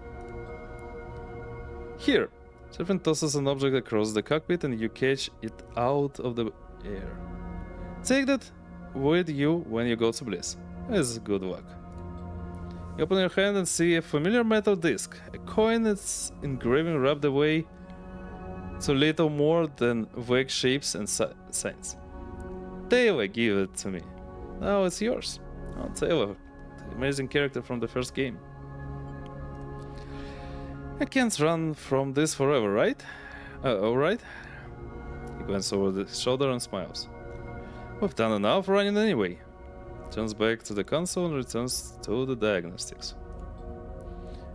Here! Serpent tosses an object across the cockpit and you catch it out of the air. Take that with you when you go to Bliss. It's good luck. You open your hand and see a familiar metal disc. A coin its engraving wrapped away to little more than vague shapes and signs. Taylor gave it to me. Now it's yours. Oh, Taylor, the amazing character from the first game. I can't run from this forever, right? Alright. He glance over the shoulder and smiles. We've done enough running anyway. Turns back to the console and returns to the diagnostics.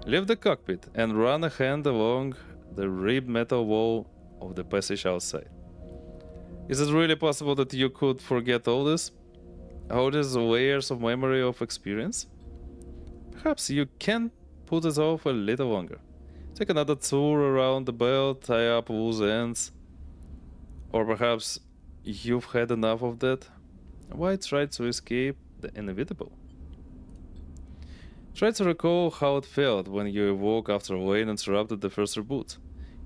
Leave the cockpit and run a hand along the ribbed metal wall of the passage outside. Is it really possible that you could forget all this? All these layers of memory of experience? Perhaps you can put it off a little longer. Take another tour around the belt, tie up loose ends. Or perhaps you've had enough of that. Why try to escape the inevitable? Try to recall how it felt when you awoke after Laine interrupted the first reboot.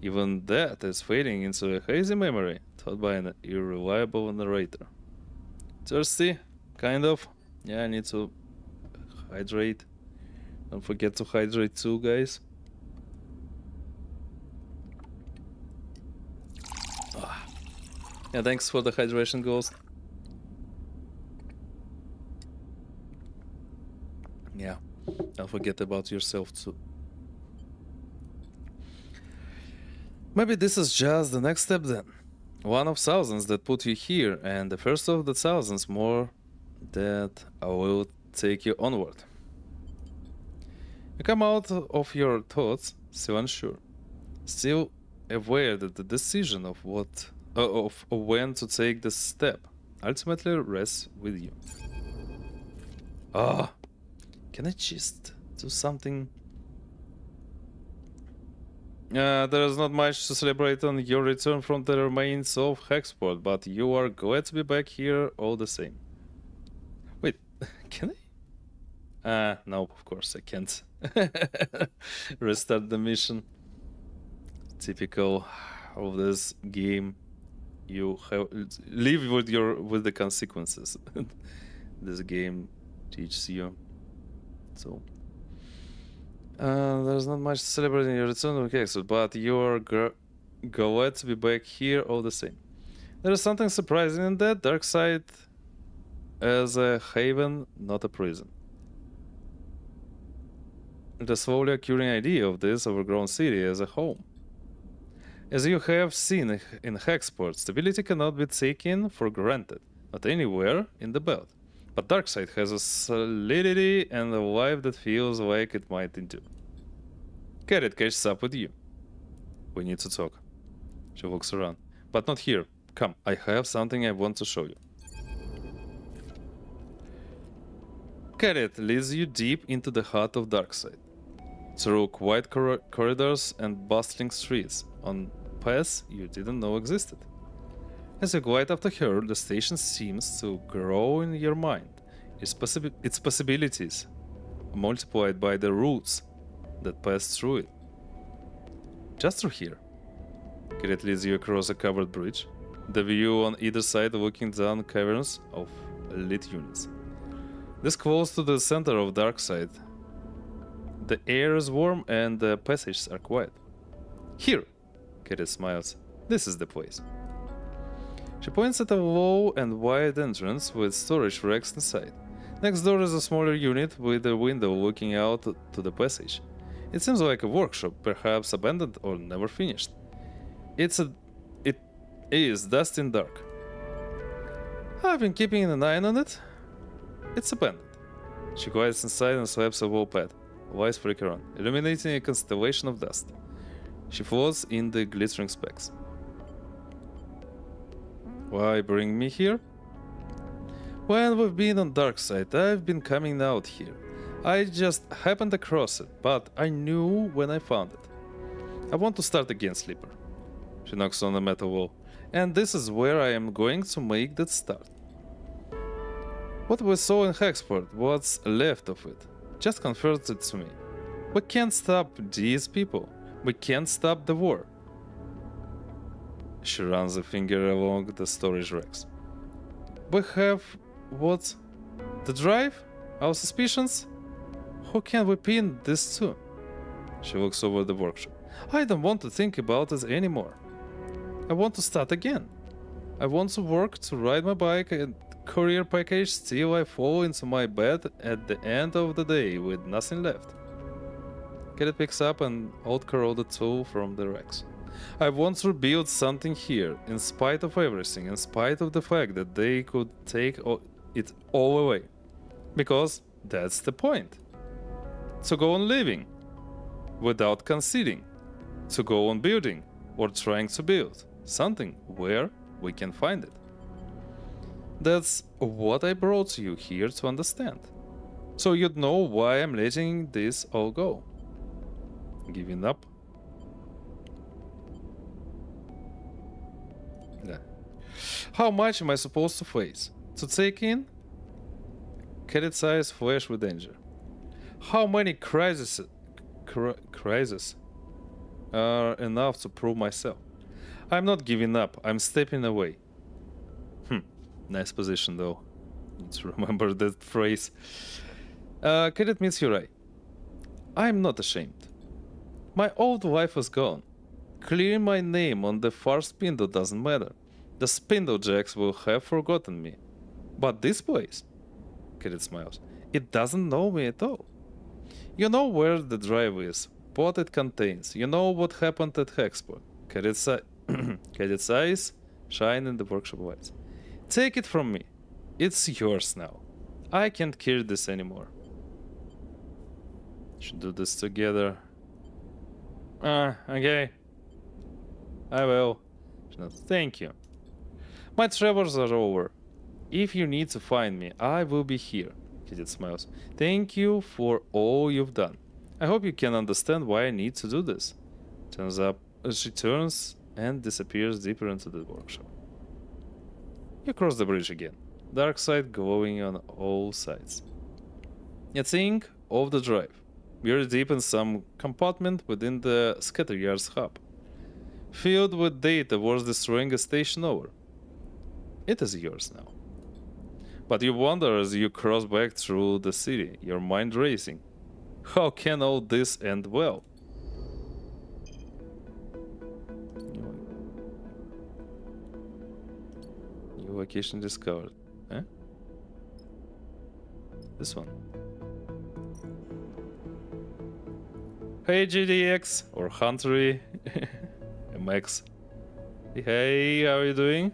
Even that is fading into a hazy memory, taught by an unreliable narrator. Thirsty? Kind of. Yeah, I need to hydrate. Don't forget to hydrate too, guys. Yeah, thanks for the hydration, Ghost. Yeah, don't forget about yourself too. Maybe this is just the next step then. One of thousands that put you here, and the first of the thousands more that will take you onward. You come out of your thoughts, still unsure, still aware that the decision of when to take this step ultimately rests with you. Can I just do something? There is not much to celebrate on your return from the remains of Hexport, but you are glad to be back here all the same. Wait, can I? No, of course I can't. Restart the mission. Typical of this game. You have live with the consequences. This game teaches you. So there's not much to celebrate in your return to Hexport, but you're glad to be back here all the same. There is something surprising in that. Darkside as a haven, not a prison. The slowly occurring idea of this overgrown city as a home. As you have seen in Hexport, stability cannot be taken for granted, not anywhere in the belt. But Darkside has a solidity and a life that feels like it might endure. Kadet catches up with you. We need to talk. She looks around. But not here. Come, I have something I want to show you. Kadet leads you deep into the heart of Darkside, through quiet corridors and bustling streets, on paths you didn't know existed. As you glide after her, the station seems to grow in your mind, its possibilities multiplied by the routes that pass through it. Just through here, Kadet leads you across a covered bridge, the view on either side looking down caverns of lit units. This close to the center of Darkside, the air is warm and the passages are quiet. Here, Kadet smiles. This is the place. She points at a low and wide entrance with storage racks inside. Next door is a smaller unit with a window looking out to the passage. It seems like a workshop, perhaps abandoned or never finished. It is dusty and dark. I've been keeping an eye on it. It's abandoned. She glides inside and swipes a wall pad. Lights flicker on, illuminating a constellation of dust. She floats in the glittering specks. Why bring me here? When we've been on Darkside, I've been coming out here. I just happened across it, but I knew when I found it. I want to start again, Sleeper. She knocks on the metal wall. And this is where I am going to make that start. What we saw in Hexport, what's left of it, just confirms it to me. We can't stop these people. We can't stop the war. She runs a finger along the storage racks. We have what? The drive? Our suspicions? Who can we pin this to? She looks over the workshop. I don't want to think about it anymore. I want to start again. I want to work, to ride my bike and courier package till I fall into my bed at the end of the day with nothing left. Kadet picks up an old corroded tool from the racks. I want to build something here, in spite of everything, in spite of the fact that they could take it all away. Because that's the point. To go on living, without conceding. To go on building, or trying to build, something where we can find it. That's what I brought you here to understand. So you'd know why I'm letting this all go. Giving up? Yeah. How much am I supposed to face? To take in? Kadet's eyes flash with danger. How many crises are enough to prove myself? I'm not giving up, I'm stepping away. Nice position though. Let's remember that phrase. Kadet meets your eye. I'm not ashamed. My old wife is gone. Clearing my name on the far spindle doesn't matter. The spindle jacks will have forgotten me. But this place, Kadet smiles, it doesn't know me at all. You know where the drive is, what it contains. You know what happened at Hexport. Kadet's eyes shine in the workshop lights. Take it from me. It's yours now. I can't carry this anymore. Should do this together. Okay. I will. Thank you. My travels are over. If you need to find me, I will be here. Kadet smiles. Thank you for all you've done. I hope you can understand why I need to do this. She turns and disappears deeper into the workshop. You cross the bridge again. Darkside glowing on all sides. You think of the drive. You're deep in some compartment within the Scatteryard's hub, filled with data worth destroying a station over. It is yours now. But you wonder as you cross back through the city, your mind racing. How can all this end well? New location discovered. Eh? This one. Hey GDX or Huntery MX. Hey, how are you doing?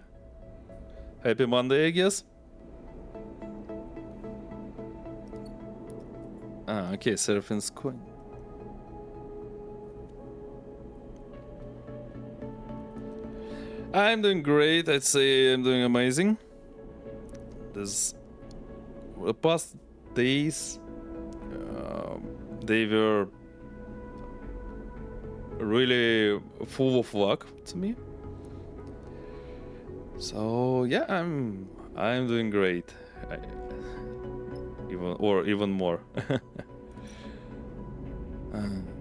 Happy Monday, I guess. Okay, Seraphine's coin. I'm doing great. I'd say I'm doing amazing. This the past days, they were really full of luck to me. So yeah, I'm doing great. Even more.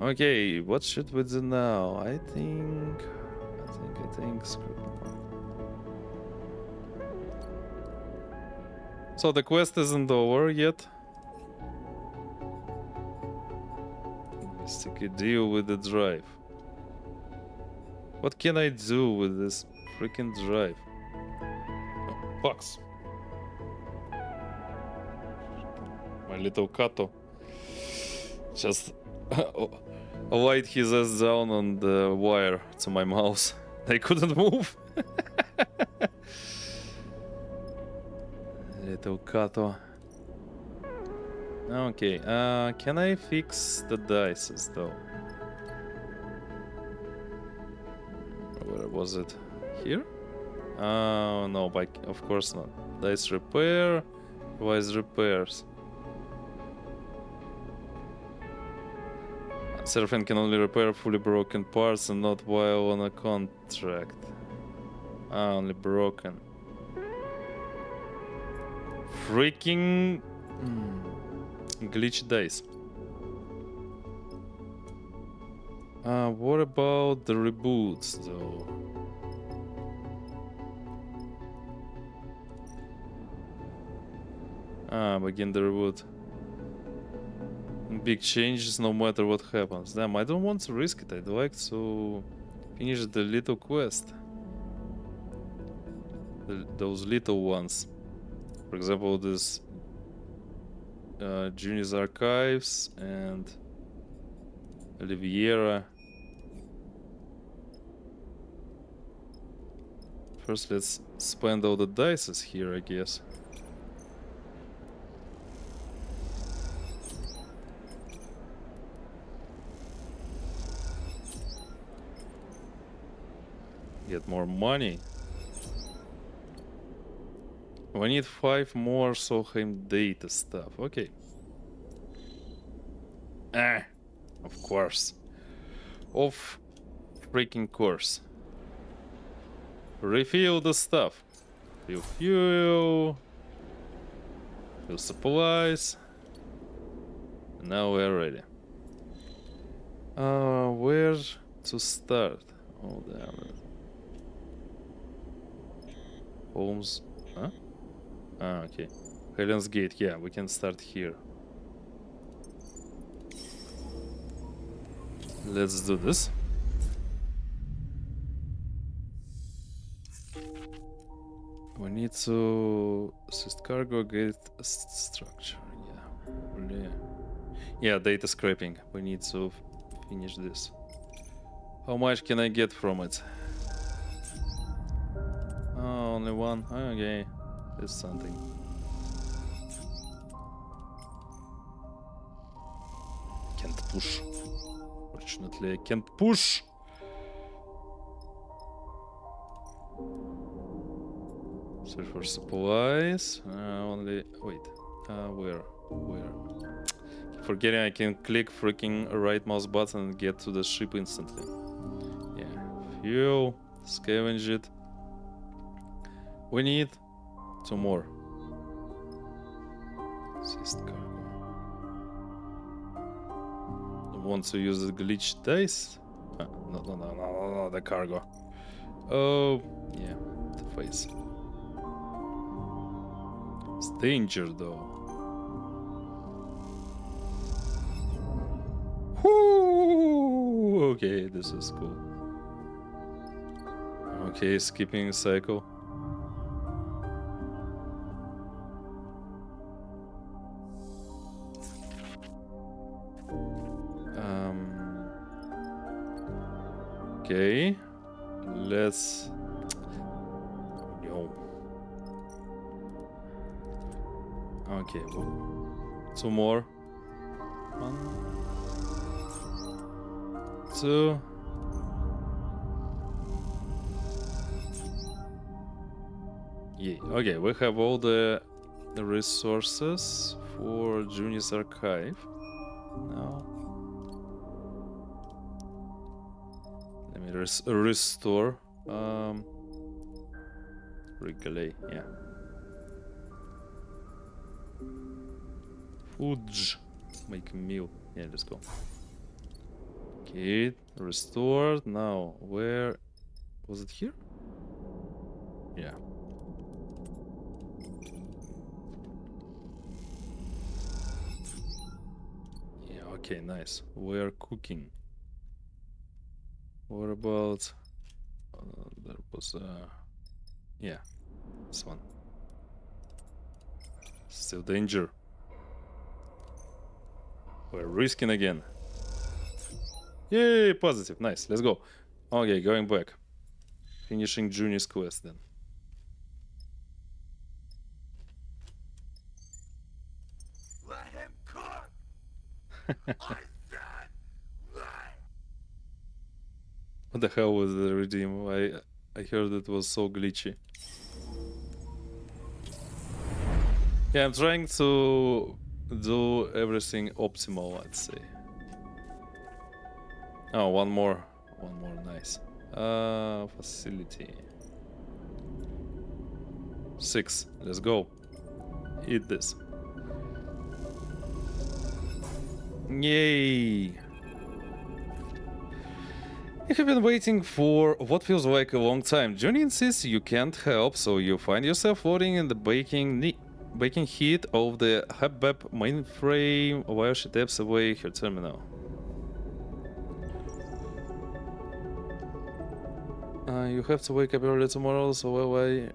Okay, what should we do now? I think. So the quest isn't over yet. Let's take a deal with the drive. What can I do with this freaking drive? Oh, fucks. My little Kato just laid his ass down on the wire to my mouse. I couldn't move. Little Kato. Okay, can I fix the dices though? Where was it? Here? Oh no, of course not. Dice repair, device repairs. Seraphim can only repair fully broken parts and not while on a contract. Only broken. Freaking glitch dice. What about the reboots though? Begin the reboot. Big changes no matter what happens. Damn, I don't want to risk it. I'd like to finish the little quest. Those little ones. For example, this Junior's Archives and Oliviera. First, let's spend all the dices here, I guess. Get more money. We need 5 more Solheim data stuff. Okay. Of course. Of freaking course. Refill the stuff. Fill fuel. Fill supplies. Now we're ready. Where to start? Oh damn it. Holmes. Huh? Okay. Helen's Gate. Yeah, we can start here. Let's do this. We need to assist cargo, gate structure. Yeah. Really. Yeah, data scraping. We need to finish this. How much can I get from it? Oh, only one. Okay. That's something. Can't push. Fortunately, I can't push. Search for supplies. Only. Wait. Where? Keep forgetting I can click freaking right mouse button and get to the ship instantly. Yeah. Fuel. Scavenge it. We need 2 more. Assist cargo. Want to use the glitch dice? No, the cargo. Oh, yeah, the face. It's danger though. Whoo! Okay, this is cool. Okay, skipping cycle. Okay, let's go. Okay, 2 more. 1, 2. Yeah. Okay, we have all the resources for Junior's archive. Now, let me restore. Regulate. Yeah. Fudge. Make a meal. Yeah, let's go. Okay, restored. Now, where was it here? Yeah. Yeah, okay, nice. We are cooking. What about... there was yeah, this one. Still danger. We're risking again. Yay, positive. Nice, let's go. Okay, going back. Finishing Junior's quest then. Let him cook! I said, let! What the hell was the redeem? I heard it was so glitchy. Yeah, I'm trying to do everything optimal, I'd say. Oh, one more, nice. Facility. 6, let's go. Eat this. Yay! You have been waiting for what feels like a long time. Johnny insists you can't help, so you find yourself floating in the baking heat of the Hub-Bep mainframe while she taps away her terminal. You have to wake up early tomorrow, so why?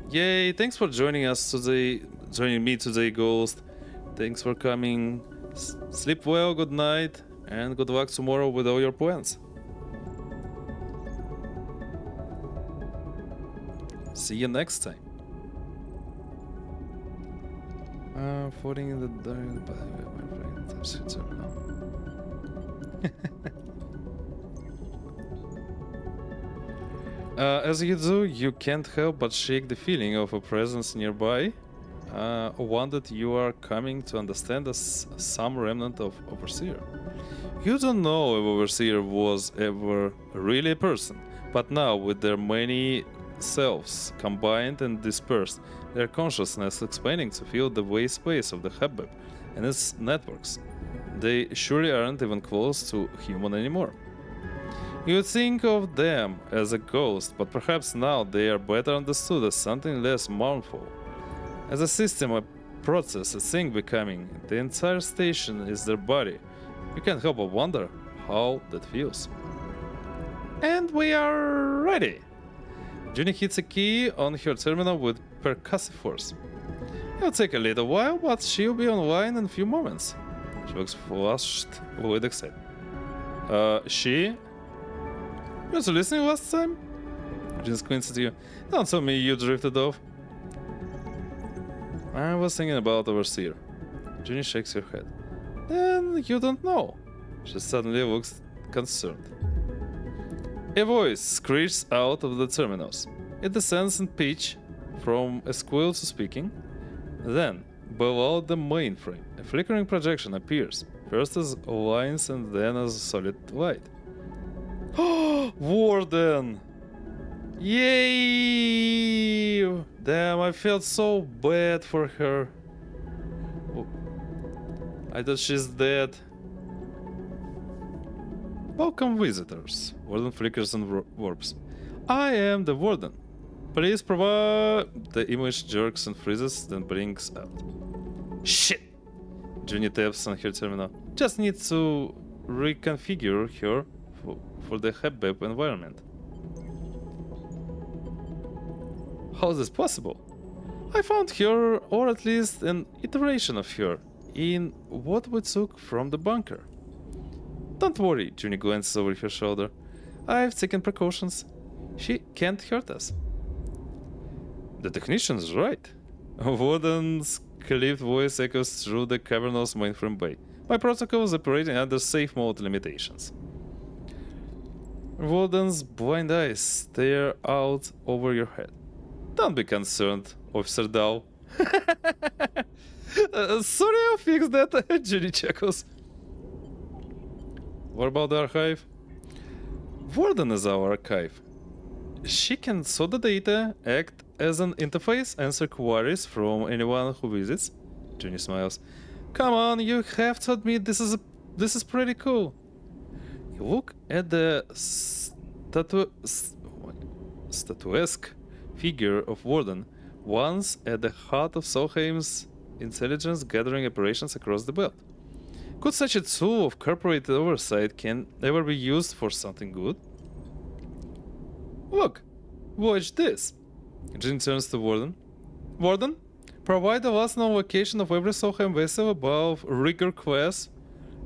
Yay! Thanks for joining us today. Joining me today, Ghost. Thanks for coming. Sleep well, good night, and good luck tomorrow with all your plans. See you next time. Floating in the dark, by my friend. Taps your terminal. As you do, you can't help but shake the feeling of a presence nearby, one that you are coming to understand as some remnant of Overseer. You don't know if Overseer was ever really a person, but now, with their many selves combined and dispersed, their consciousness expanding to fill the waste space of the Hub and its networks, they surely aren't even close to human anymore. You would think of them as a ghost, but perhaps now they are better understood as something less mournful. As a system, a process, a thing becoming, the entire station is their body. You can't help but wonder how that feels. And we are ready! Junie hits a key on her terminal with percussive force. It'll take a little while, but she'll be online in a few moments. She looks flushed with excitement. She? You was listening last time? Jin squints at you. Don't tell me you drifted off. I was thinking about Overseer. Junie shakes her head. Then you don't know. She suddenly looks concerned. A voice screeches out of the terminals. It descends in pitch from a squeal to speaking. Then, below the mainframe, a flickering projection appears, first as lines and then as solid light. Warden! Yay! Damn, I felt so bad for her. I thought she's dead. Welcome, visitors. Warden flickers and warps. I am the Warden. Please provide... The image jerks and freezes, then blinks out. Shit! Junie taps on her terminal. Just need to reconfigure her for the Hub-Bep environment. How is this possible? I found her, or at least an iteration of her, in what we took from the bunker. Don't worry, Junie glances over her shoulder. I've taken precautions. She can't hurt us. The technician's right. Warden's clipped voice echoes through the cavernous mainframe bay. My protocol is operating under safe mode limitations. Warden's blind eyes stare out over your head. Don't be concerned, Officer Dow. Sorry, I'll fix that, Judy chuckles. What about the archive? Warden is our archive. She can sort the data, act as an interface, answer queries from anyone who visits. Junie smiles. Come on, you have to admit this is pretty cool. You look at the statuesque figure of Warden, once at the heart of Solheim's intelligence gathering operations across the belt. Could such a tool of corporate oversight can ever be used for something good? Look, watch this. Jin turns to Warden. Warden, provide the last known location of every Solheim vessel above rigor class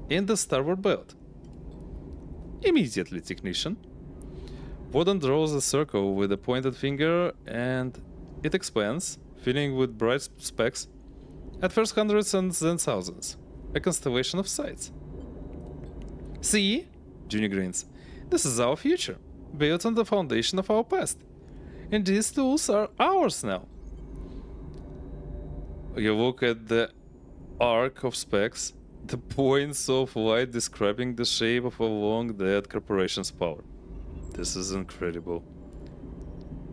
in the starboard belt. Immediately, technician. Warden draws a circle with a pointed finger and it expands, filling with bright specks. At first hundreds and then thousands. A constellation of sights. See? Junie grins. This is our future, built on the foundation of our past. And these tools are ours now. You look at the arc of specks, the points of light describing the shape of a long-dead corporation's power. This is incredible.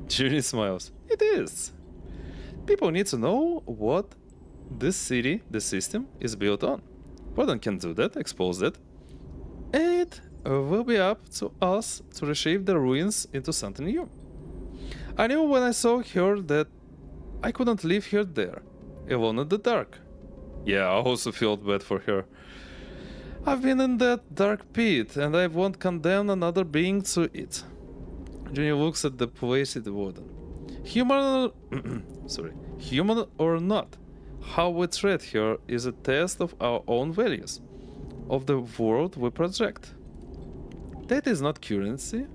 Junie smiles. It is. People need to know what this city, the system, is built on. Warden can do that, expose that. It will be up to us to reshape the ruins into something new. I knew when I saw her that I couldn't leave her there, alone in the dark. Yeah, I also felt bad for her. I've been in that dark pit, and I won't condemn another being to it. Junie looks at the placid Warden. Human or not, how we treat her is a test of our own values, of the world we project. That is not currency.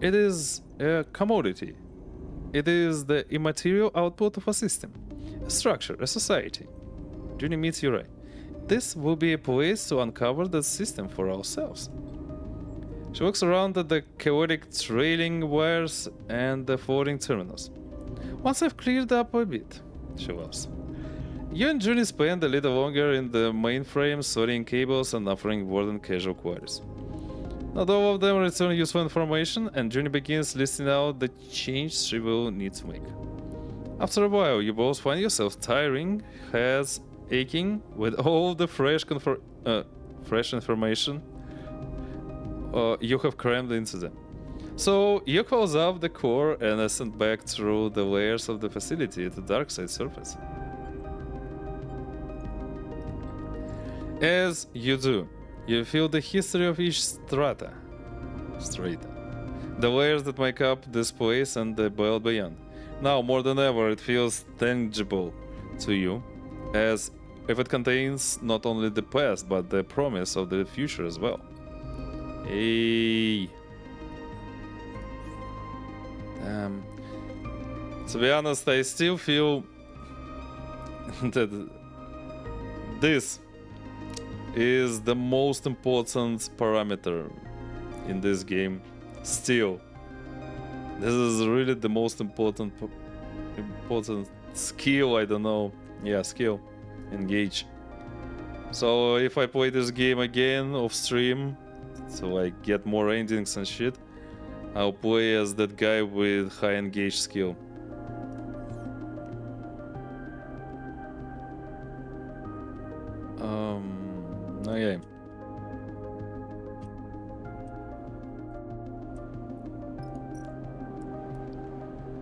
It is a commodity. It is the immaterial output of a system, a structure, a society. Junie meets you right. This will be a place to uncover the system for ourselves. She looks around at the chaotic trailing wires and the floating terminals. Once I've cleared up a bit, she laughs. You and Junie spend a little longer in the mainframe, sorting cables and offering Warden casual queries. Not all of them return useful information, and Junie begins listing out the changes she will need to make. After a while, you both find yourself tiring, heads aching with all the fresh information you have crammed into them. So you close up the core and ascend back through the layers of the facility to Darkside surface. As you do, you feel the history of each strata, the layers that make up this place and the belt beyond. Now more than ever, it feels tangible to you, as if it contains not only the past but the promise of the future as well. Hey. To be honest, I still feel that this is the most important parameter in this game. Still, this is really the most important skill. I don't know. Yeah, skill. Engage. So if I play this game again off stream, so I get more endings and shit, I'll play as that guy with high engage skill. Okay.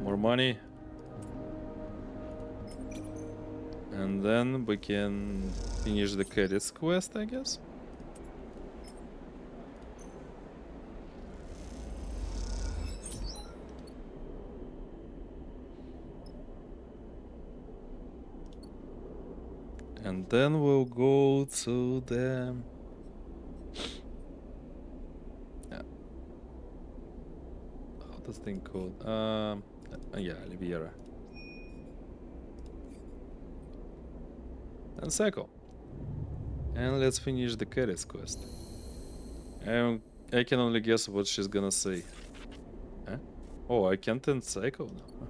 More money. And then we can finish the Kadet's quest, I guess. And then we'll go to the... How does thing called? Yeah, Oliviera. And cycle. And let's finish the Kadet's quest. I can only guess what she's gonna say. Huh? Oh, I can't end cycle now.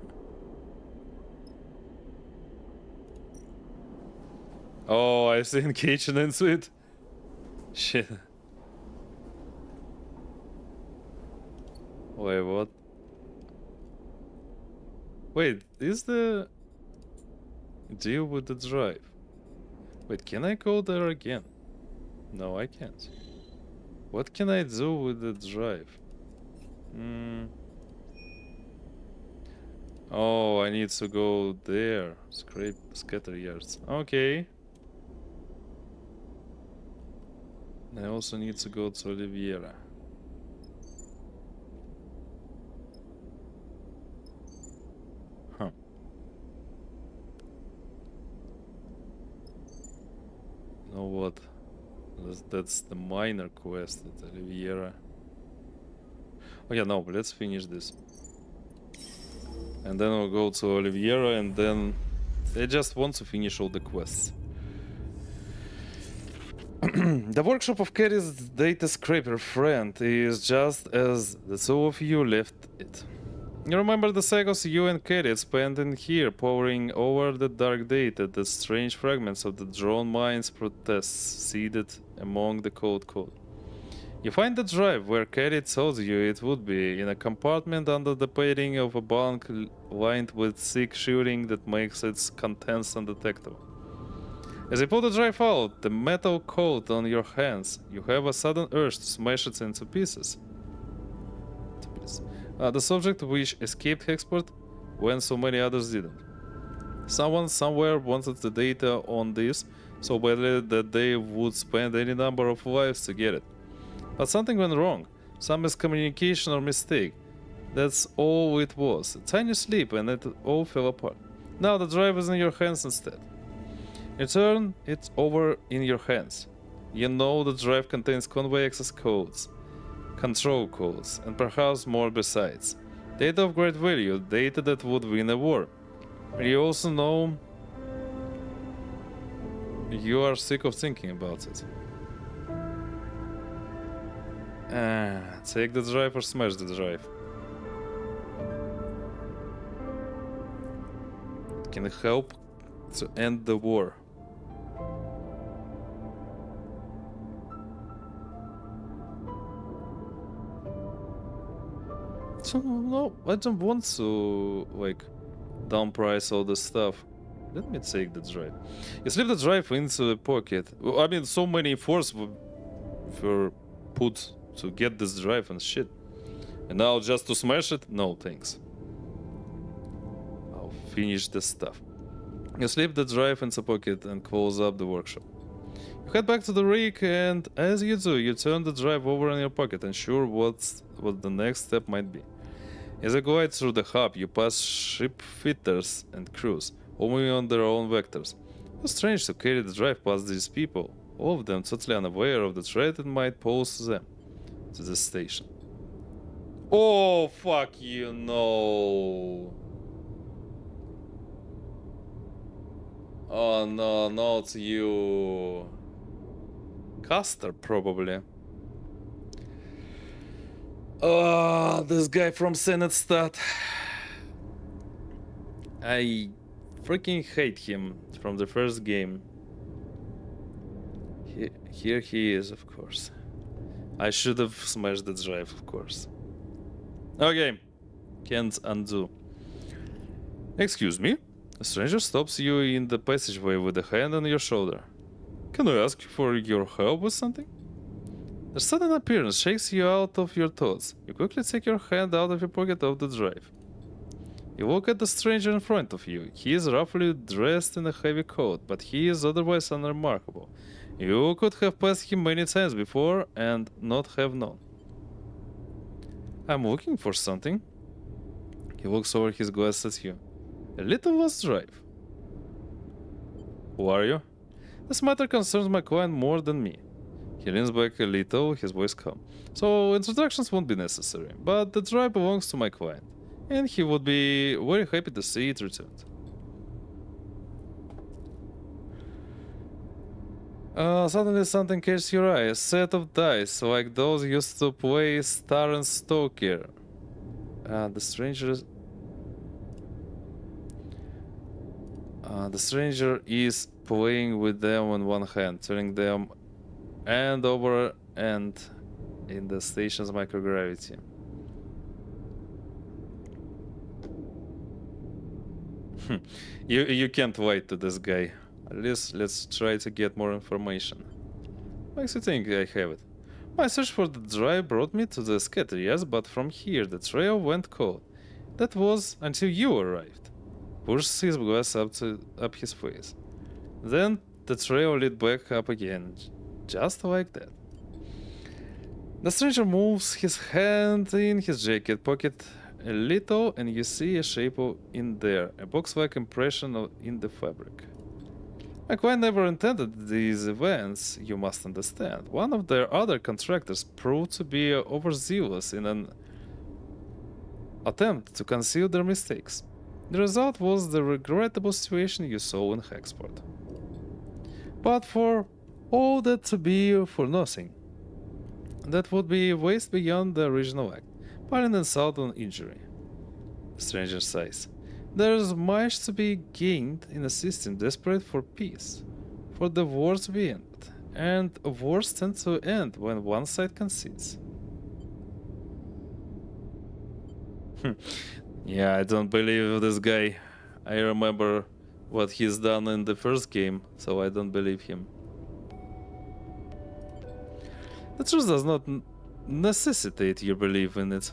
Oh, I see engagement into it. Shit. Wait, what? Wait, is the deal with the drive? Wait, can I go there again? No, I can't. What can I do with the drive? Hmm. Oh, I need to go there. Scrape scatter yards. Okay. I also need to go to Oliviera. Huh. You know what? That's the minor quest at Oliviera. Oh yeah, no, but let's finish this. And then we'll go to Oliviera, and then I just want to finish all the quests. The workshop of Kadet's data scraper friend is just as the two of you left it. You remember the cycles you and Kadet spent in here, pouring over the dark data, the strange fragments of the drone minds protests seeded among the code. You find the drive where Kadet told you it would be, in a compartment under the padding of a bunk lined with thick shielding that makes its contents undetectable. As you pull the drive out, the metal coat on your hands, you have a sudden urge to smash it into pieces. The subject which escaped Hexport when so many others didn't. Someone somewhere wanted the data on this so badly that they would spend any number of lives to get it. But something went wrong, some miscommunication or mistake. That's all it was, a tiny slip, and it all fell apart. Now the drive is in your hands instead. You turn it over in your hands. You know the drive contains convoy access codes, control codes, and perhaps more besides. Data of great value, data that would win a war. You also know you are sick of thinking about it. Take the drive or smash the drive. It can help to end the war. So, no, I don't want to, like, downprice all the stuff. Let me take the drive. You slip the drive into the pocket. I mean, so many efforts were put to get this drive and shit. And now just to smash it? No, thanks. I'll finish this stuff. You slip the drive into the pocket and close up the workshop. You head back to the rig, and as you do, you turn the drive over in your pocket, unsure what the next step might be. As you glide through the hub, you pass ship fitters and crews, all moving on their own vectors. It's strange to carry the drive past these people, all of them totally unaware of the threat it might pose to them, to the station. Oh, fuck you, no. Oh no, not you. Castor, probably. Oh, this guy from Senate Stat. I freaking hate him from the first game. Here he is, of course. I should have smashed the drive, of course. Okay, can't undo. Excuse me? A stranger stops you in the passageway with a hand on your shoulder. Can I ask for your help with something? The sudden appearance shakes you out of your thoughts. You quickly take your hand out of your pocket of the drive. You look at the stranger in front of you. He is roughly dressed in a heavy coat, but he is otherwise unremarkable. You could have passed him many times before and not have known. I'm looking for something. He looks over his glasses at you. A little lost drive. Who are you? This matter concerns my client more than me. He leans back a little, his voice calm. So introductions won't be necessary, but the drive belongs to my client, and he would be very happy to see it returned. Suddenly something catches your eye, a set of dice, like those used to play Star and Stoker. The stranger is playing with them on one hand, turning them end over end in the station's microgravity. You can't wait to this guy. At least let's try to get more information. Makes you think I have it. My search for the drive brought me to the scatter, yes, but from here the trail went cold. That was until you arrived. Pushes his glass up his face. Then the trail lit back up again, just like that. The stranger moves his hand in his jacket pocket a little, and you see a shape in there, a box-like impression in the fabric. My client never intended these events, you must understand. One of their other contractors proved to be overzealous in an attempt to conceal their mistakes. The result was the regrettable situation you saw in Hexport. But for all that to be for nothing, that would be waste beyond the original act, but an insult on injury. Stranger sighs. There's much to be gained in a system desperate for peace, for the wars to be ended, and wars tend to end when one side concedes. Yeah, I don't believe this guy. I remember what he's done in the first game, so I don't believe him. The truth does not necessitate your belief in it.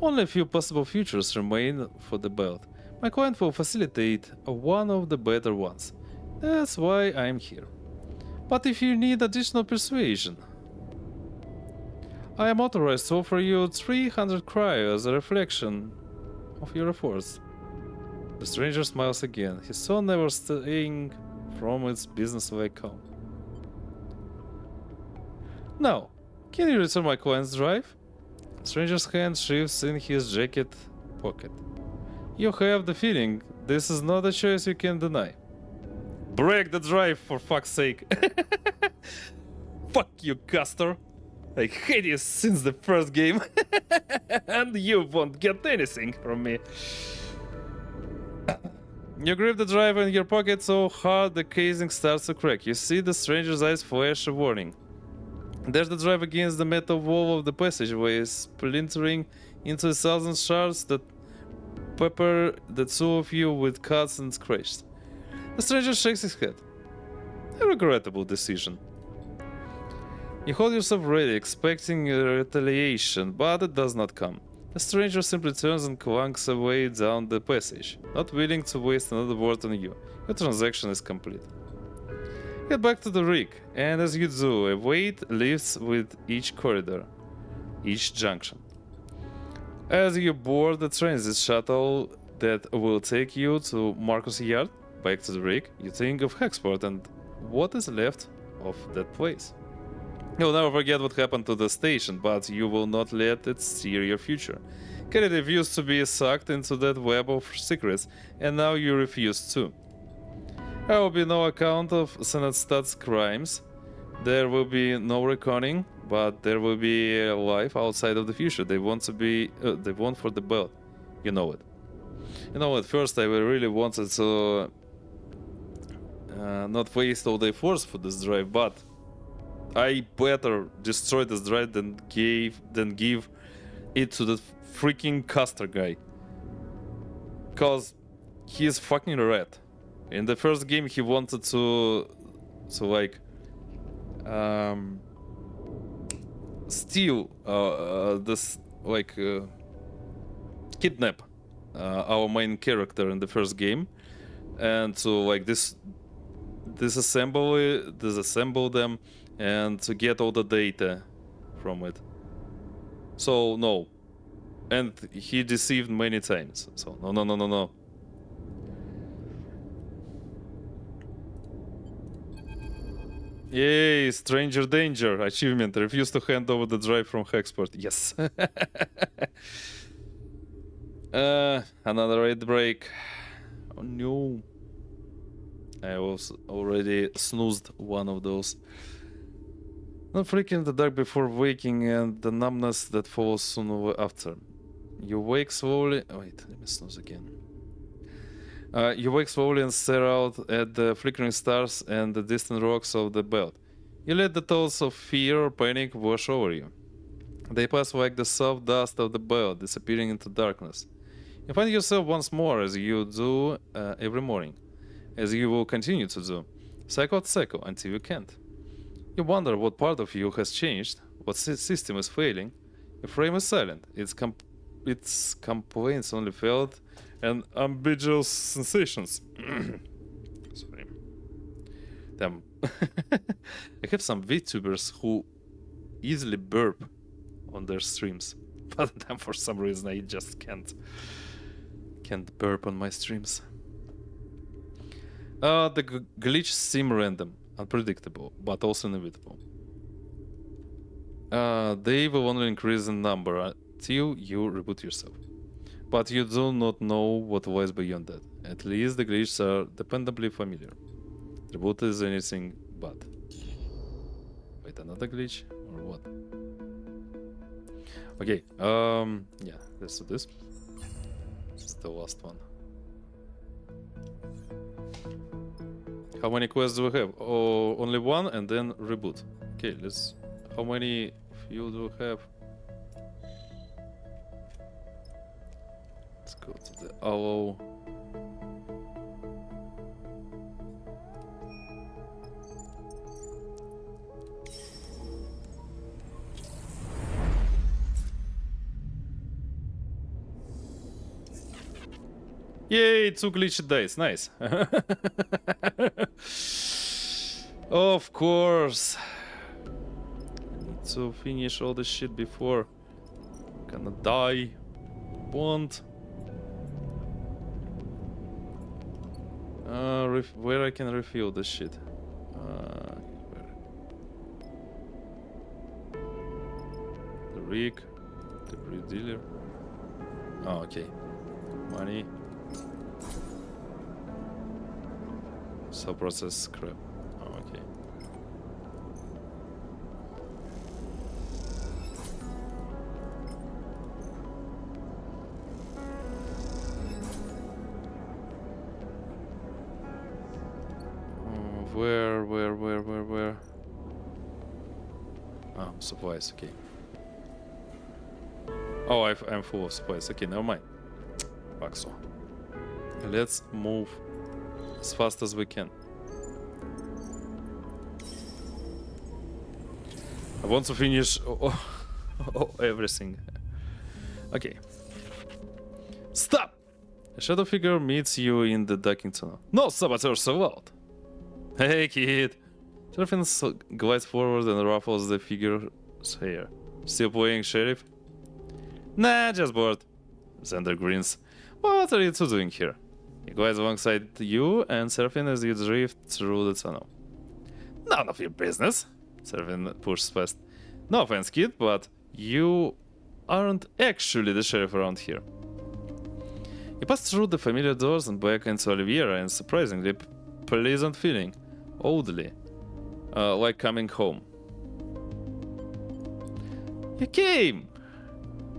Only a few possible futures remain for the belt. My client will facilitate one of the better ones. That's why I'm here. But if you need additional persuasion, I am authorized to offer you 300 cryo as a reflection of your efforts. The stranger smiles again, his tone never straying from its business-like calm. Now, can you return my client's drive? Stranger's hand shifts in his jacket pocket. You have the feeling this is not a choice you can deny. Break the drive, for fuck's sake. Fuck you, Castor. I hate you since the first game. And you won't get anything from me. You grip the drive in your pocket so hard the casing starts to crack. You see the stranger's eyes flash a warning. There's the drive against the metal wall of the passageway, splintering into 1,000 shards that pepper the two of you with cuts and scratches. The stranger shakes his head. A regrettable decision. You hold yourself ready, expecting a retaliation, but it does not come. The stranger simply turns and clunks away down the passage, not willing to waste another word on you. Your transaction is complete. Get back to the rig, and as you do, a weight lifts with each corridor, each junction. As you board the transit shuttle that will take you to Marcus Yard, back to the rig, you think of Hexport and what is left of that place. You'll never forget what happened to the station, but you will not let it steer your future. Kadet refused to be sucked into that web of secrets, and now you refuse too. There will be no account of Senatstad's crimes. There will be no reckoning, but there will be a life outside of the future. They want to be, they want for the belt. You know it. You know, at first I really wanted to not waste all the force for this drive, but I better destroy this drive than give it to the freaking Castor guy. Cause he is fucking red. In the first game he wanted to like steal this like kidnap our main character in the first game, and to like disassemble them and to get all the data from it. So no, and he deceived many times. So no. Yay, stranger danger achievement. Refuse to hand over the drive from Hexport. Yes. Another raid break. Oh no. I was already snoozed one of those. Not freaking in the dark before waking and the numbness that follows soon after. You wake slowly. Wait, let me snooze again. You wake slowly and stare out at the flickering stars and the distant rocks of the belt. You let the thoughts of fear or panic wash over you. They pass like the soft dust of the belt, disappearing into darkness. You find yourself once more, as you do every morning, as you will continue to do, cycle after cycle until you can't. You wonder what part of you has changed, what system is failing. Your frame is silent. Its complaints only felt and ambiguous sensations. Sorry. Damn. I have some VTubers who easily burp on their streams, but then for some reason I just can't burp on my streams. The glitch seem random, unpredictable, but also inevitable. They will only increase in number until you reboot yourself. But you do not know what lies beyond that. At least the glitches are dependably familiar. Reboot is anything but. Wait, another glitch? Or what? Okay, yeah, let's do this. This is the last one. How many quests do we have? Oh, only one and then reboot. Okay, let's... How many of you do we have? Let's go to the owl. Yay, 2 glitched dice, nice. Of course. I need to finish all this shit before I'm gonna die. Won't. Where I can refill this shit? Where? The rig, the breed dealer. Oh, okay. Money. Process scrap. Oh, okay. Where? Oh, supplies, okay. Oh, I'm full of supplies. Okay, never mind. Fuck so. Let's move as fast as we can. I want to finish everything. Okay. Stop! A shadow figure meets you in the docking tunnel. No saboteurs allowed! Hey kid! Seraphin glides forward and ruffles the figure's hair. Still playing sheriff? Nah, just bored. Xander grins. What are you two doing here? He glides alongside you and Seraphin as you drift through the tunnel. None of your business. Seraphin pushes past. No offense, kid, but you aren't actually the sheriff around here. You pass through the familiar doors and back into Oliviera and surprisingly pleasant feeling. Oddly. Like coming home. You came!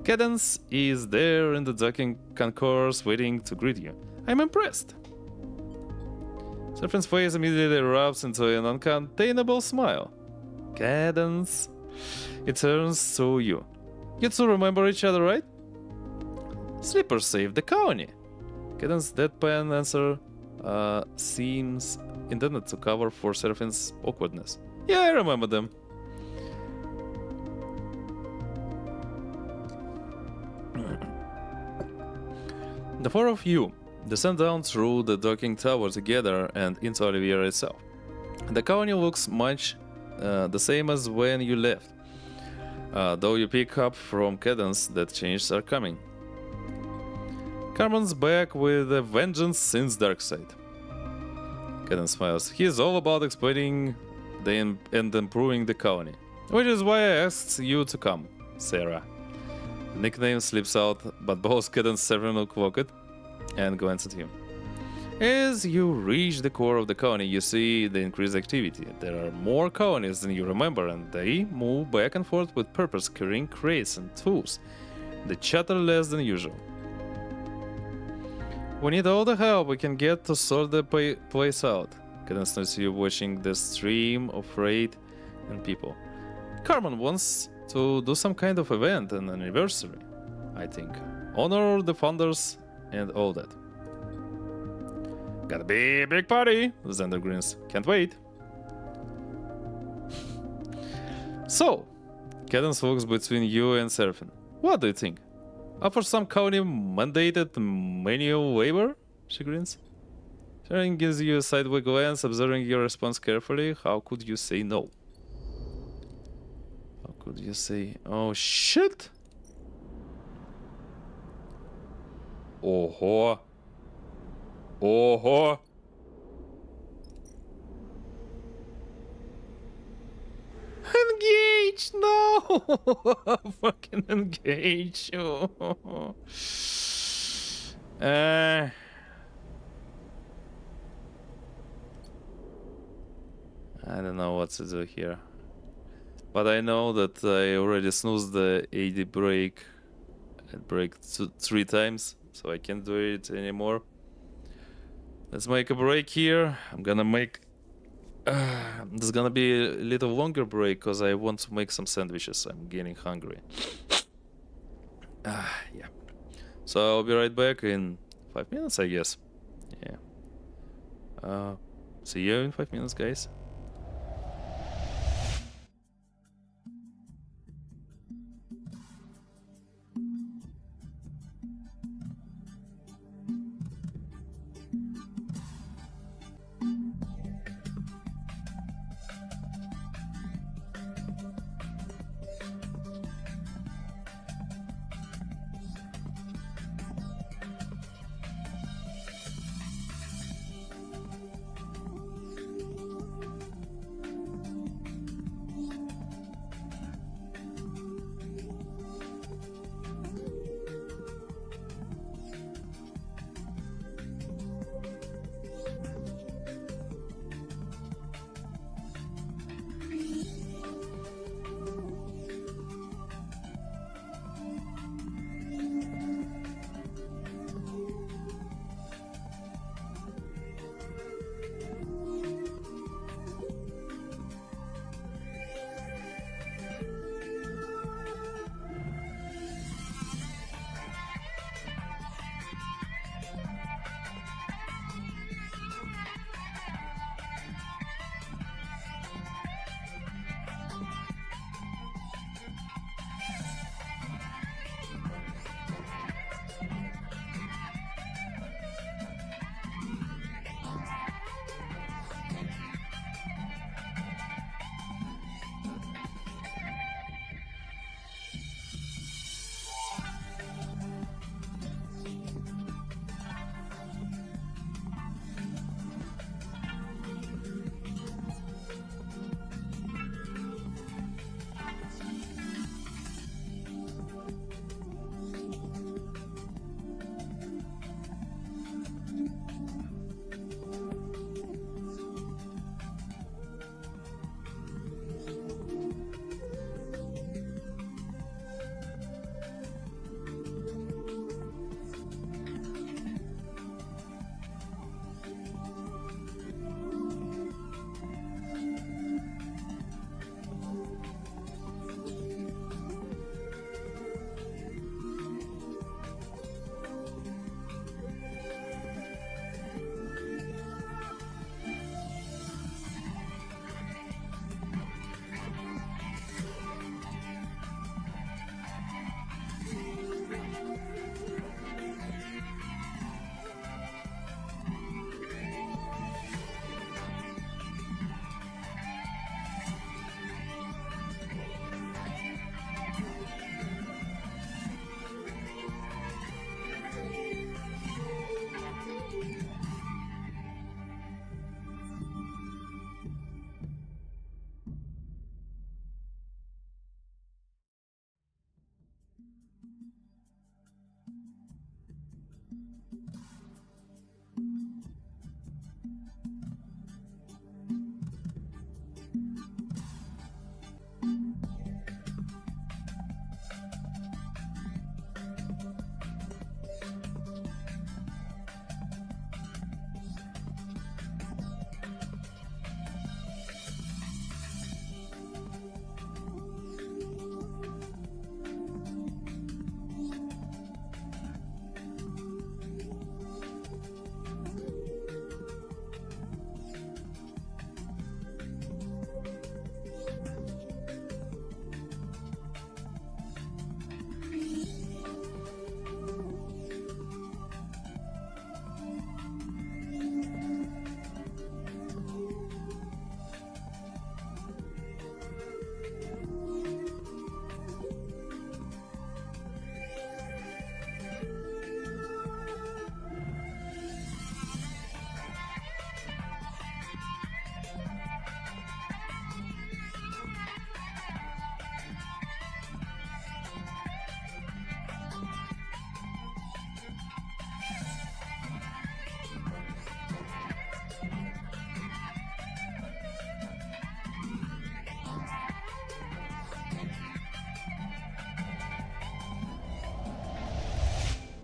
Cadence is there in the docking concourse waiting to greet you. I'm impressed. Seraphin's face immediately erupts into an uncontainable smile. Cadence. It turns to you. You two remember each other, right? Slipper saved the colony. Cadence's deadpan answer seems intended to cover for Seraphin's awkwardness. Yeah, I remember them. The four of you descend down through the docking tower together and into Oliviera itself. The colony looks much the same as when you left, though you pick up from Cadence that changes are coming. Carmen's back with a vengeance since Darkside. Cadence smiles. He is all about explaining and improving the colony, which is why I asked you to come, Sarah. The nickname slips out, but both Cadence and Severin look it and glance at him. As you reach the core of the colony, you see the increased activity. There are more colonies than you remember, and they move back and forth with purpose, carrying crates and tools. They chatter less than usual. We need all the help we can get to sort the place out. Kadet notices you watching the stream of raid and people. Carmen wants to do some kind of event, an anniversary, I think. Honor the founders and all that. Gotta be a big party, Xander grins. Can't wait. So, Cadence walks between you and Seraphine. What do you think? Up for some county mandated manual labor? She grins. Sharon gives you a sideway glance, observing your response carefully. How could you say no? How could you say, oh shit? Oho. Oho. Engage! No! Fucking engage! Oh. I don't know what to do here. But I know that I already snoozed the AD break. I break 3 times, so I can't do it anymore. Let's make a break here. I'm gonna make... this is gonna be a little longer break because I want to make some sandwiches. I'm getting hungry. Yeah. So I'll be right back in 5 minutes, I guess. Yeah. See you in 5 minutes, guys.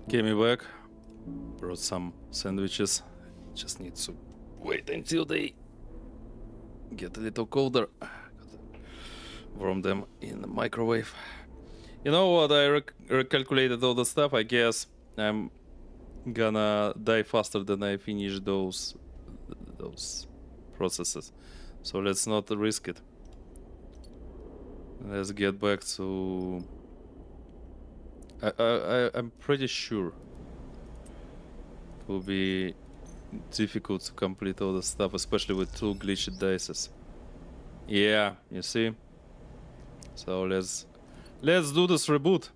Came back. Brought some sandwiches. Just need to wait until they get a little colder. Warm them in the microwave. You know what? I recalculated all the stuff. I guess I'm gonna die faster than I finish those processes. So let's not risk it. Let's get back to. I'm pretty sure it will be difficult to complete all the stuff, especially with 2 glitched dices. Yeah, you see. So let's do this reboot.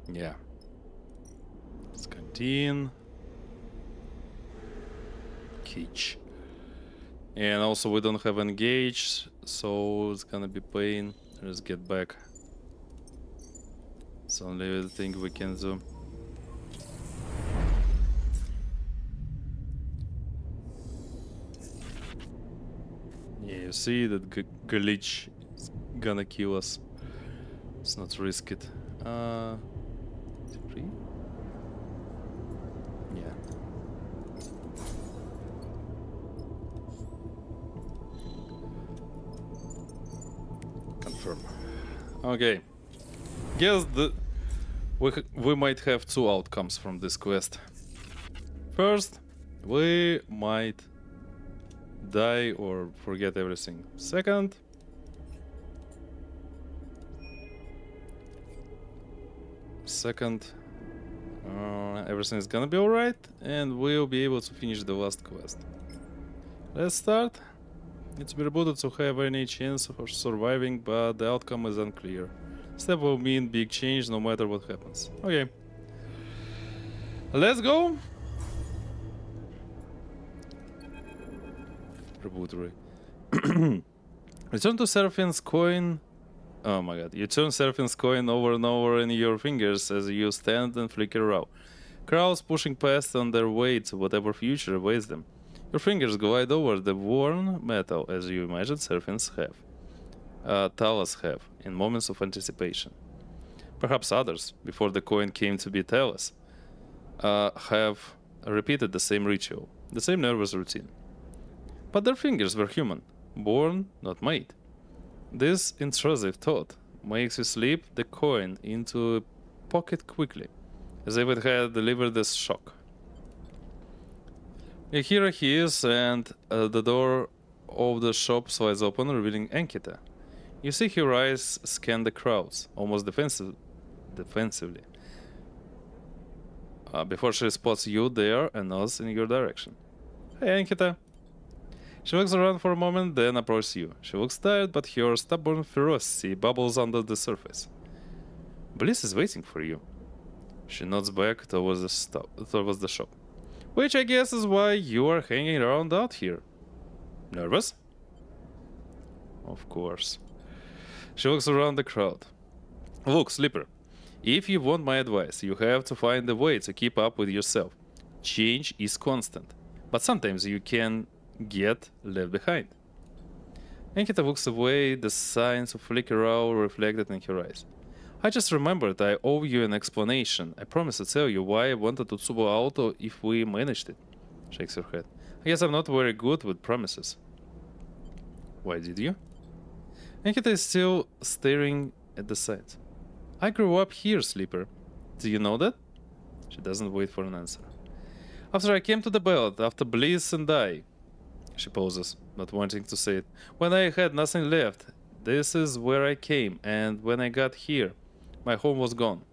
Yeah. Let's continue. Cage. And also we don't have engage, so it's gonna be pain. Let's get back. It's the only thing we can do. Yeah, you see that glitch is gonna kill us. Let's not risk it. 3? Yeah. Confirm. Okay. Guess we might have 2 outcomes from this quest. First, we might die or forget everything. Second, everything is gonna be alright and we'll be able to finish the last quest. Let's start. It's rebooted to have any chance of surviving, but the outcome is unclear. Step will mean big change no matter what happens. Okay. Let's go. Reboot Ray. Return to Seraphim's coin. Oh my god. You turn Seraphim's coin over and over in your fingers as you stand and flicker around. Crowds pushing past on their way to whatever future awaits them. Your fingers glide over the worn metal as you imagine Seraphims have. Talas have, in moments of anticipation. Perhaps others, before the coin came to be Talas, have repeated the same ritual, the same nervous routine. But their fingers were human, born, not made. This intrusive thought makes you slip the coin into a pocket quickly, as if it had delivered this shock. Here he is, and the door of the shop slides open, revealing Ankita. You see her eyes scan the crowds, almost defensively, before she spots you there and nods in your direction. Hey, Ankita. She looks around for a moment, then approaches you. She looks tired, but her stubborn ferocity bubbles under the surface. Bliss is waiting for you. She nods back towards the shop. Which I guess is why you are hanging around out here. Nervous? Of course. She looks around the crowd. Look, Sleeper. If you want my advice, you have to find a way to keep up with yourself. Change is constant, but sometimes you can get left behind. Ankita looks away, the signs of flicker out reflected in her eyes. I just remembered I owe you an explanation. I promised to tell you why I wanted Utsubo Auto if we managed it. Shakes her head. I guess I'm not very good with promises. Why did you? Ankita is still staring at the sides. I grew up here, Sleeper. Do you know that? She doesn't wait for an answer. After I came to the belt, after Bliss and I... She pauses, not wanting to say it. When I had nothing left, this is where I came, and when I got here, my home was gone.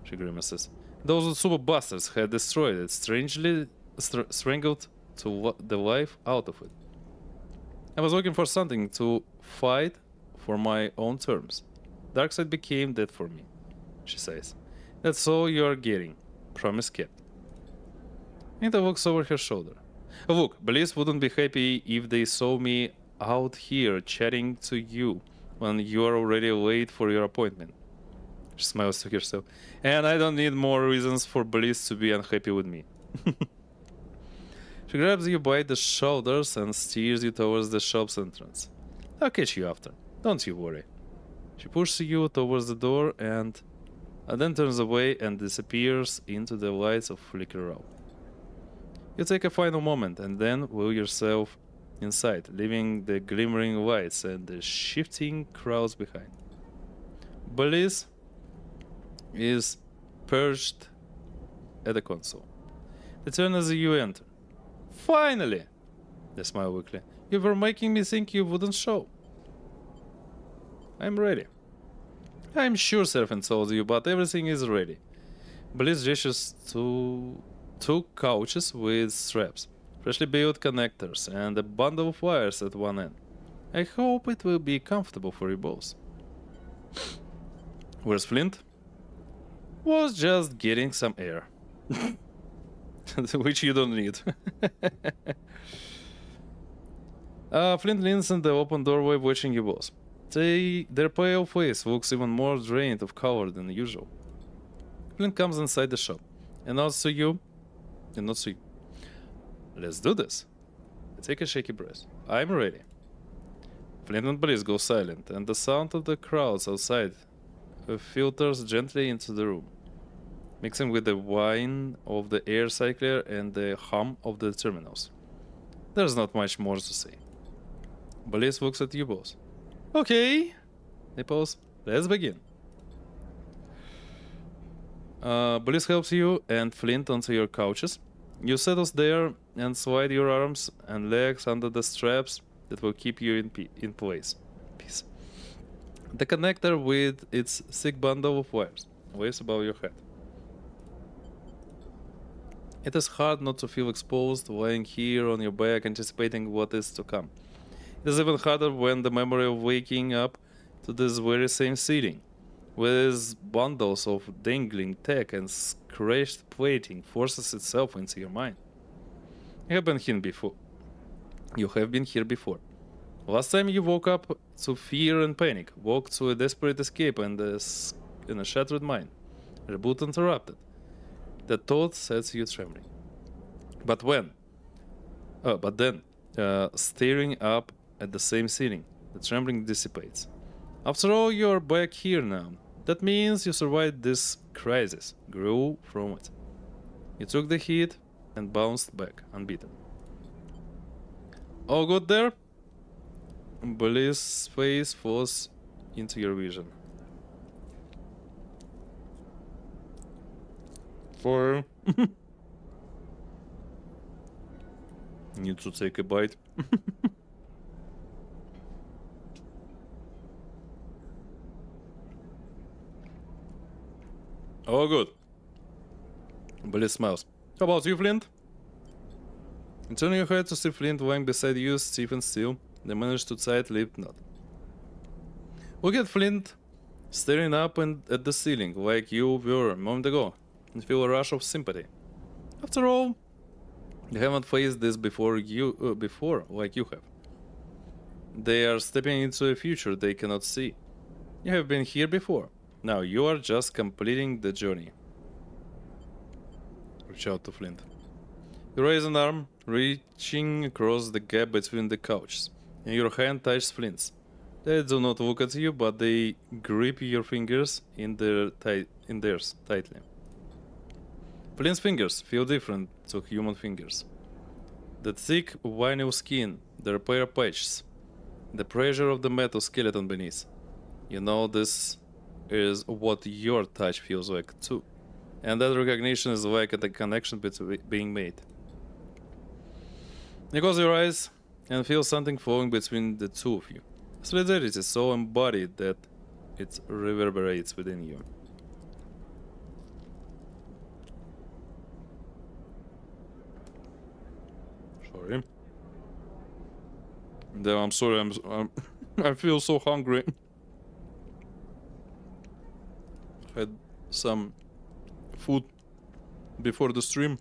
She grimaces. Those Utsubo bastards had destroyed it, strangely strangled the life out of it. I was looking for something to fight for my own terms. Darkside became that for me, she says. That's all you're getting. Promise kept. Nita looks over her shoulder. Look, Bliss wouldn't be happy if they saw me out here chatting to you when you're already late for your appointment. She smiles to herself. And I don't need more reasons for Bliss to be unhappy with me. She grabs you by the shoulders and steers you towards the shop's entrance. I'll catch you after. Don't you worry. She pushes you towards the door and then turns away and disappears into the lights of flicker out. You take a final moment and then wheel yourself inside, leaving the glimmering lights and the shifting crowds behind. Bliss is perched at the console. They turn as you enter. Finally! They smile weakly. You were making me think you wouldn't show. I'm ready. I'm sure Serpent told you, but everything is ready. Bliss gestures to two couches with straps, freshly built connectors, and a bundle of wires at one end. I hope it will be comfortable for you both. Where's Flint? Was just getting some air. Which you don't need. Flint leans in the open doorway watching you both. Their pale face looks even more drained of color than usual. Flint comes inside the shop and nods to you. And nods to you. Let's do this. I take a shaky breath. I'm ready. Flint and Bliss go silent, and the sound of the crowds outside filters gently into the room, mixing with the whine of the air cycler and the hum of the terminals. There's not much more to say. Bliss looks at you both. Okay. They pause. Let's begin. Bliss helps you and Flint onto your couches. You settle there and slide your arms and legs under the straps that will keep you in place. Peace. The connector with its thick bundle of wires waves above your head. It is hard not to feel exposed lying here on your back anticipating what is to come. It is even harder when the memory of waking up to this very same seating, with bundles of dangling tech and scratched plating, forces itself into your mind. You have been here before. Last time you woke up to fear and panic, woke to a desperate escape and in a shattered mind. Reboot interrupted. The thought sets you trembling. But then, staring up at the same ceiling, the trembling dissipates. After all, you're back here now. That means you survived this crisis, grew from it. You took the hit and bounced back, unbeaten. All good there? Bliss' face falls into your vision. For need to take a bite. Oh, good. Bliss smiles. How about you, Flint? You turn your head to see Flint lying beside you, stiff and still. They manage to tight-lipped nod. Look at Flint staring up at the ceiling like you were a moment ago and feel a rush of sympathy. After all, you haven't faced this before like you have. They are stepping into a future they cannot see. You have been here before. Now you are just completing the journey. Reach out to Flint. You raise an arm, reaching across the gap between the couches, and your hand touches Flint's. They do not look at you, but they grip your fingers in theirs tightly. Flint's fingers feel different to human fingers. The thick vinyl skin, the repair patches, the pressure of the metal skeleton beneath. You know this is what your touch feels like too. And that recognition is like a connection being made. You close your eyes and feel something flowing between the two of you. Solidarity is so embodied that it reverberates within you. Sorry. No, I'm sorry. I feel so hungry. Had some food before the stream,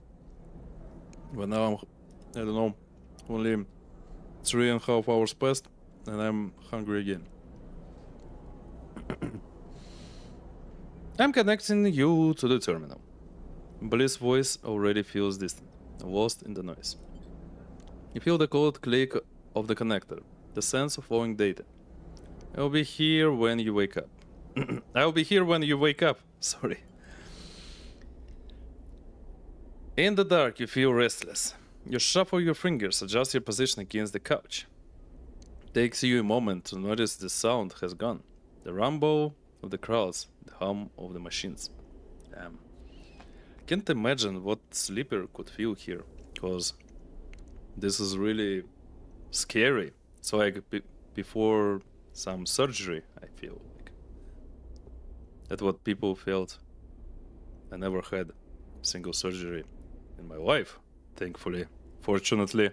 but now I don't know, only 3.5 hours passed and I'm hungry again. I'm connecting you to the terminal. Bliss' voice already feels distant, lost in the noise. You feel the cold click of the connector, the sense of flowing data. I'll be here when you wake up. I'll be here when you wake up. Sorry. In the dark, you feel restless. You shuffle your fingers, adjust your position against the couch. Takes you a moment to notice the sound has gone. The rumble of the crowds, the hum of the machines. Can't imagine what sleeper could feel here, cause this is really scary. So like before some surgery, I feel like that's what people felt. I never had single surgery in my life, thankfully, fortunately.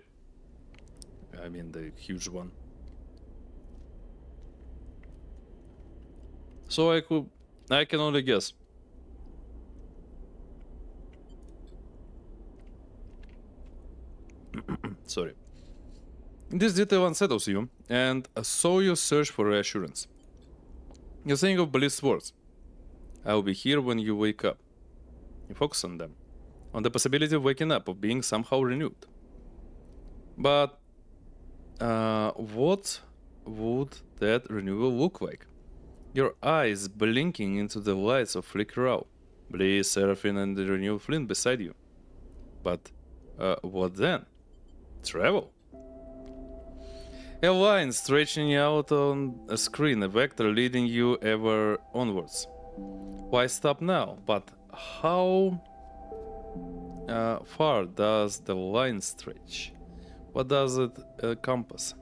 I mean the huge one. So I can only guess. Sorry. This detail unsettles you, and so you search for reassurance. You think of Bliss words. I'll be here when you wake up. You focus on them, on the possibility of waking up, of being somehow renewed. But what would that renewal look like? Your eyes blinking into the lights of flicker out. Bliss, Seraphine, and the renewed Flint beside you. But what then? Travel? A line stretching out on a screen, a vector leading you ever onwards. Why stop now? But how far does the line stretch? What does it encompass?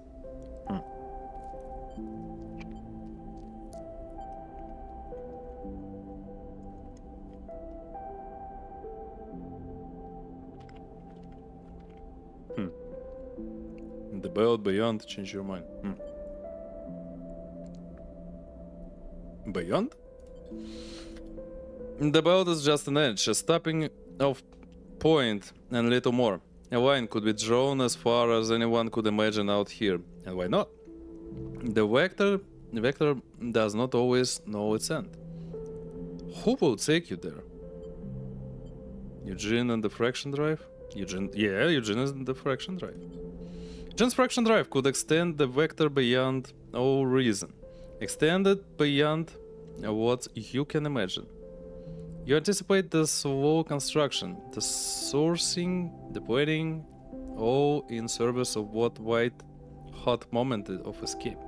The belt beyond change your mind. Beyond? The belt is just an edge, a stopping off point and little more. A line could be drawn as far as anyone could imagine out here, and why not? The vector does not always know its end. Who will take you there? Eugene and the fraction drive? Eugene is in the fraction drive. Eugene's fraction drive could extend the vector beyond all reason. Extend it beyond what you can imagine. You anticipate the slow construction, the sourcing, the planning, all in service of what white hot moment of escape.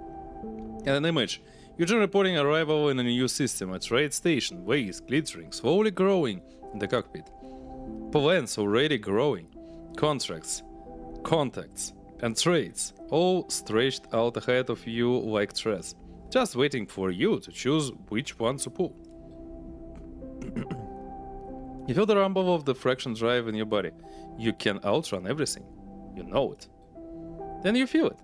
And an image. Eugene reporting arrival in a new system, a trade station, waves glittering, slowly growing in the cockpit. Plans already growing. Contracts, contacts, and trades, all stretched out ahead of you like threads, just waiting for you to choose which one to pull. You feel the rumble of the fraction drive in your body. You can outrun everything. You know it. Then you feel it.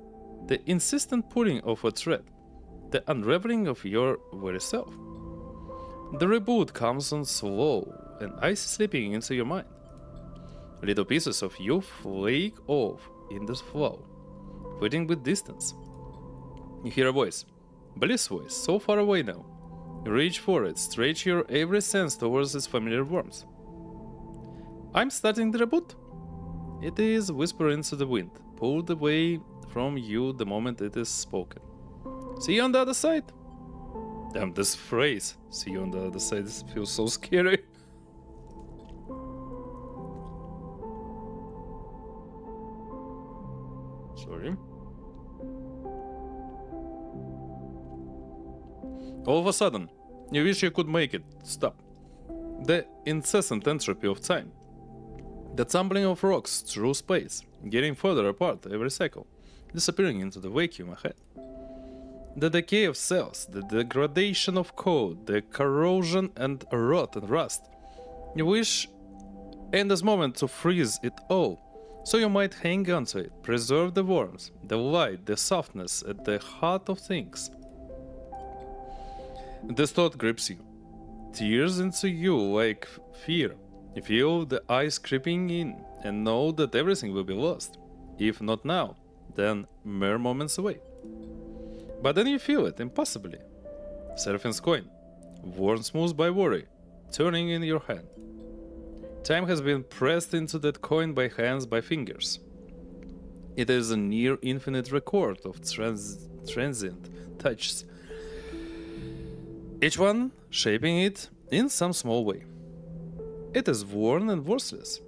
The insistent pulling of a thread. The unraveling of your very self. The reboot comes on slow and icy slipping into your mind. Little pieces of you flake off in the flow, fading with distance. You hear a voice. Bliss voice, so far away now. You reach for it, stretch your every sense towards its familiar warmth. I'm starting the reboot. It is whispered into the wind, pulled away from you the moment it is spoken. See you on the other side. Damn, this phrase, see you on the other side, feels so scary. Sorry. All of a sudden, you wish you could make it stop. The incessant entropy of time. The tumbling of rocks through space, getting further apart every cycle, disappearing into the vacuum ahead. The decay of cells, the degradation of code, the corrosion and rot and rust. You wish in this moment to freeze it all, so you might hang on to it, preserve the warmth, the light, the softness at the heart of things. This thought grips you, tears into you like fear. You feel the ice creeping in and know that everything will be lost. If not now, then mere moments away. But then you feel it impossibly. Seraphine's coin, worn smooth by worry, turning in your hand. Time has been pressed into that coin by hands, by fingers. It is a near infinite record of transient touches, each one shaping it in some small way. It is worn and worthless.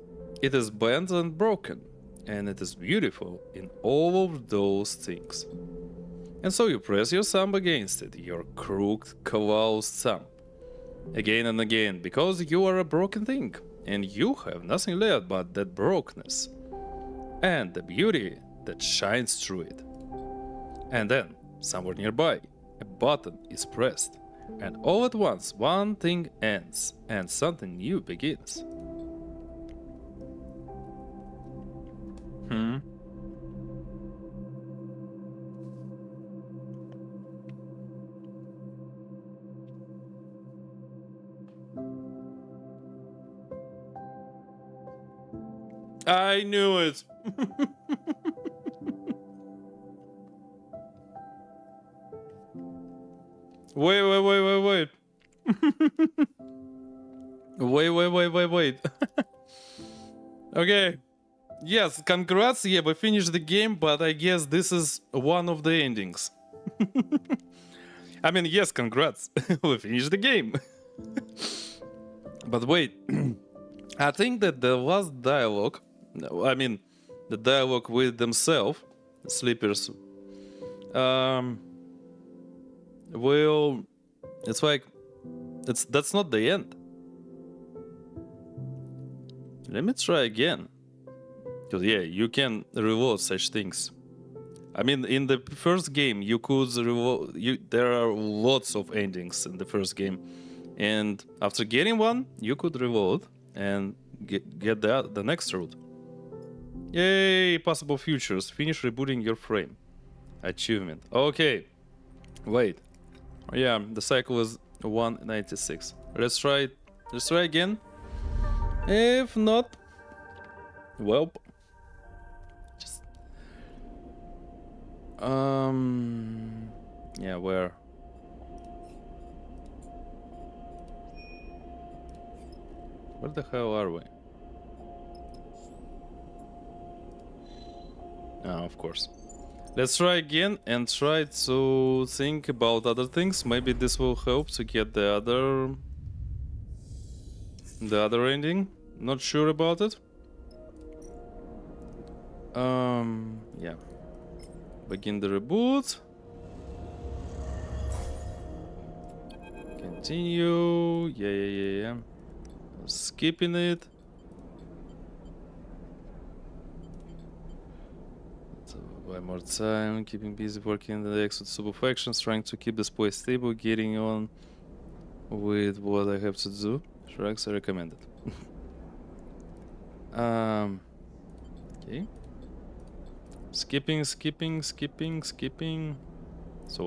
It is bent and broken, and it is beautiful in all of those things. And so you press your thumb against it, your crooked, calloused thumb, again and again, because you are a broken thing, and you have nothing left but that brokenness, and the beauty that shines through it. And then, somewhere nearby, a button is pressed, and all at once one thing ends, and something new begins. I knew it! Wait. Wait. Okay. Yes, congrats. Yeah, we finished the game, but I guess this is one of the endings. I mean, yes, congrats. We finished the game. But wait. I think that the last dialogue, I mean, the dialogue with themselves, sleepers, well, it's like, that's not the end. Let me try again. Because, yeah, you can reload such things. I mean, in the first game, you could reload. There are lots of endings in the first game. And after getting one, you could reload and get the next route. Yay, possible futures. Finish rebooting your frame. Achievement. Okay. Wait. Yeah, the cycle is 196. Let's try it. Let's try again. If not, well, just yeah, where? Where the hell are we? Ah, of course. Let's try again and try to think about other things. Maybe this will help to get the other ending. Not sure about it. Yeah. Begin the reboot. Continue. Yeah. Skipping it. So one more time. Keeping busy working the exit subfactions, trying to keep the spoil stable, getting on with what I have to do. Shrugs are recommended. Okay. Skipping. So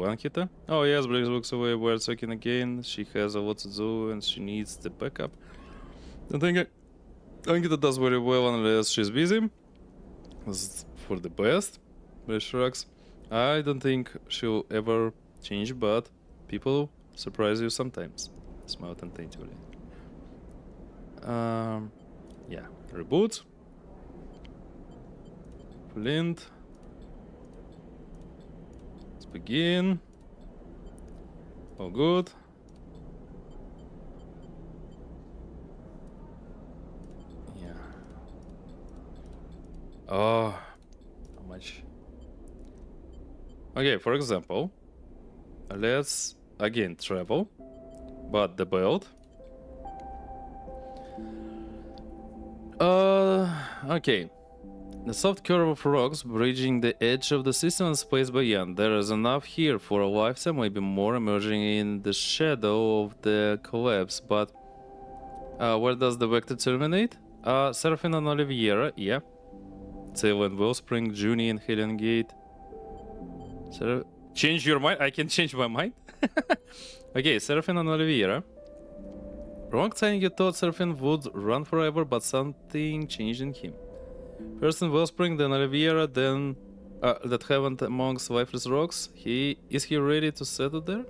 Ankita? Oh yes, Briggs looks away. We're talking again. She has a lot to do and she needs the backup. I think Ankita does very well unless she's busy. It's for the best. But shrugs. I don't think she'll ever change, but people surprise you sometimes. Smile tentatively. Yeah. Reboot. Flint. Let's begin. All good. Yeah. Oh, how much? Okay, for example, let's again travel, but the belt. Okay. The soft curve of rocks bridging the edge of the system and space beyond. There is enough here for a lifetime, maybe more, emerging in the shadow of the collapse. But where does the vector terminate? Seraphine and Oliviera, yeah. Tail and Wellspring, Junie and Helen Gate. Change your mind? I can change my mind? Okay, Seraphine and Oliviera. Wrong time you thought Seraphine would run forever, but something changed in him. First in Wellspring, then Oliviera, then that heaven amongst lifeless rocks. Is he ready to settle there?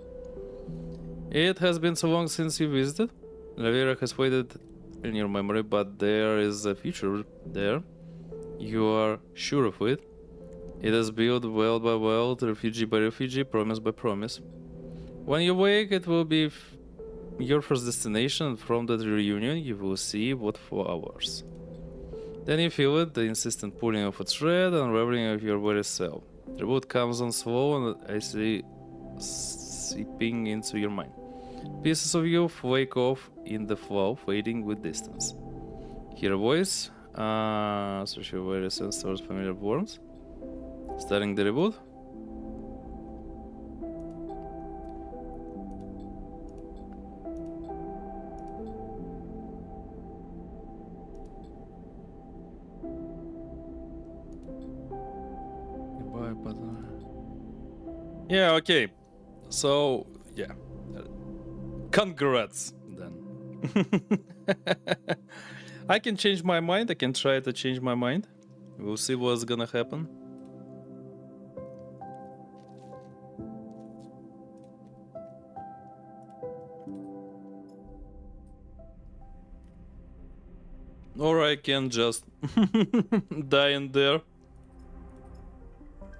It has been so long since you visited. Oliviera has faded in your memory, but there is a future there. You are sure of it. It is built world by world, refugee by refugee, promise by promise. When you wake, it will be your first destination, and from that reunion, you will see what flowers. Then you feel it, the insistent pulling of a thread, unraveling of your very self. The reboot comes on slow and I see seeping into your mind. Pieces of you flake off in the flow, fading with distance. Hear a voice, search your very sense towards familiar forms. Starting the reboot. Yeah, okay. So, yeah. Congrats, then. I can change my mind. I can try to change my mind. We'll see what's gonna happen. Or I can just die in there.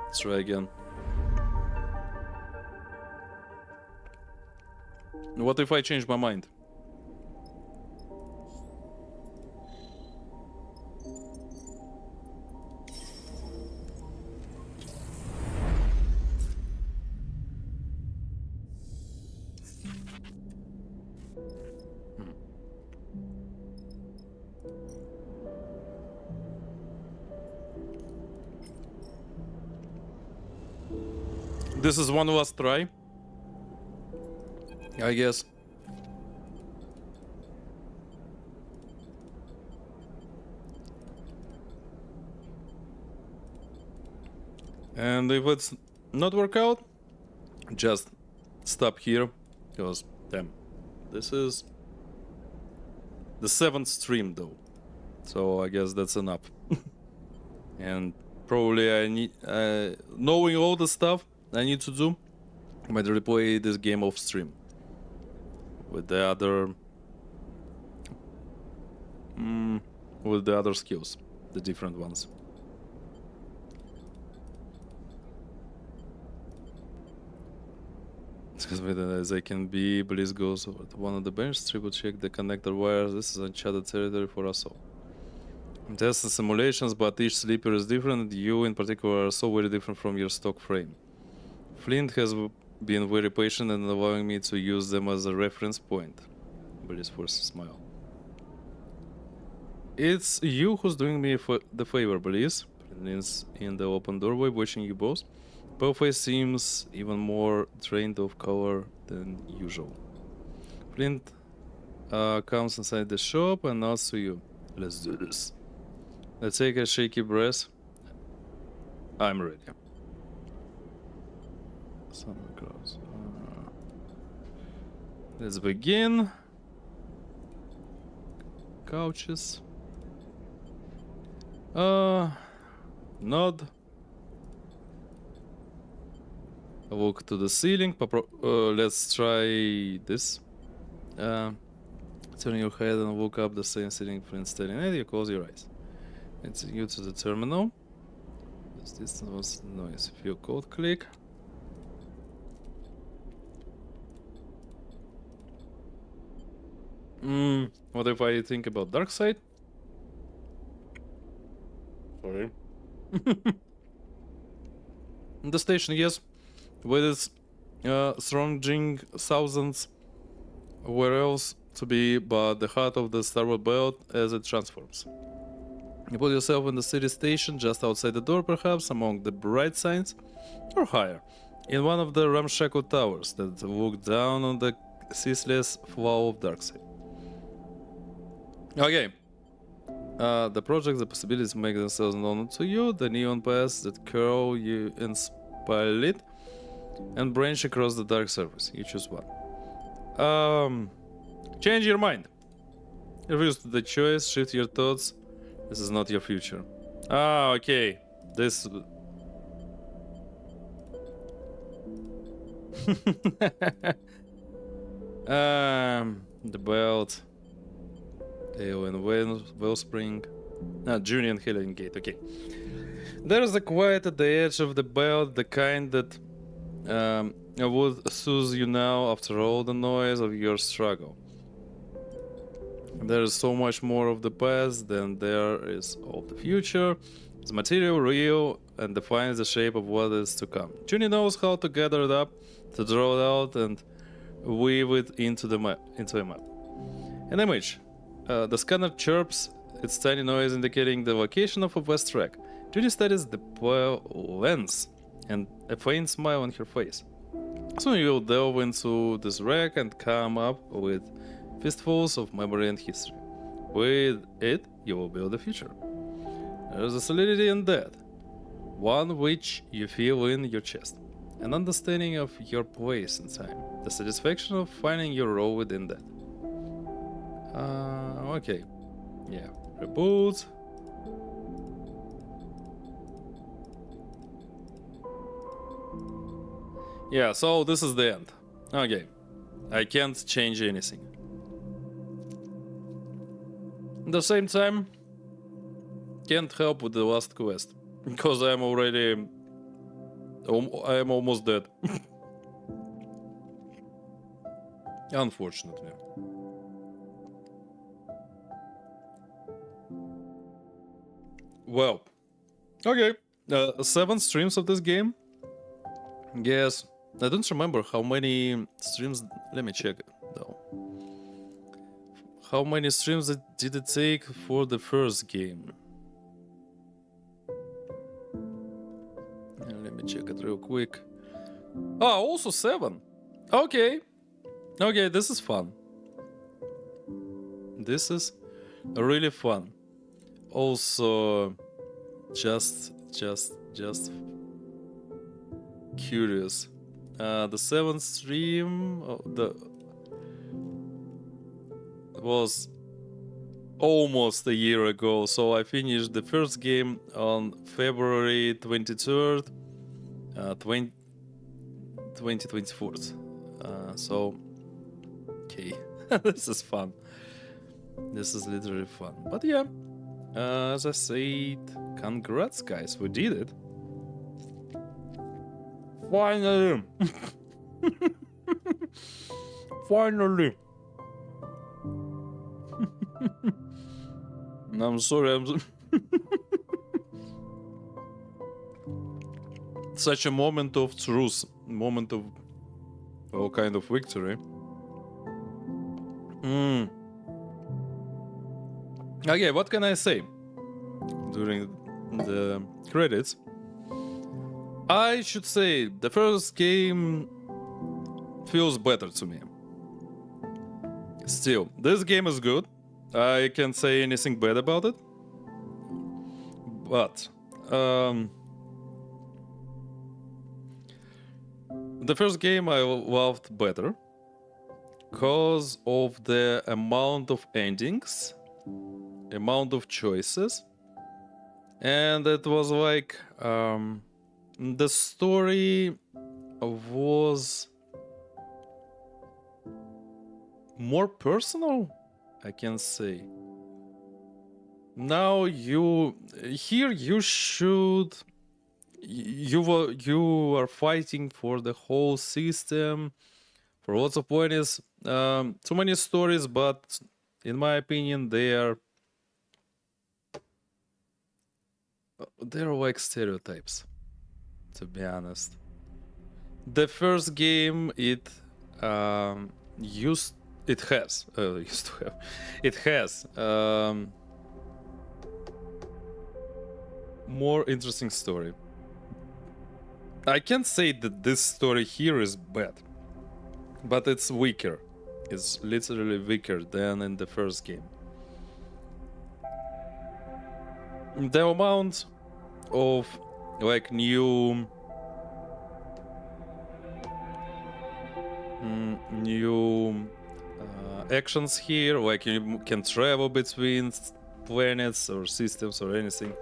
Let's try again. What if I change my mind? This is one last try, I guess. And if it's not work out, just stop here, because damn, this is the 7th stream though, so I guess that's enough. And probably I need, knowing all the stuff I need to do, I might replay this game off stream with the other skills, the different ones. Excuse me, as I can be, Bliss goes over to one of the bench, triple check the connector wires. This is uncharted territory for us all. Test the simulations, but each sleeper is different. You, in particular, are so very different from your stock frame. Flint has been very patient in allowing me to use them as a reference point. Bliss forces a smile. It's you who's doing me the favor, Bliss. Flint in the open doorway, watching you both. Paleface seems even more drained of color than usual. Flint comes inside the shop and nods to you. Let's do this. Let's take a shaky breath. I'm ready. Let's begin. Couches. Nod. Look to the ceiling. Let's try this. Turn your head and look up the same ceiling Flint staring at you. Close your eyes. It's you to the terminal. This distance was noise. If you code click. What if I think about Darkside? Sorry. The station, yes. With its surrounding thousands, where else to be but the heart of the Starward Belt as it transforms. You put yourself in the city station, just outside the door perhaps, among the bright signs, or higher, in one of the ramshackle towers that look down on the ceaseless flow of Darkside. Okay. The project, the possibilities make themselves known to you, the neon paths that curl you in split and branch across the dark surface. You choose one. Change your mind. Refuse to the choice, shift your thoughts. This is not your future. Okay. This... the belt. Tail and Wellspring. Junior and Helen Gate, okay. There's a quiet at the edge of the belt, the kind that would soothe you now after all the noise of your struggle. There is so much more of the past than there is of the future. The material real and defines the shape of what is to come. Junie knows how to gather it up, to draw it out, and weave it into a map. An image. The scanner chirps its tiny noise indicating the location of a west track. Junie studies the lens and a faint smile on her face. Soon you'll delve into this wreck and come up with fistfuls of memory and history. With it, you will build a future. There is a solidity in that, one which you feel in your chest, an understanding of your place in time, the satisfaction of finding your role within that. Okay. Yeah. Reboot. Yeah, so this is the end. Okay. I can't change anything. At the same time, can't help with the last quest. Because I'm already... I am almost dead. Unfortunately. Well. Okay. 7 streams of this game. Yes. I don't remember how many streams... Let me check it, though. How many streams did it take for the first game? Let me check it real quick. Oh, also 7. Okay. Okay, this is fun. This is really fun. Also, just curious. The 7th stream was almost a year ago, so I finished the first game on February 23rd, 2024. So, okay, this is fun. This is literally fun. But yeah, as I said, congrats, guys, we did it. Finally! Finally! I'm sorry, such a moment of truth, moment of all kind of victory. Okay, what can I say during the credits? I should say the first game feels better to me. Still, this game is good. I can't say anything bad about it. But the first game I loved better because of the amount of endings, amount of choices, and it was like the story was more personal, I can say. Now you are fighting for the whole system, for lots of points. Too many stories, but in my opinion, they're like stereotypes, to be honest. The first game it has more interesting story. I can't say that this story here is bad, but it's weaker. It's literally weaker than in the first game. The amount of like new actions here, like you can travel between planets or systems or anything.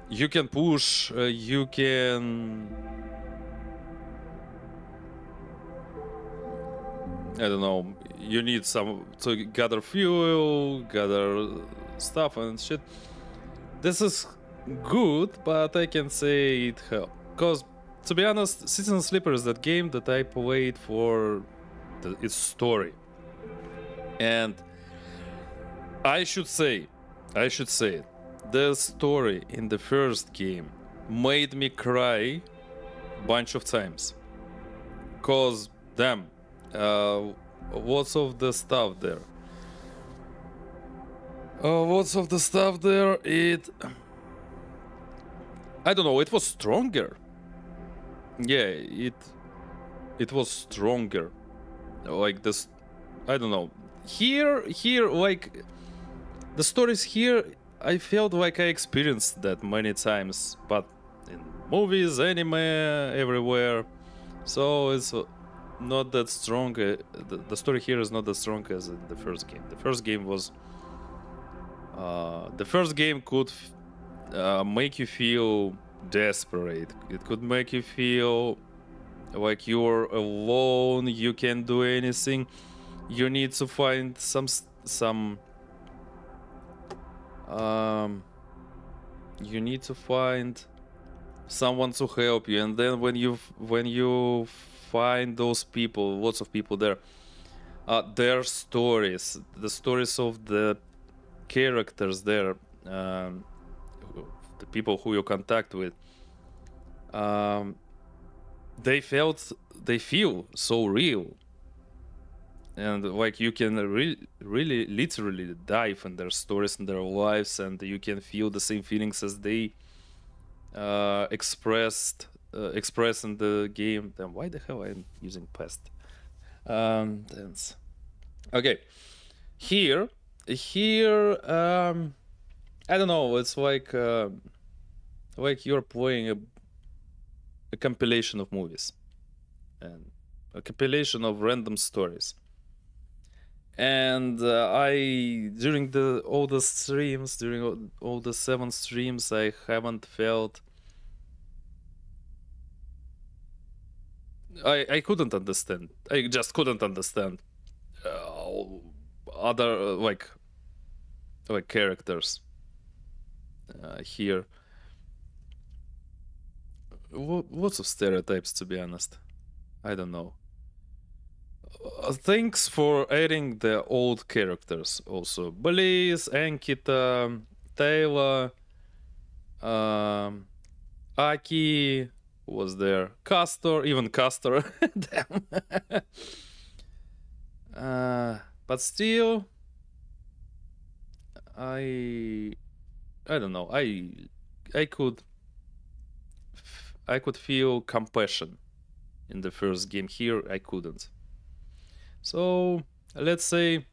You can push, you can... I don't know, you need some to gather fuel, gather stuff and shit. This is good, but I can say it helped. Because, to be honest, Citizen Sleeper is that game that I played for its story. And I should say it. The story in the first game made me cry a bunch of times. Cause damn, lots of the stuff there. Lots of the stuff there. I don't know. It was stronger. Yeah, it was stronger. Like this, I don't know. Here, like the stories here, I felt like I experienced that many times, but in movies, anime, everywhere. So it's not that strong. The story here is not as strong as in the first game. The first game was. The first game could make you feel desperate. It could make you feel like you're alone. You can't do anything. You need to find some. You need to find someone to help you, and then when you find those people, lots of people there, their stories, the stories of the characters there, the people who you contact with, they feel so real, and like you can really literally dive in their stories and their lives, and you can feel the same feelings as they express in the game. Then why the hell I'm using past tense? Okay, here I don't know, it's like you're playing a compilation of movies and a compilation of random stories. And during all the streams, during all the 7 streams, I haven't felt. I couldn't understand. I just couldn't understand other like characters here. Lots of stereotypes, to be honest. I don't know. Thanks for adding the old characters also. Blaze, Ankita, Taylor, Aki was there. Castor, even Castor. Damn. But still, I don't know. I could feel compassion in the first game. Here, I couldn't. So let's say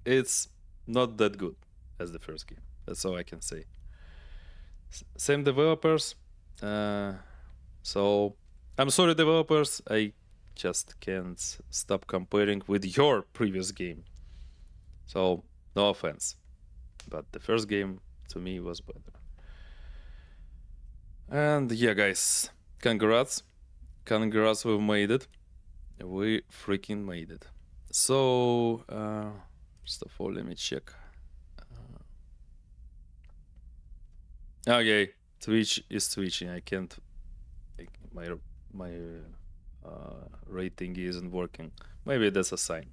it's not that good as the first game. That's all I can say. Same developers. So I'm sorry, developers. I just can't stop comparing with your previous game. So no offense, but the first game to me was better. And yeah, guys, congrats. Congrats, we've made it. We freaking made it. So, first of all, let me check. Okay, Twitch is twitching. I can't. My rating isn't working. Maybe that's a sign.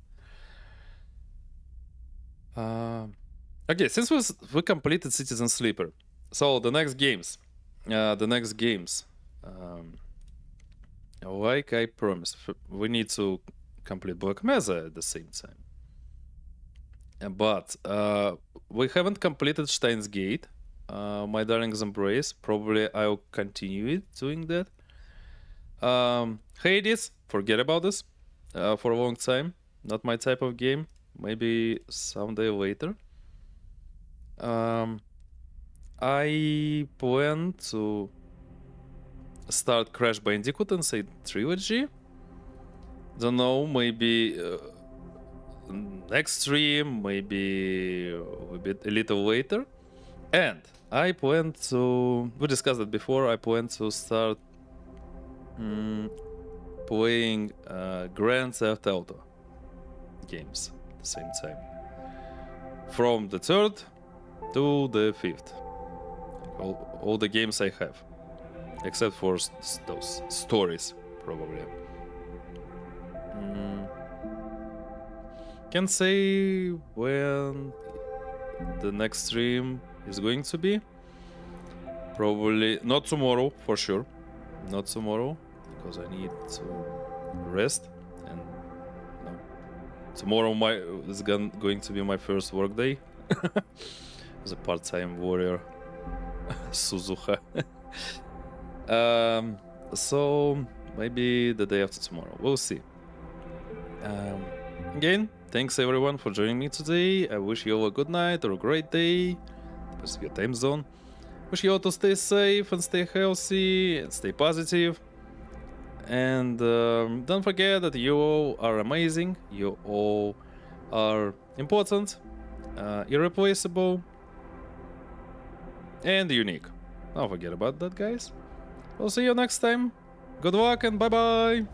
Okay, since we completed Citizen Sleeper, so the next games. Like I promised, we need to complete Black Mesa at the same time. But we haven't completed Stein's Gate, My Darling's Embrace. Probably I'll continue doing that. Hades, forget about this for a long time. Not my type of game. Maybe someday later. I plan to start Crash Bandicoot and say Trilogy. Don't know, maybe next stream, maybe a little later. And I plan to. We discussed it before. I plan to start playing Grand Theft Auto games at the same time. From the 3rd to the 5th. All the games I have, except for those stories, probably. Can't say when the next stream is going to be. Probably not tomorrow, for sure. Not tomorrow, because I need to rest. And tomorrow is going to be my first work day as a part-time warrior. Suzuha. So maybe the day after tomorrow. We'll see. Again, thanks everyone for joining me today. I wish you all a good night or a great day. Depends on your time zone. Wish you all to stay safe and stay healthy and stay positive. And don't forget that you all are amazing. You all are important, irreplaceable, and unique. Don't forget about that, guys. We'll see you next time. Good luck and bye-bye.